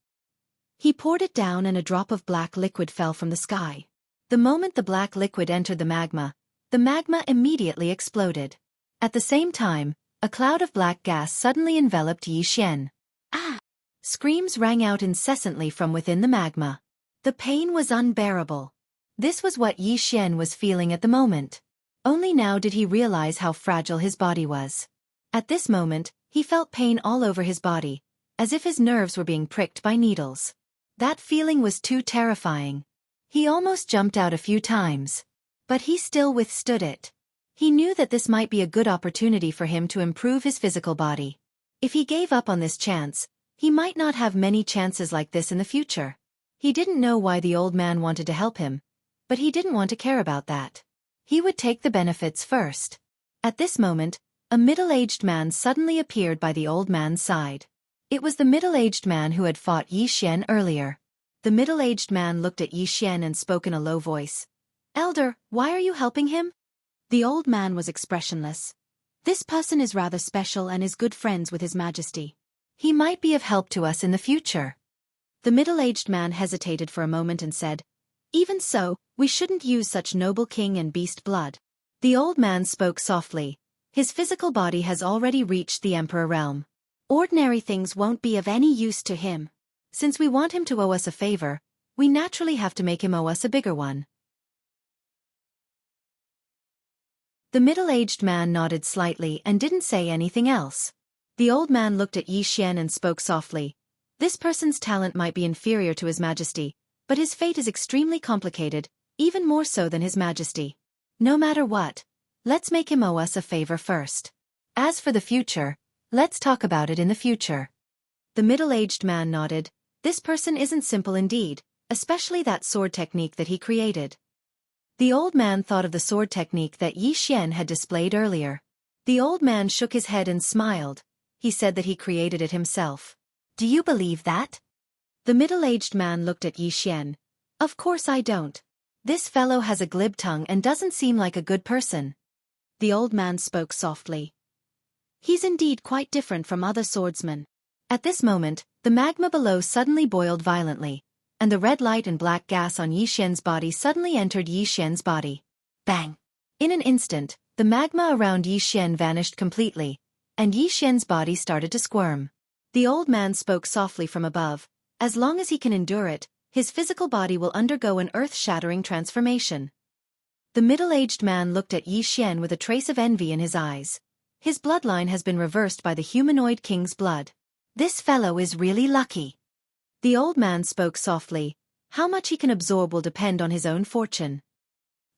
He poured it down and a drop of black liquid fell from the sky. The moment the black liquid entered the magma immediately exploded. At the same time, a cloud of black gas suddenly enveloped Yi Xian. "Ah!" Screams rang out incessantly from within the magma. The pain was unbearable. This was what Yi Xian was feeling at the moment. Only now did he realize how fragile his body was. At this moment, he felt pain all over his body, as if his nerves were being pricked by needles. That feeling was too terrifying. He almost jumped out a few times. But he still withstood it. He knew that this might be a good opportunity for him to improve his physical body. If he gave up on this chance, he might not have many chances like this in the future. He didn't know why the old man wanted to help him, but he didn't want to care about that. He would take the benefits first. At this moment, a middle-aged man suddenly appeared by the old man's side. It was the middle-aged man who had fought Yi Xian earlier. The middle-aged man looked at Yi Xian and spoke in a low voice. "Elder, why are you helping him?" The old man was expressionless. "This person is rather special and is good friends with His Majesty. He might be of help to us in the future." The middle-aged man hesitated for a moment and said, "Even so, we shouldn't use such noble king and beast blood." The old man spoke softly. His physical body has already reached the Emperor realm. Ordinary things won't be of any use to him. Since we want him to owe us a favor, we naturally have to make him owe us a bigger one. The middle-aged man nodded slightly and didn't say anything else. The old man looked at Yi Xian and spoke softly. "This person's talent might be inferior to His Majesty, but his fate is extremely complicated, even more so than His Majesty. No matter what, let's make him owe us a favor first. As for the future, let's talk about it in the future." The middle-aged man nodded. This person isn't simple indeed, especially that sword technique that he created. The old man thought of the sword technique that Yi Xian had displayed earlier. The old man shook his head and smiled. He said that he created it himself. "Do you believe that?" The middle-aged man looked at Yi Xian. "Of course I don't. This fellow has a glib tongue and doesn't seem like a good person." the old man spoke softly. He's indeed quite different from other swordsmen. At this moment, the magma below suddenly boiled violently, and the red light and black gas on Yi Xian's body suddenly entered Yi Xian's body. Bang! In an instant, the magma around Yi Xian vanished completely, and Yi Xian's body started to squirm. The old man spoke softly from above. As long as he can endure it, his physical body will undergo an earth-shattering transformation. The middle-aged man looked at Yi Xian with a trace of envy in his eyes. His bloodline has been reversed by the humanoid king's blood. This fellow is really lucky. The old man spoke softly. How much he can absorb will depend on his own fortune.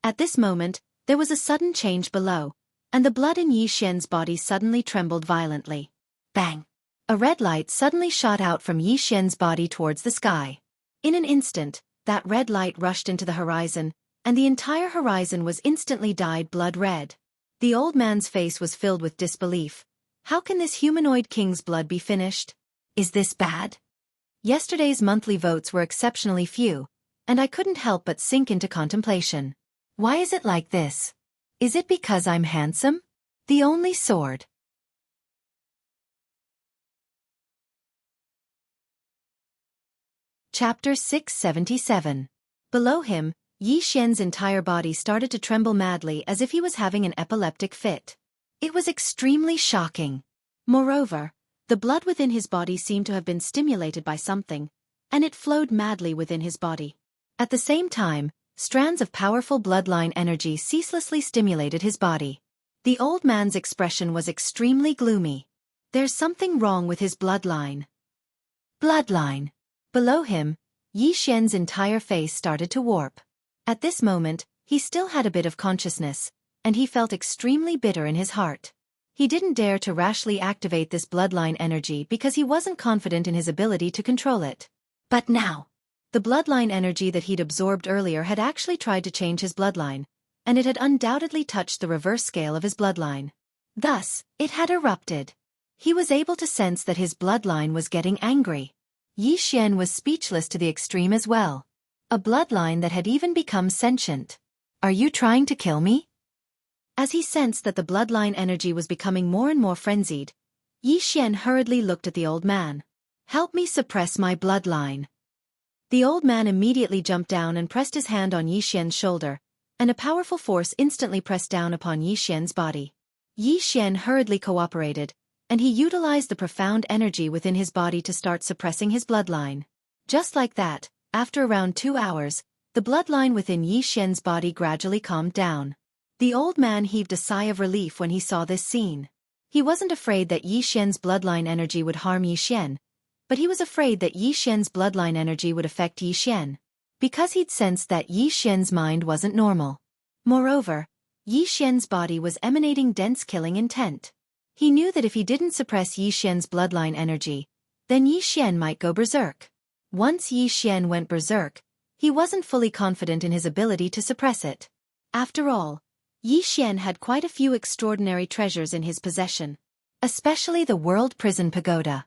At this moment, there was a sudden change below, and the blood in Yi Xian's body suddenly trembled violently. Bang! A red light suddenly shot out from Yi Xian's body towards the sky. In an instant, that red light rushed into the horizon, and the entire horizon was instantly dyed blood red. The old man's face was filled with disbelief. How can this humanoid king's blood be finished? Is this bad? Yesterday's monthly votes were exceptionally few, and I couldn't help but sink into contemplation. Why is it like this? Is it because I'm handsome? The only sword. Chapter 677. Below him, Yi Xian's entire body started to tremble madly as if he was having an epileptic fit. It was extremely shocking. Moreover, the blood within his body seemed to have been stimulated by something, and it flowed madly within his body. At the same time, strands of powerful bloodline energy ceaselessly stimulated his body. The old man's expression was extremely gloomy. There's something wrong with his bloodline. Bloodline. Below him, Yi Xian's entire face started to warp. At this moment, he still had a bit of consciousness, and he felt extremely bitter in his heart. He didn't dare to rashly activate this bloodline energy because he wasn't confident in his ability to control it. But now, the bloodline energy that he'd absorbed earlier had actually tried to change his bloodline, and it had undoubtedly touched the reverse scale of his bloodline. Thus, it had erupted. He was able to sense that his bloodline was getting angry. Yi Xian was speechless to the extreme as well. A bloodline that had even become sentient. Are you trying to kill me? As he sensed that the bloodline energy was becoming more and more frenzied, Yi Xian hurriedly looked at the old man. Help me suppress my bloodline. The old man immediately jumped down and pressed his hand on Yi Xian's shoulder, and a powerful force instantly pressed down upon Yi Xian's body. Yi Xian hurriedly cooperated, and he utilized the profound energy within his body to start suppressing his bloodline. Just like that, after around 2 hours, the bloodline within Yi Xian's body gradually calmed down. The old man heaved a sigh of relief when he saw this scene. He wasn't afraid that Yi Xian's bloodline energy would harm Yi Xian, but he was afraid that Yi Xian's bloodline energy would affect Yi Xian, because he'd sensed that Yi Xian's mind wasn't normal. Moreover, Yi Xian's body was emanating dense killing intent. He knew that if he didn't suppress Yi Xian's bloodline energy, then Yi Xian might go berserk. Once Yi Xian went berserk, he wasn't fully confident in his ability to suppress it. After all, Yi Xian had quite a few extraordinary treasures in his possession, especially the World Prison Pagoda.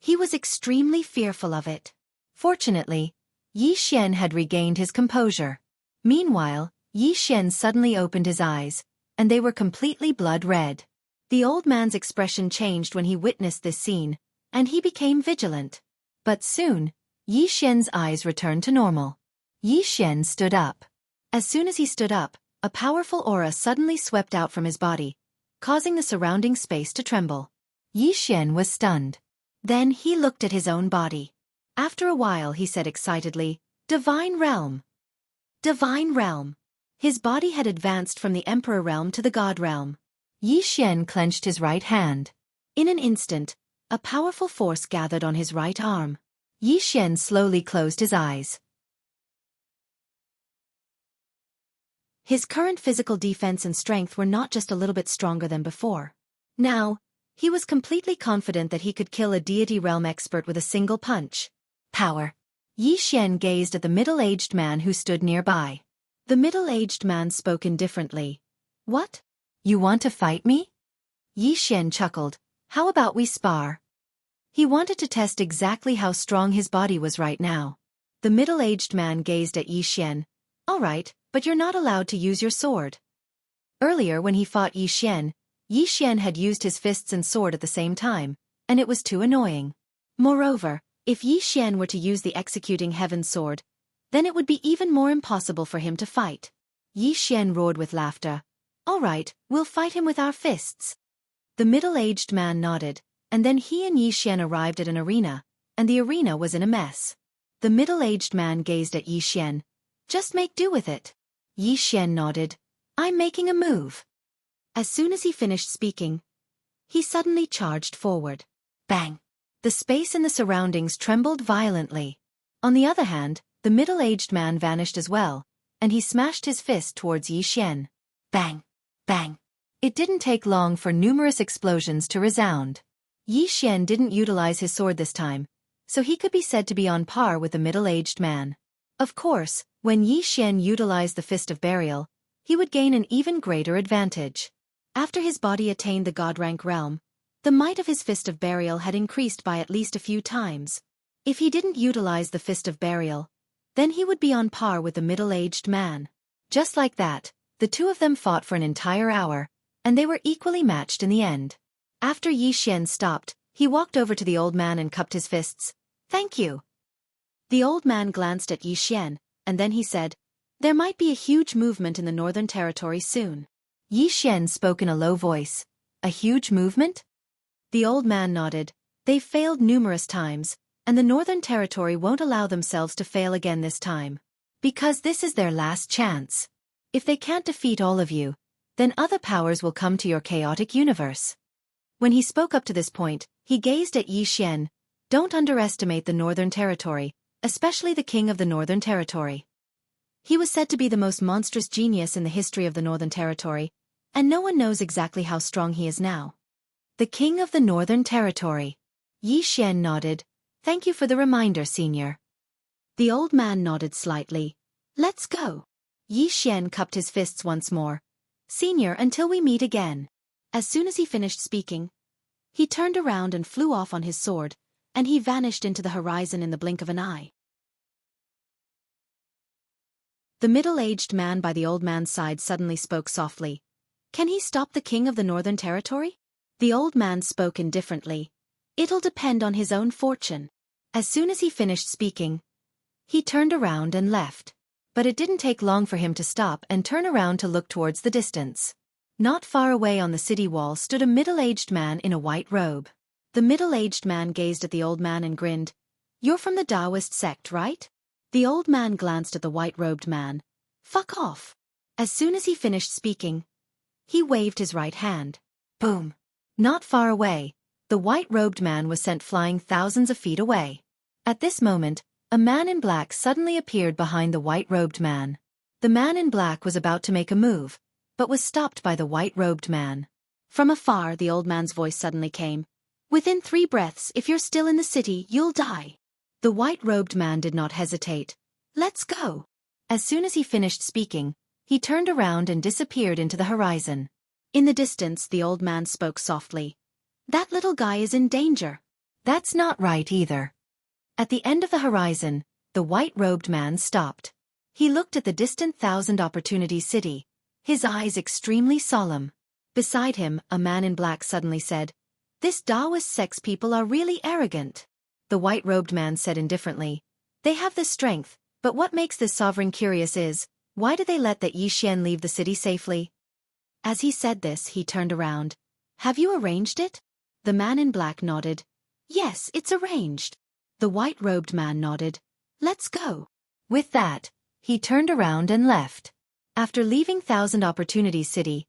He was extremely fearful of it. Fortunately, Yi Xian had regained his composure. Meanwhile, Yi Xian suddenly opened his eyes, and they were completely blood red. The old man's expression changed when he witnessed this scene, and he became vigilant. But soon, Yi Xian's eyes returned to normal. Yi Xian stood up. As soon as he stood up, a powerful aura suddenly swept out from his body, causing the surrounding space to tremble. Yi Xian was stunned. Then he looked at his own body. After a while he said excitedly, "Divine Realm! Divine Realm!" His body had advanced from the Emperor Realm to the God Realm. Yi Xian clenched his right hand. In an instant, a powerful force gathered on his right arm. Yi Xian slowly closed his eyes. His current physical defense and strength were not just a little bit stronger than before. Now, he was completely confident that he could kill a deity realm expert with a single punch. Power. Yi Xian gazed at the middle-aged man who stood nearby. The middle-aged man spoke indifferently. "What? You want to fight me?" Yi Xian chuckled. "How about we spar?" He wanted to test exactly how strong his body was right now. The middle-aged man gazed at Yi Xian. "All right, but you're not allowed to use your sword." Earlier when he fought Yi Xian had used his fists and sword at the same time, and it was too annoying. Moreover, if Yi Xian were to use the executing heaven sword, then it would be even more impossible for him to fight. Yi Xian roared with laughter. All right, we'll fight him with our fists. The middle-aged man nodded, and then he and Yi Xian arrived at an arena, and the arena was in a mess. The middle-aged man gazed at Yi Xian. Just make do with it. Yi Xian nodded. I'm making a move. As soon as he finished speaking, he suddenly charged forward. Bang! The space in the surroundings trembled violently. On the other hand, the middle-aged man vanished as well, and he smashed his fist towards Yi Xian. Bang! Bang! It didn't take long for numerous explosions to resound. Yi Xian didn't utilize his sword this time, so he could be said to be on par with the middle-aged man. Of course, when Yi Xian utilized the Fist of Burial, he would gain an even greater advantage. After his body attained the god-rank realm, the might of his Fist of Burial had increased by at least a few times. If he didn't utilize the Fist of Burial, then he would be on par with the middle-aged man. Just like that, the two of them fought for an entire hour, and they were equally matched in the end. After Yi Xian stopped, he walked over to the old man and cupped his fists. Thank you. The old man glanced at Yi Xian, and then he said, there might be a huge movement in the Northern Territory soon. Yi Xian spoke in a low voice. A huge movement? The old man nodded. They've failed numerous times, and the Northern Territory won't allow themselves to fail again this time. Because this is their last chance. If they can't defeat all of you, then other powers will come to your chaotic universe. When he spoke up to this point, he gazed at Yi Xian. Don't underestimate the Northern Territory, especially the king of the Northern Territory. He was said to be the most monstrous genius in the history of the Northern Territory, and no one knows exactly how strong he is now. The king of the Northern Territory. Yi Xian nodded. Thank you for the reminder, senior. The old man nodded slightly. Let's go. Yi Xian cupped his fists once more. Senior, until we meet again. As soon as he finished speaking, he turned around and flew off on his sword, and he vanished into the horizon in the blink of an eye. The middle-aged man by the old man's side suddenly spoke softly. Can he stop the king of the Northern Territory? The old man spoke indifferently. It'll depend on his own fortune. As soon as he finished speaking, he turned around and left. But it didn't take long for him to stop and turn around to look towards the distance. Not far away on the city wall stood a middle-aged man in a white robe. The middle-aged man gazed at the old man and grinned. You're from the Taoist sect, right? The old man glanced at the white-robed man. Fuck off. As soon as he finished speaking, he waved his right hand. Boom. Not far away, the white-robed man was sent flying thousands of feet away. At this moment, a man in black suddenly appeared behind the white-robed man. The man in black was about to make a move, but was stopped by the white-robed man. From afar, the old man's voice suddenly came. Within 3 breaths, if you're still in the city, you'll die. The white-robed man did not hesitate. Let's go. As soon as he finished speaking, he turned around and disappeared into the horizon. In the distance, the old man spoke softly. That little guy is in danger. That's not right either. At the end of the horizon, the white-robed man stopped. He looked at the distant Thousand Opportunity City, his eyes extremely solemn. Beside him, a man in black suddenly said, This Taoist sect's people are really arrogant. The white-robed man said indifferently, They have the strength, but what makes this sovereign curious is, why did they let that Yi Xian leave the city safely? As he said this, he turned around. Have you arranged it? The man in black nodded. Yes, it's arranged. The white-robed man nodded. Let's go. With that, he turned around and left. After leaving Thousand Opportunity City,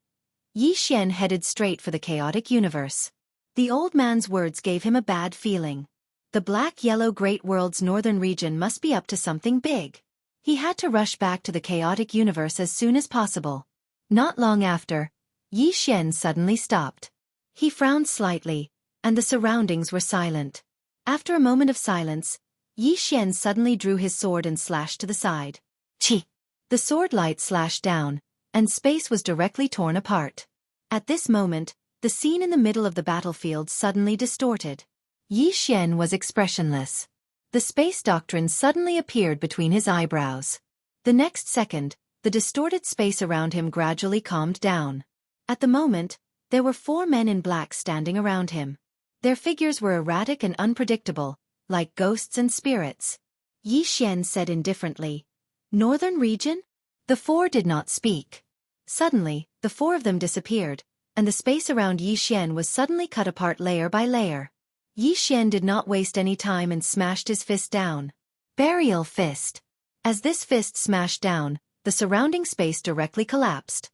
Yi Xian headed straight for the chaotic universe. The old man's words gave him a bad feeling. The black-yellow Great World's northern region must be up to something big. He had to rush back to the chaotic universe as soon as possible. Not long after, Yi Xian suddenly stopped. He frowned slightly, and the surroundings were silent. After a moment of silence, Yi Xian suddenly drew his sword and slashed to the side. Chi! The sword light slashed down, and space was directly torn apart. At this moment, the scene in the middle of the battlefield suddenly distorted. Yi Xian was expressionless. The space doctrine suddenly appeared between his eyebrows. The next second, the distorted space around him gradually calmed down. At the moment, there were 4 men in black standing around him. Their figures were erratic and unpredictable, like ghosts and spirits. Yi Xian said indifferently, "Northern region?" The 4 did not speak. Suddenly, the 4 of them disappeared, and the space around Yi Xian was suddenly cut apart layer by layer. Yi Xian did not waste any time and smashed his fist down. Burial fist. As this fist smashed down, the surrounding space directly collapsed.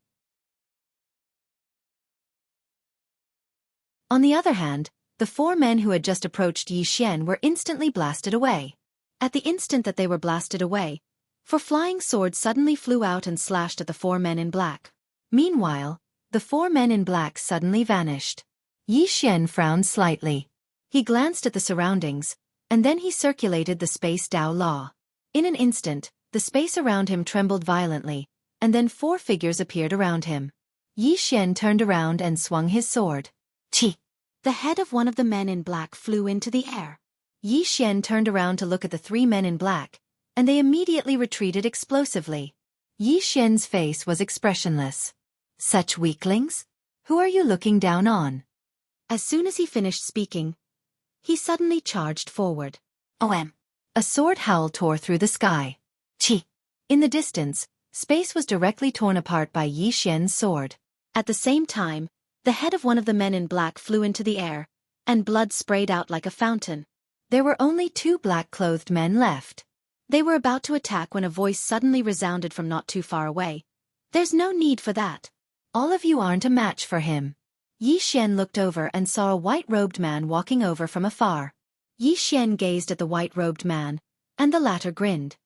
On the other hand, the 4 men who had just approached Yi Xian were instantly blasted away. At the instant that they were blasted away, 4 flying swords suddenly flew out and slashed at the 4 men in black. Meanwhile, the 4 men in black suddenly vanished. Yi Xian frowned slightly. He glanced at the surroundings, and then he circulated the space Dao Law. In an instant, the space around him trembled violently, and then 4 figures appeared around him. Yi Xian turned around and swung his sword. Chi! The head of one of the men in black flew into the air. Yi Xian turned around to look at the 3 men in black, and they immediately retreated explosively. Yi Xian's face was expressionless. Such weaklings? Who are you looking down on? As soon as he finished speaking, he suddenly charged forward. OM! A sword howl tore through the sky. Chi! In the distance, space was directly torn apart by Yi Xian's sword. At the same time, the head of one of the men in black flew into the air, and blood sprayed out like a fountain. There were only 2 black-clothed men left. They were about to attack when a voice suddenly resounded from not too far away. "There's no need for that. All of you aren't a match for him." Yi Xian looked over and saw a white-robed man walking over from afar. Yi Xian gazed at the white-robed man, and the latter grinned.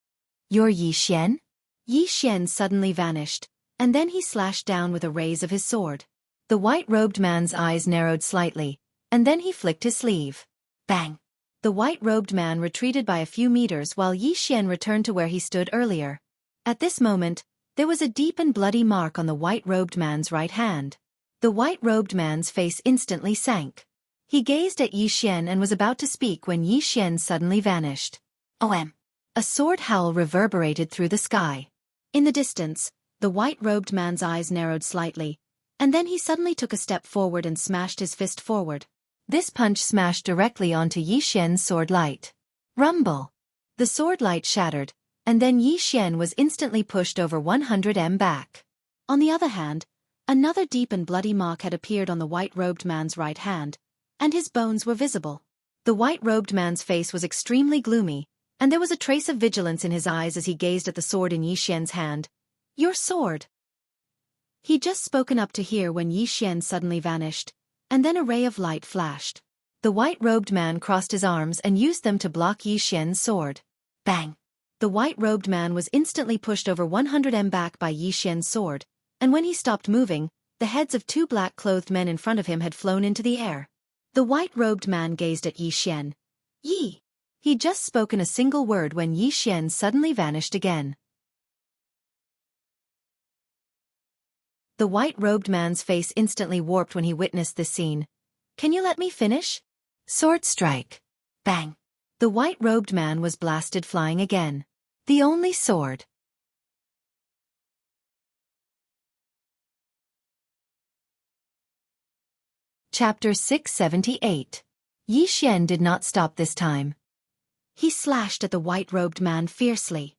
"You're Yi Xian?" Yi Xian suddenly vanished, and then he slashed down with a raise of his sword. The white-robed man's eyes narrowed slightly, and then he flicked his sleeve. Bang! The white-robed man retreated by a few meters while Yi Xian returned to where he stood earlier. At this moment, there was a deep and bloody mark on the white-robed man's right hand. The white-robed man's face instantly sank. He gazed at Yi Xian and was about to speak when Yi Xian suddenly vanished. OM! A sword howl reverberated through the sky. In the distance, the white-robed man's eyes narrowed slightly, and then he suddenly took a step forward and smashed his fist forward. This punch smashed directly onto Yi Xian's sword light. Rumble! The sword light shattered, and then Yi Xian was instantly pushed over 100 m back. On the other hand, another deep and bloody mark had appeared on the white-robed man's right hand, and his bones were visible. The white-robed man's face was extremely gloomy, and there was a trace of vigilance in his eyes as he gazed at the sword in Yi Xian's hand. "Your sword." He'd just spoken up to hear when Yi Xian suddenly vanished, and then a ray of light flashed. The white-robed man crossed his arms and used them to block Yi Xian's sword. Bang! The white-robed man was instantly pushed over 100 m back by Yi Xian's sword, and when he stopped moving, the heads of 2 black-clothed men in front of him had flown into the air. The white-robed man gazed at Yi Xian. Yi! He'd just spoken a single word when Yi Xian suddenly vanished again. The white-robed man's face instantly warped when he witnessed this scene. "Can you let me finish?" Sword strike. Bang! The white-robed man was blasted flying again. The only sword. Chapter 678. Yi Xian did not stop this time. He slashed at the white-robed man fiercely.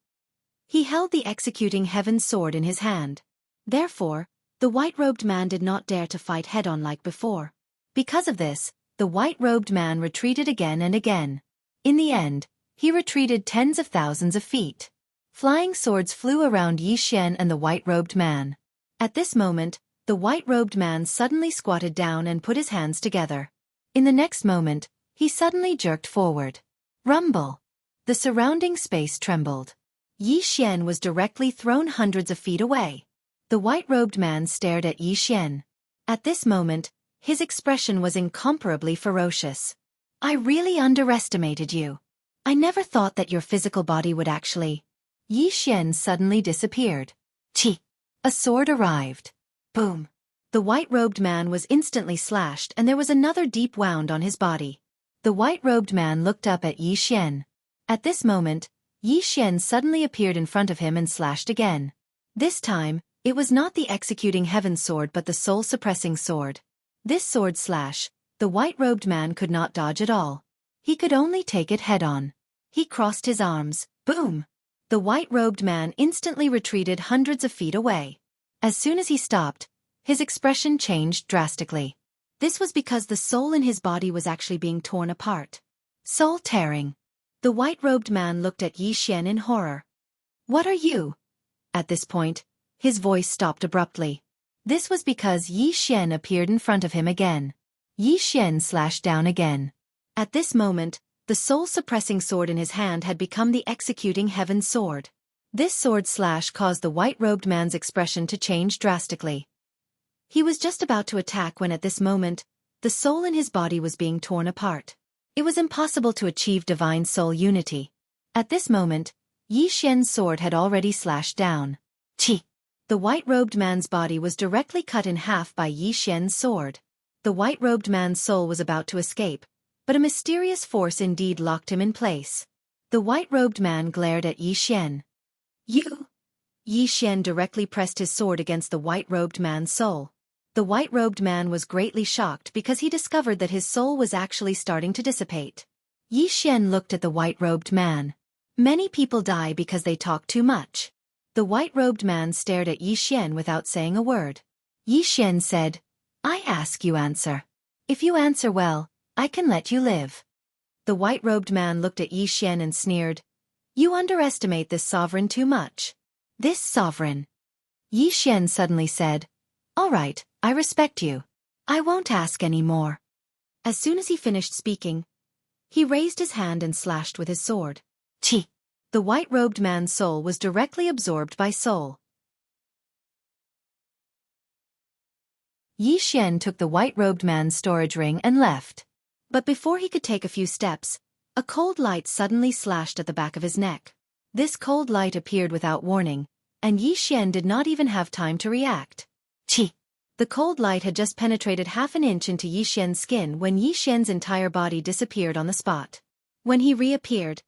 He held the executing heaven sword in his hand. Therefore, the white-robed man did not dare to fight head-on like before. Because of this, the white-robed man retreated again and again. In the end, he retreated tens of thousands of feet. Flying swords flew around Yi Xian and the white-robed man. At this moment, the white-robed man suddenly squatted down and put his hands together. In the next moment, he suddenly jerked forward. Rumble! The surrounding space trembled. Yi Xian was directly thrown hundreds of feet away. The white-robed man stared at Yi Xian. At this moment, his expression was incomparably ferocious. "I really underestimated you. I never thought that your physical body would actually..." Yi Xian suddenly disappeared. Chi! A sword arrived. Boom! The white-robed man was instantly slashed and there was another deep wound on his body. The white-robed man looked up at Yi Xian. At this moment, Yi Xian suddenly appeared in front of him and slashed again. This time, it was not the executing heaven sword but the soul-suppressing sword. This sword slash, the white-robed man could not dodge at all. He could only take it head-on. He crossed his arms. Boom! The white-robed man instantly retreated hundreds of feet away. As soon as he stopped, his expression changed drastically. This was because the soul in his body was actually being torn apart. Soul tearing. The white-robed man looked at Yi Xian in horror. "What are you?" At this point, his voice stopped abruptly. This was because Yi Xian appeared in front of him again. Yi Xian slashed down again. At this moment, the soul-suppressing sword in his hand had become the executing heaven sword. This sword slash caused the white-robed man's expression to change drastically. He was just about to attack when at this moment, the soul in his body was being torn apart. It was impossible to achieve divine soul unity. At this moment, Yi Xian's sword had already slashed down. Chi! The white-robed man's body was directly cut in half by Yi Xian's sword. The white-robed man's soul was about to escape, but a mysterious force indeed locked him in place. The white-robed man glared at Yi Xian. "You!" Yi Xian directly pressed his sword against the white-robed man's soul. The white-robed man was greatly shocked because he discovered that his soul was actually starting to dissipate. Yi Xian looked at the white-robed man. Many people die because they talk too much. The white-robed man stared at Yi Xian without saying a word. Yi Xian said, "I ask you answer. If you answer well, I can let you live." The white-robed man looked at Yi Xian and sneered, "You underestimate this sovereign too much." "This sovereign?" Yi Xian suddenly said, "All right, I respect you. I won't ask any more." As soon as he finished speaking, he raised his hand and slashed with his sword. Chi! The white-robed man's soul was directly absorbed by soul. Yi Xian took the white-robed man's storage ring and left. But before he could take a few steps, a cold light suddenly slashed at the back of his neck. This cold light appeared without warning, and Yi Xian did not even have time to react. Chi! The cold light had just penetrated half an inch into Yi Xian's skin when Yi Xian's entire body disappeared on the spot. When he reappeared,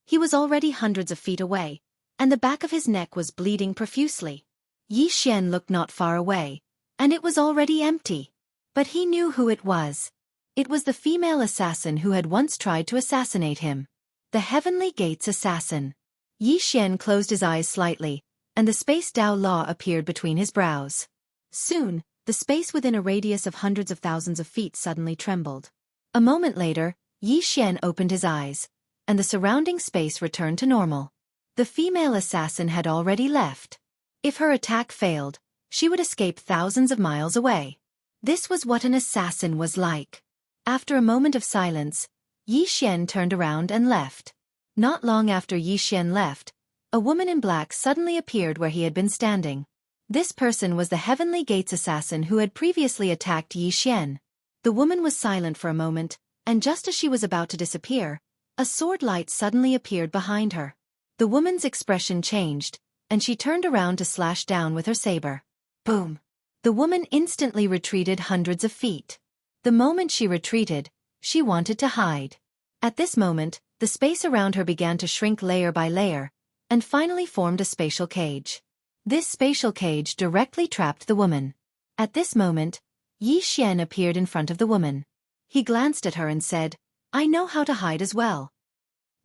he was already hundreds of feet away, and the back of his neck was bleeding profusely. Yi Xian looked not far away, and it was already empty. But he knew who it was. It was the female assassin who had once tried to assassinate him. The Heavenly Gates assassin. Yi Xian closed his eyes slightly, and the space Dao Law appeared between his brows. Soon, the space within a radius of hundreds of thousands of feet suddenly trembled. A moment later, Yi Xian opened his eyes, and the surrounding space returned to normal. The female assassin had already left. If her attack failed, she would escape thousands of miles away. This was what an assassin was like. After a moment of silence, Yi Xian turned around and left. Not long after Yi Xian left, a woman in black suddenly appeared where he had been standing. This person was the Heavenly Gates assassin who had previously attacked Yi Xian. The woman was silent for a moment, and just as she was about to disappear, a sword light suddenly appeared behind her. The woman's expression changed, and she turned around to slash down with her saber. Boom! The woman instantly retreated hundreds of feet. The moment she retreated, she wanted to hide. At this moment, the space around her began to shrink layer by layer, and finally formed a spatial cage. This spatial cage directly trapped the woman. At this moment, Yi Xian appeared in front of the woman. He glanced at her and said, "I know how to hide as well."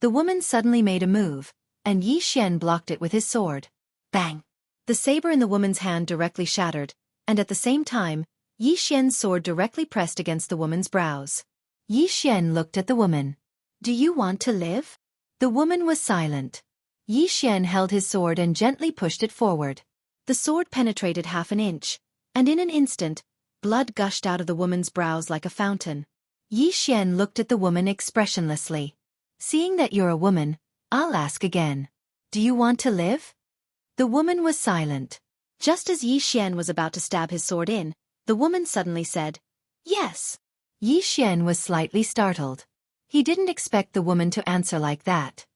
The woman suddenly made a move, and Yi Xian blocked it with his sword. Bang! The saber in the woman's hand directly shattered, and at the same time, Yi Xian's sword directly pressed against the woman's brows. Yi Xian looked at the woman. "Do you want to live?" The woman was silent. Yi Xian held his sword and gently pushed it forward. The sword penetrated half an inch, and in an instant, blood gushed out of the woman's brows like a fountain. Yi Xian looked at the woman expressionlessly. "Seeing that you're a woman, I'll ask again. Do you want to live?" The woman was silent. Just as Yi Xian was about to stab his sword in, the woman suddenly said, "Yes." Yi Xian was slightly startled. He didn't expect the woman to answer like that.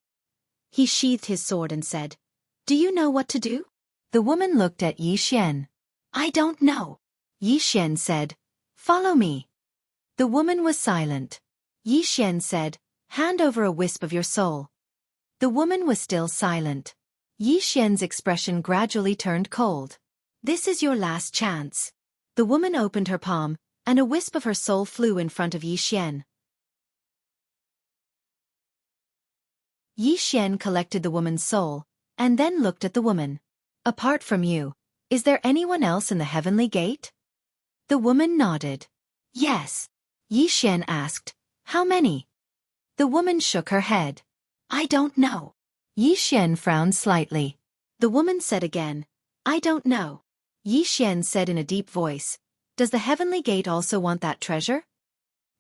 He sheathed his sword and said, "Do you know what to do?" The woman looked at Yi Xian. "I don't know." Yi Xian said, "Follow me." The woman was silent. Yi Xian said, "Hand over a wisp of your soul." The woman was still silent. Yi Xian's expression gradually turned cold. This is your last chance. The woman opened her palm, and a wisp of her soul flew in front of Yi Xian. Yi Xian collected the woman's soul, and then looked at the woman. Apart from you, is there anyone else in the heavenly gate? The woman nodded. Yes. Yi Xian asked, how many? The woman shook her head. I don't know. Yi Xian frowned slightly. The woman said again, I don't know. Yi Xian said in a deep voice, does the heavenly gate also want that treasure?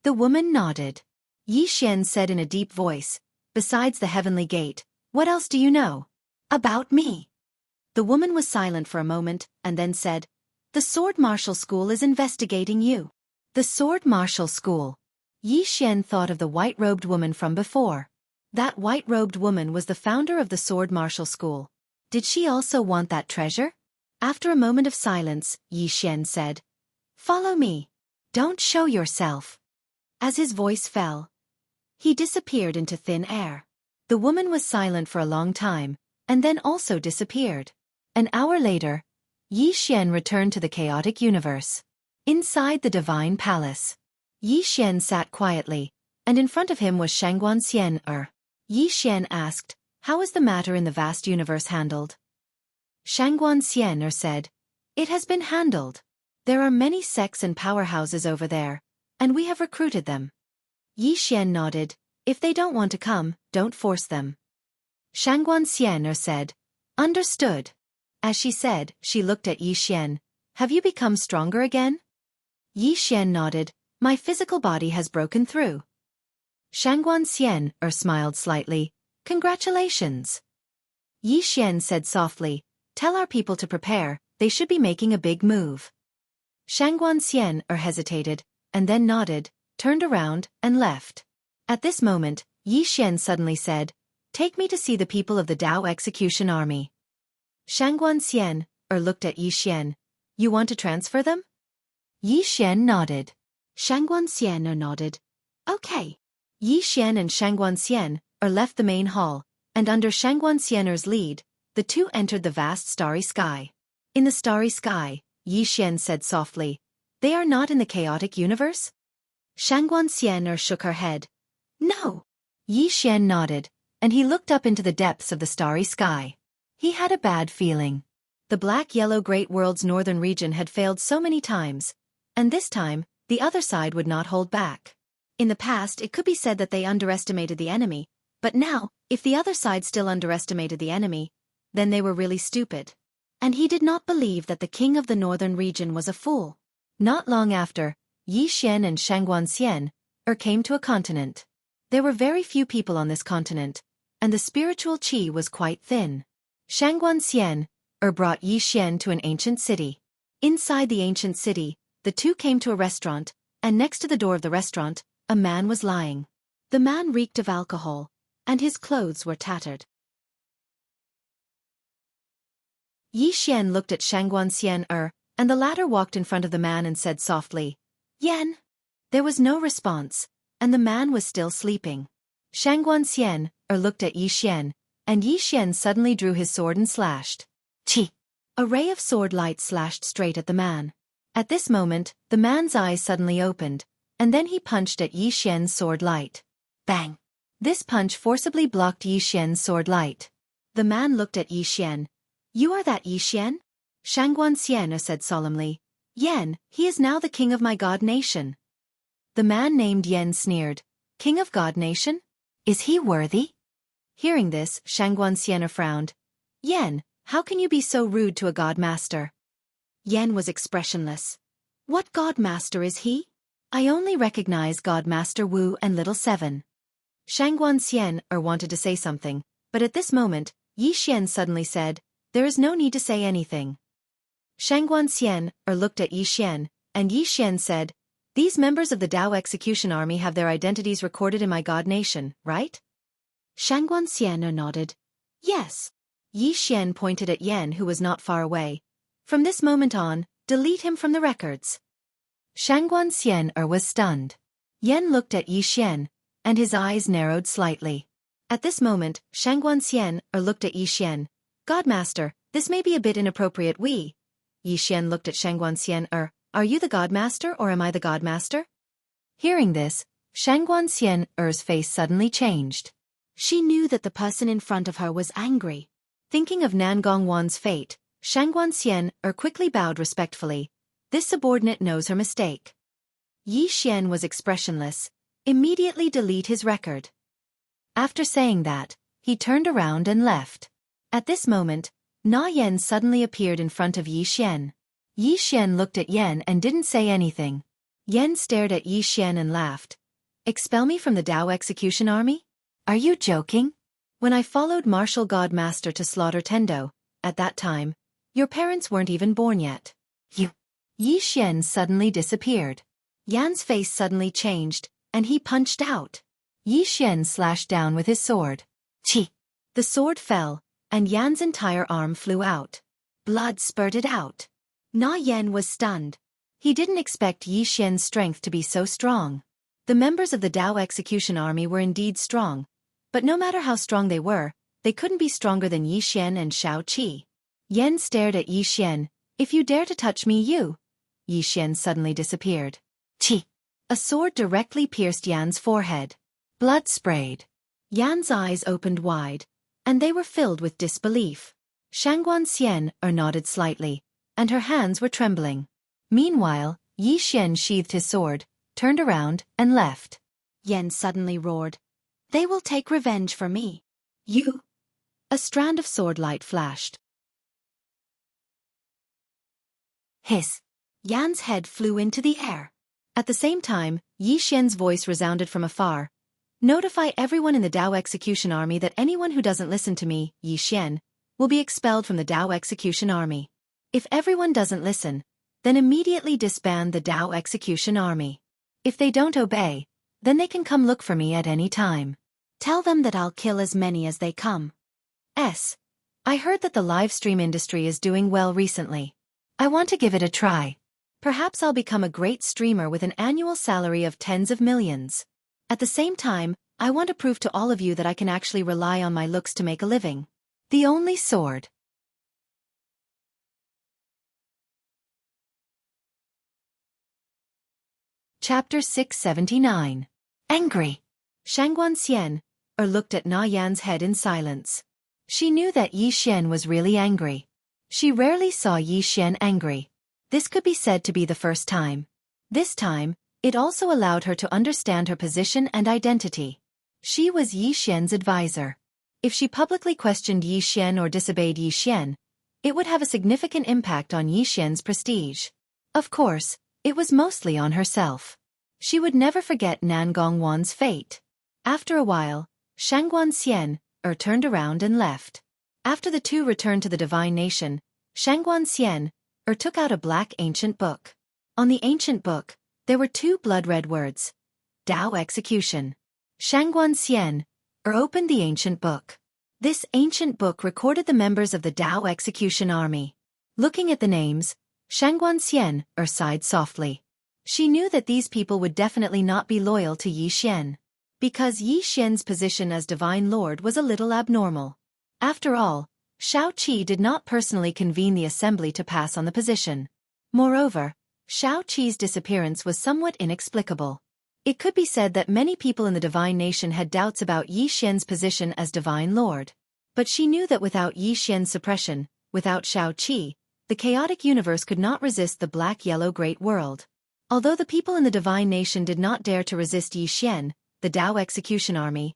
The woman nodded. Yi Xian said in a deep voice, besides the heavenly gate, what else do you know? About me. The woman was silent for a moment, and then said, the Sword Martial School is investigating you. The Sword Martial School. Yi Xian thought of the white-robed woman from before. That white-robed woman was the founder of the Sword Martial School. Did she also want that treasure? After a moment of silence, Yi Xian said, follow me. Don't show yourself. As his voice fell, he disappeared into thin air. The woman was silent for a long time, and then also disappeared. An hour later, Yi Xian returned to the chaotic universe. Inside the divine palace, Yi Xian sat quietly, and in front of him was Xueqi. Yi Xian asked, how is the matter in the vast universe handled? Xueqi said, it has been handled. There are many sects and powerhouses over there, and we have recruited them. Yi Xian nodded, if they don't want to come, don't force them. Xueqi said, understood. As she said, she looked at Yi Xian, have you become stronger again? Yi Xian nodded, my physical body has broken through. Xueqi smiled slightly, congratulations. Yi Xian said softly, tell our people to prepare, they should be making a big move. Xueqi hesitated, and then nodded, turned around, and left. At this moment, Yi Xian suddenly said, take me to see the people of the Dao Execution Army. Xueqi looked at Yi Xian, you want to transfer them? Yi Xian nodded. Xueqi nodded. Okay. Yi Xian and Xueqi left the main hall, and under Xueqi's lead, the two entered the vast starry sky. In the starry sky, Yi Xian said softly, they are not in the chaotic universe? Xueqi shook her head. No. Yi Xian nodded, and he looked up into the depths of the starry sky. He had a bad feeling. The black-yellow Great World's northern region had failed so many times, and this time, the other side would not hold back. In the past, it could be said that they underestimated the enemy, but now, if the other side still underestimated the enemy, then they were really stupid. And he did not believe that the king of the northern region was a fool. Not long after, Yi Xian and Xueqi came to a continent. There were very few people on this continent, and the spiritual qi was quite thin. Xueqi brought Yi Xian to an ancient city. Inside the ancient city, the two came to a restaurant, and next to the door of the restaurant, a man was lying. The man reeked of alcohol, and his clothes were tattered. Yi Xian looked at Xueqi, and the latter walked in front of the man and said softly, Yan. There was no response, and the man was still sleeping. Xueqi looked at Yi Xian, and Yi Xian suddenly drew his sword and slashed. Chi! A ray of sword light slashed straight at the man. At this moment, the man's eyes suddenly opened, and then he punched at Yi Xian's sword light. Bang! This punch forcibly blocked Yi Xian's sword light. The man looked at Yi Xian. You are that Yi Xian? Xueqi said solemnly. Yan, he is now the king of my god nation. The man named Yan sneered. King of god nation? Is he worthy? Hearing this, Xueqi frowned. Yan, how can you be so rude to a god master? Yan was expressionless. What god master is he? I only recognize God Master Wu and Little Seven. Xueqi wanted to say something, but at this moment, Yi Xian suddenly said, there is no need to say anything. Xueqi looked at Yi Xian, and Yi Xian said, these members of the Dao Execution Army have their identities recorded in my god nation, right? Xueqi nodded. Yes. Yi Xian pointed at Yan, who was not far away. From this moment on, delete him from the records. Xueqi was stunned. Yan looked at Yi Xian, and his eyes narrowed slightly. At this moment, Xueqi looked at Yi Xian, Godmaster, this may be a bit inappropriate. Yi Xian looked at Shangguan Xian. Are you the Godmaster or am I the Godmaster? Hearing this, Shangguan Xian's face suddenly changed. She knew that the person in front of her was angry. Thinking of Nan Gongwan's fate, Shangguan Xian quickly bowed respectfully. This subordinate knows her mistake. Yi Xian was expressionless. Immediately delete his record. After saying that, he turned around and left. At this moment, Na Yan suddenly appeared in front of Yi Xian. Yi Xian looked at Yan and didn't say anything. Yan stared at Yi Xian and laughed. Expel me from the Dao execution army? Are you joking? When I followed Martial Godmaster to slaughter Tendo, at that time, your parents weren't even born yet. Yi Xian suddenly disappeared. Yan's face suddenly changed, and he punched out. Yi Xian slashed down with his sword. Chi! The sword fell, and Yan's entire arm flew out. Blood spurted out. Na Yan was stunned. He didn't expect Yi Xian's strength to be so strong. The members of the Dao execution army were indeed strong, but no matter how strong they couldn't be stronger than Yi Xian and Xueqi. Yan stared at Yi Xian. If you dare to touch me, you. Yi Xian suddenly disappeared. Chi! A sword directly pierced Yan's forehead. Blood sprayed. Yan's eyes opened wide, and they were filled with disbelief. Shangguan Xian nodded slightly, and her hands were trembling. Meanwhile, Yi Xian sheathed his sword, turned around, and left. Yan suddenly roared. They will take revenge for me. You! A strand of sword light flashed. Hiss! Yan's head flew into the air. At the same time, Yi Xian's voice resounded from afar. Notify everyone in the Dao execution army that anyone who doesn't listen to me, Yi Xian, will be expelled from the Dao execution army. If everyone doesn't listen, then immediately disband the Dao execution army. If they don't obey, then they can come look for me at any time. Tell them that I'll kill as many as they come. I heard that the live stream industry is doing well recently. I want to give it a try. Perhaps I'll become a great streamer with an annual salary of tens of millions. At the same time, I want to prove to all of you that I can actually rely on my looks to make a living. The only sword. Chapter 679. Angry. Shangguan Xian looked at Na Yan's head in silence. She knew that Yi Xian was really angry. She rarely saw Yi Xian angry. This could be said to be the first time. This time, it also allowed her to understand her position and identity. She was Yi Xian's advisor. If she publicly questioned Yi Xian or disobeyed Yi Xian, it would have a significant impact on Yi Xian's prestige. Of course, it was mostly on herself. She would never forget Nan Gongwan's fate. After a while, Shangguan Xian turned around and left. After the two returned to the divine nation, Shangguan Xian took out a black ancient book. On the ancient book, there were two blood-red words. Dao execution. Shangguan Xian opened the ancient book. This ancient book recorded the members of the Dao execution army. Looking at the names, Shangguan Xian sighed softly. She knew that these people would definitely not be loyal to Yi Xian. Because Yi Xian's position as Divine Lord was a little abnormal. After all, Xueqi did not personally convene the assembly to pass on the position. Moreover, Xueqi's disappearance was somewhat inexplicable. It could be said that many people in the Divine Nation had doubts about Yi Xian's position as Divine Lord. But she knew that without Yi Xian's suppression, without Xueqi, the chaotic universe could not resist the black-yellow great world. Although the people in the Divine Nation did not dare to resist Yi Xian, the Dao execution army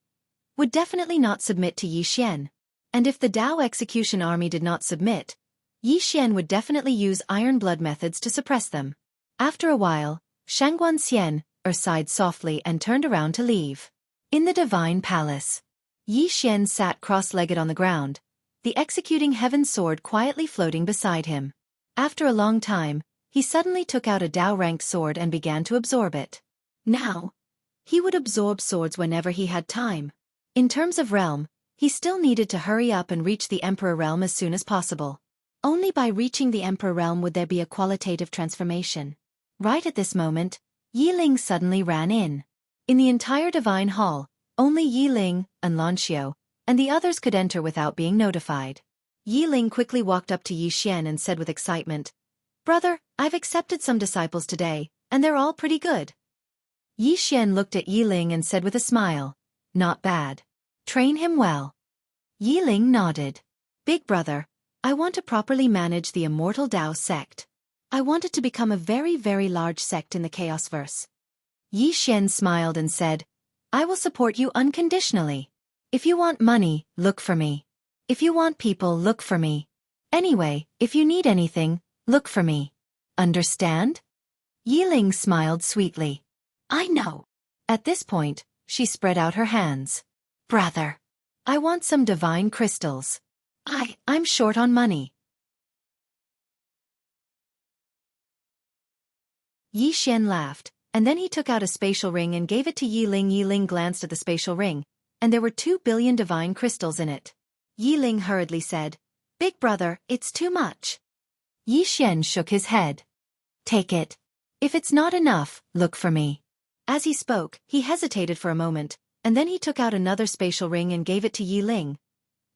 would definitely not submit to Yi Xian. And if the Dao execution army did not submit, Yi Xian would definitely use iron blood methods to suppress them. After a while, Shangguan Xian sighed softly and turned around to leave. In the divine palace, Yi Xian sat cross-legged on the ground, the executing heaven sword quietly floating beside him. After a long time, he suddenly took out a Dao-ranked sword and began to absorb it. Now, he would absorb swords whenever he had time. In terms of realm, he still needed to hurry up and reach the Emperor realm as soon as possible. Only by reaching the Emperor realm would there be a qualitative transformation. Right at this moment, Yi Ling suddenly ran in. In the entire divine hall, only Yi Ling, and Lanxiu, and the others could enter without being notified. Yi Ling quickly walked up to Yi Xian and said with excitement, "Brother, I've accepted some disciples today, and they're all pretty good." Yi Xian looked at Yi Ling and said with a smile, "Not bad. Train him well." Yi Ling nodded. "Big brother, I want to properly manage the Immortal Tao sect. I want it to become a very, very large sect in the Chaosverse." Yi Xian smiled and said, "I will support you unconditionally. If you want money, look for me. If you want people, look for me. Anyway, if you need anything, look for me. Understand?" Yi Ling smiled sweetly. "I know." At this point, she spread out her hands. "Brother, I want some divine crystals. I'm short on money." Yi Xian laughed, and then he took out a spatial ring and gave it to Yi Ling. Yi Ling glanced at the spatial ring, and there were 2 billion divine crystals in it. Yi Ling hurriedly said, "Big brother, it's too much." Yi Xian shook his head. "Take it. If it's not enough, look for me." As he spoke, he hesitated for a moment, and then he took out another spatial ring and gave it to Yi Ling.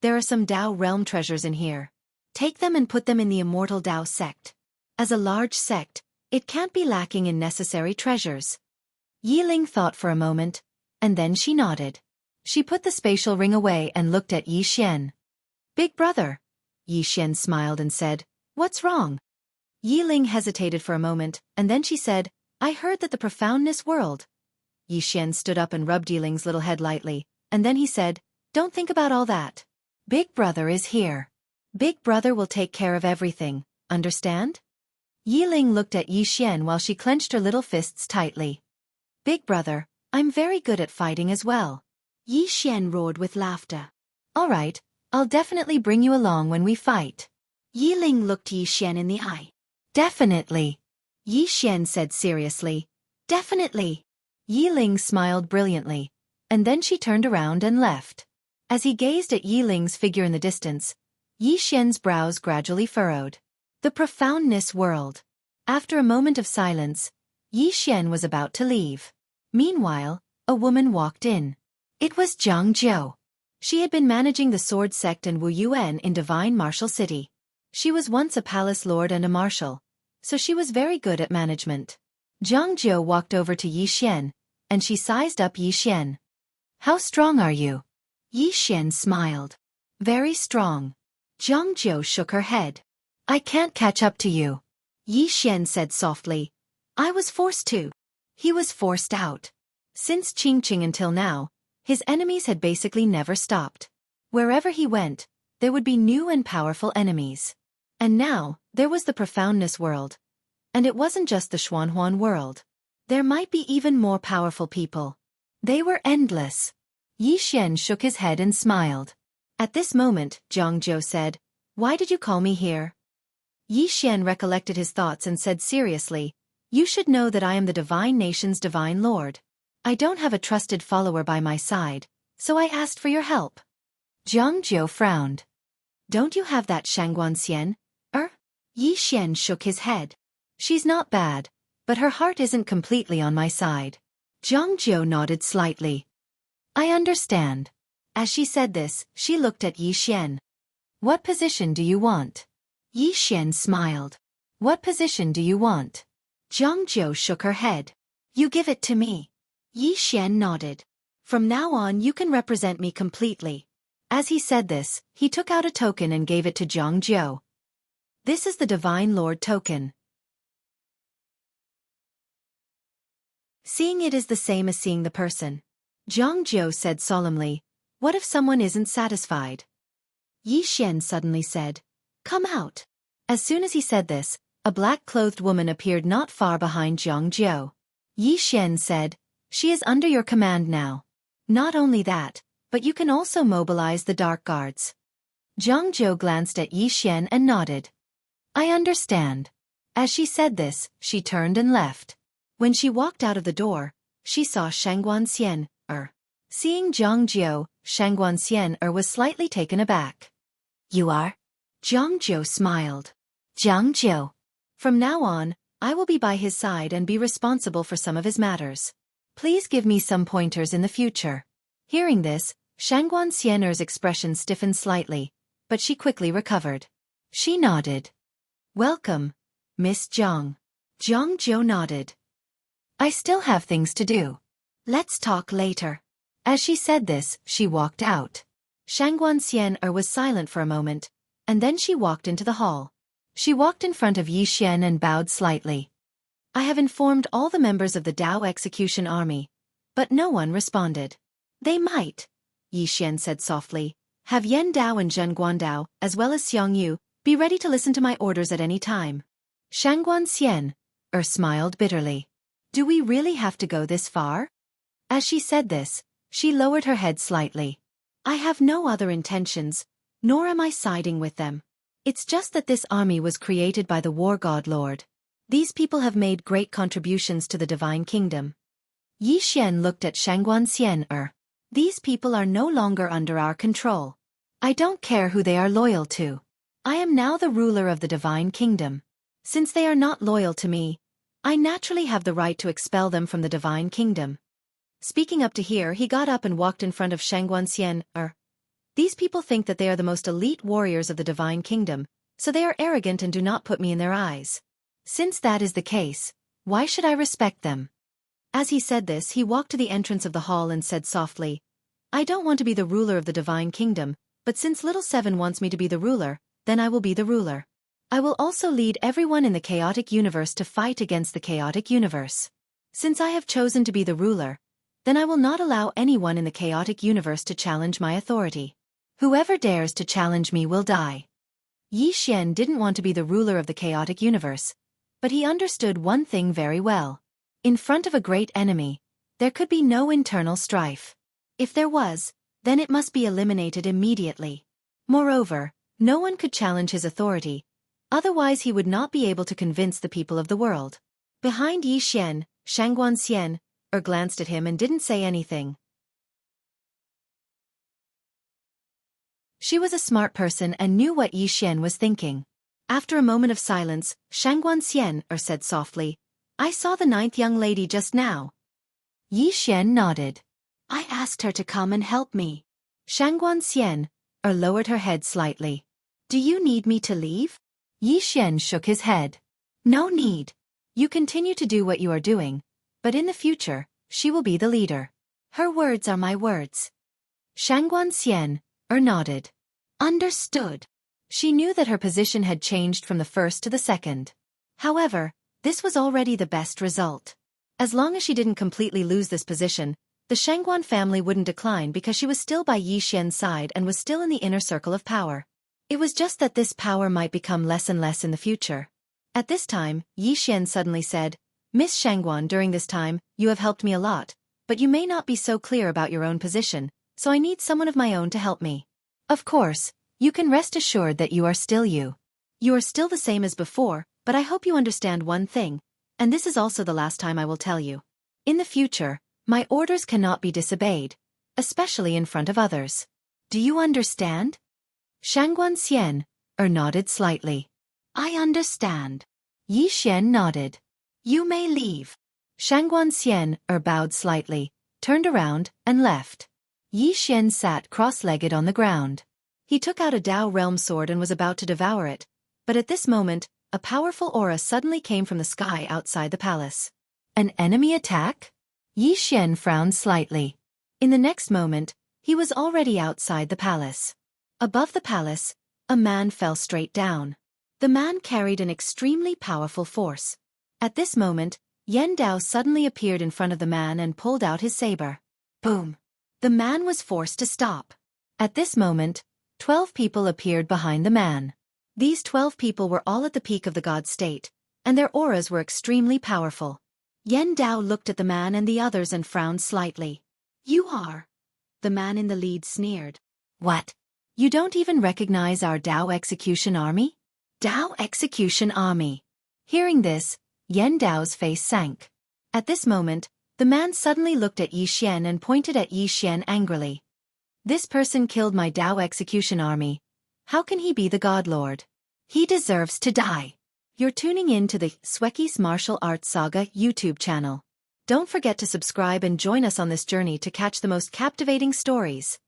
"There are some Tao realm treasures in here. Take them and put them in the Immortal Tao sect. As a large sect, it can't be lacking in necessary treasures." Yi Ling thought for a moment, and then she nodded. She put the spatial ring away and looked at Yi Xian. "Big brother." Yi Xian smiled and said, "What's wrong?" Yi Ling hesitated for a moment, and then she said, "I heard that the profoundness world." Yi Xian stood up and rubbed Yi Ling's little head lightly, and then he said, "Don't think about all that. Big brother is here. Big brother will take care of everything, understand?" Yi Ling looked at Yi Xian while she clenched her little fists tightly. "Big brother, I'm very good at fighting as well." Yi Xian roared with laughter. "All right, I'll definitely bring you along when we fight." Yi Ling looked Yi Xian in the eye. "Definitely." Yi Xian said seriously, "Definitely." Yi Ling smiled brilliantly, and then she turned around and left. As he gazed at Yi Ling's figure in the distance, Yi Xian's brows gradually furrowed. The profoundness world. After a moment of silence, Yi Xian was about to leave. Meanwhile, a woman walked in. It was Zhang Jiu. She had been managing the sword sect and Wu Yuan in Divine Martial City. She was once a palace lord and a marshal, so she was very good at management. Zhang Jiu walked over to Yi Xian, and she sized up Yi Xian. "How strong are you?" Yi Xian smiled. "Very strong." Zhang Jiu shook her head. "I can't catch up to you." Yi Xian said softly, "I was forced to." He was forced out. Since Qingqing until now, his enemies had basically never stopped. Wherever he went, there would be new and powerful enemies. And now, there was the profoundness world. And it wasn't just the Xuanhuan world. There might be even more powerful people. They were endless. Yi Xian shook his head and smiled. At this moment, Zhang Jiu said, "Why did you call me here?" Yi Xian recollected his thoughts and said seriously, "You should know that I am the divine nation's divine lord. I don't have a trusted follower by my side, so I asked for your help." Zhang Jiu frowned. "Don't you have that Shangguan Xian? Yi Xian shook his head. "She's not bad, but her heart isn't completely on my side." Zhang Jiu nodded slightly. "I understand." As she said this, she looked at Yi Xian. "What position do you want?" Yi Xian smiled. "What position do you want?" Zhang Jiu shook her head. "You give it to me." Yi Xian nodded. "From now on you can represent me completely." As he said this, he took out a token and gave it to Zhang Jiu. "This is the Divine Lord token. Seeing it is the same as seeing the person." Zhang Jiu said solemnly, "What if someone isn't satisfied?" Yi Xian suddenly said, "Come out." As soon as he said this, a black-clothed woman appeared not far behind Zhang Jiu. Yi Xian said, "She is under your command now. Not only that, but you can also mobilize the Dark Guards." Zhang Jiu glanced at Yi Xian and nodded. "I understand." As she said this, she turned and left. When she walked out of the door, she saw Shangguan Xian. Seeing Zhang Jiu, Shangguan Xian was slightly taken aback. "You are?" Zhang Jiu smiled. "Zhang Jiu. From now on, I will be by his side and be responsible for some of his matters. Please give me some pointers in the future." Hearing this, Shangguan Xian's expression stiffened slightly. but she quickly recovered. She nodded. "Welcome, Miss Jiang." Jiang Zhou nodded. "I still have things to do. Let's talk later." As she said this, she walked out. Shangguan Xian was silent for a moment, and then she walked into the hall. She walked in front of Yi Xian and bowed slightly. "I have informed all the members of the Dao Execution Army, but no one responded." "They might," Yi Xian said softly, "have Yan Dao and Zhen Guandao, as well as Xiang Yu, be ready to listen to my orders at any time." Shangguan Xian smiled bitterly. "Do we really have to go this far?" As she said this, she lowered her head slightly. "I have no other intentions, nor am I siding with them. It's just that this army was created by the War God Lord. These people have made great contributions to the Divine Kingdom." Yi Xian looked at Shangguan Xian. "These people are no longer under our control. I don't care who they are loyal to. I am now the ruler of the Divine Kingdom. Since they are not loyal to me, I naturally have the right to expel them from the Divine Kingdom." Speaking up to here, he got up and walked in front of Shangguan Xian. "These people think that they are the most elite warriors of the Divine Kingdom, so they are arrogant and do not put me in their eyes. Since that is the case, why should I respect them?" As he said this, he walked to the entrance of the hall and said softly, "I don't want to be the ruler of the Divine Kingdom, but since Little Seven wants me to be the ruler, then I will be the ruler. I will also lead everyone in the chaotic universe to fight against the chaotic universe. Since I have chosen to be the ruler, then I will not allow anyone in the chaotic universe to challenge my authority. Whoever dares to challenge me will die." Yi Xian didn't want to be the ruler of the chaotic universe, but he understood one thing very well. In front of a great enemy, there could be no internal strife. If there was, then it must be eliminated immediately. Moreover, no one could challenge his authority, otherwise he would not be able to convince the people of the world. Behind Yi Xian, Shangguan Xian glanced at him and didn't say anything. She was a smart person and knew what Yi Xian was thinking. After a moment of silence, Shangguan Xian said softly, "I saw the 9th young lady just now." Yi Xian nodded. "I asked her to come and help me." Shangguan Xian lowered her head slightly. "Do you need me to leave?" Yi Xian shook his head. "No need. You continue to do what you are doing, but in the future, she will be the leader. Her words are my words." Shangguan Xian nodded. "Understood." She knew that her position had changed from the first to the second. However, this was already the best result. As long as she didn't completely lose this position, the Shangguan family wouldn't decline because she was still by Yi Xian's side and was still in the inner circle of power. It was just that this power might become less and less in the future. At this time, Yi Xian suddenly said, "Miss Shangguan, during this time, you have helped me a lot, but you may not be so clear about your own position, so I need someone of my own to help me. Of course, you can rest assured that you are still you. You are still the same as before, but I hope you understand one thing, and this is also the last time I will tell you. In the future, my orders cannot be disobeyed, especially in front of others. Do you understand?" Shangguan Xian nodded slightly. "I understand." Yi Xian nodded. "You may leave." Shangguan Xian bowed slightly, turned around, and left. Yi Xian sat cross-legged on the ground. He took out a Dao realm sword and was about to devour it, but at this moment, a powerful aura suddenly came from the sky outside the palace. An enemy attack? Yi Xian frowned slightly. In the next moment, he was already outside the palace. Above the palace, a man fell straight down. The man carried an extremely powerful force. At this moment, Yan Dao suddenly appeared in front of the man and pulled out his saber. Boom! The man was forced to stop. At this moment, 12 people appeared behind the man. These 12 people were all at the peak of the god state, and their auras were extremely powerful. Yan Dao looked at the man and the others and frowned slightly. "You are?" The man in the lead sneered. "What? You don't even recognize our Dao Execution Army?" "Dao Execution Army." Hearing this, Yan Dao's face sank. At this moment, the man suddenly looked at Yi Xian and pointed at Yi Xian angrily. "This person killed my Dao Execution Army. How can he be the God Lord? He deserves to die." You're tuning in to the Xueqi's Martial Arts Saga YouTube channel. Don't forget to subscribe and join us on this journey to catch the most captivating stories.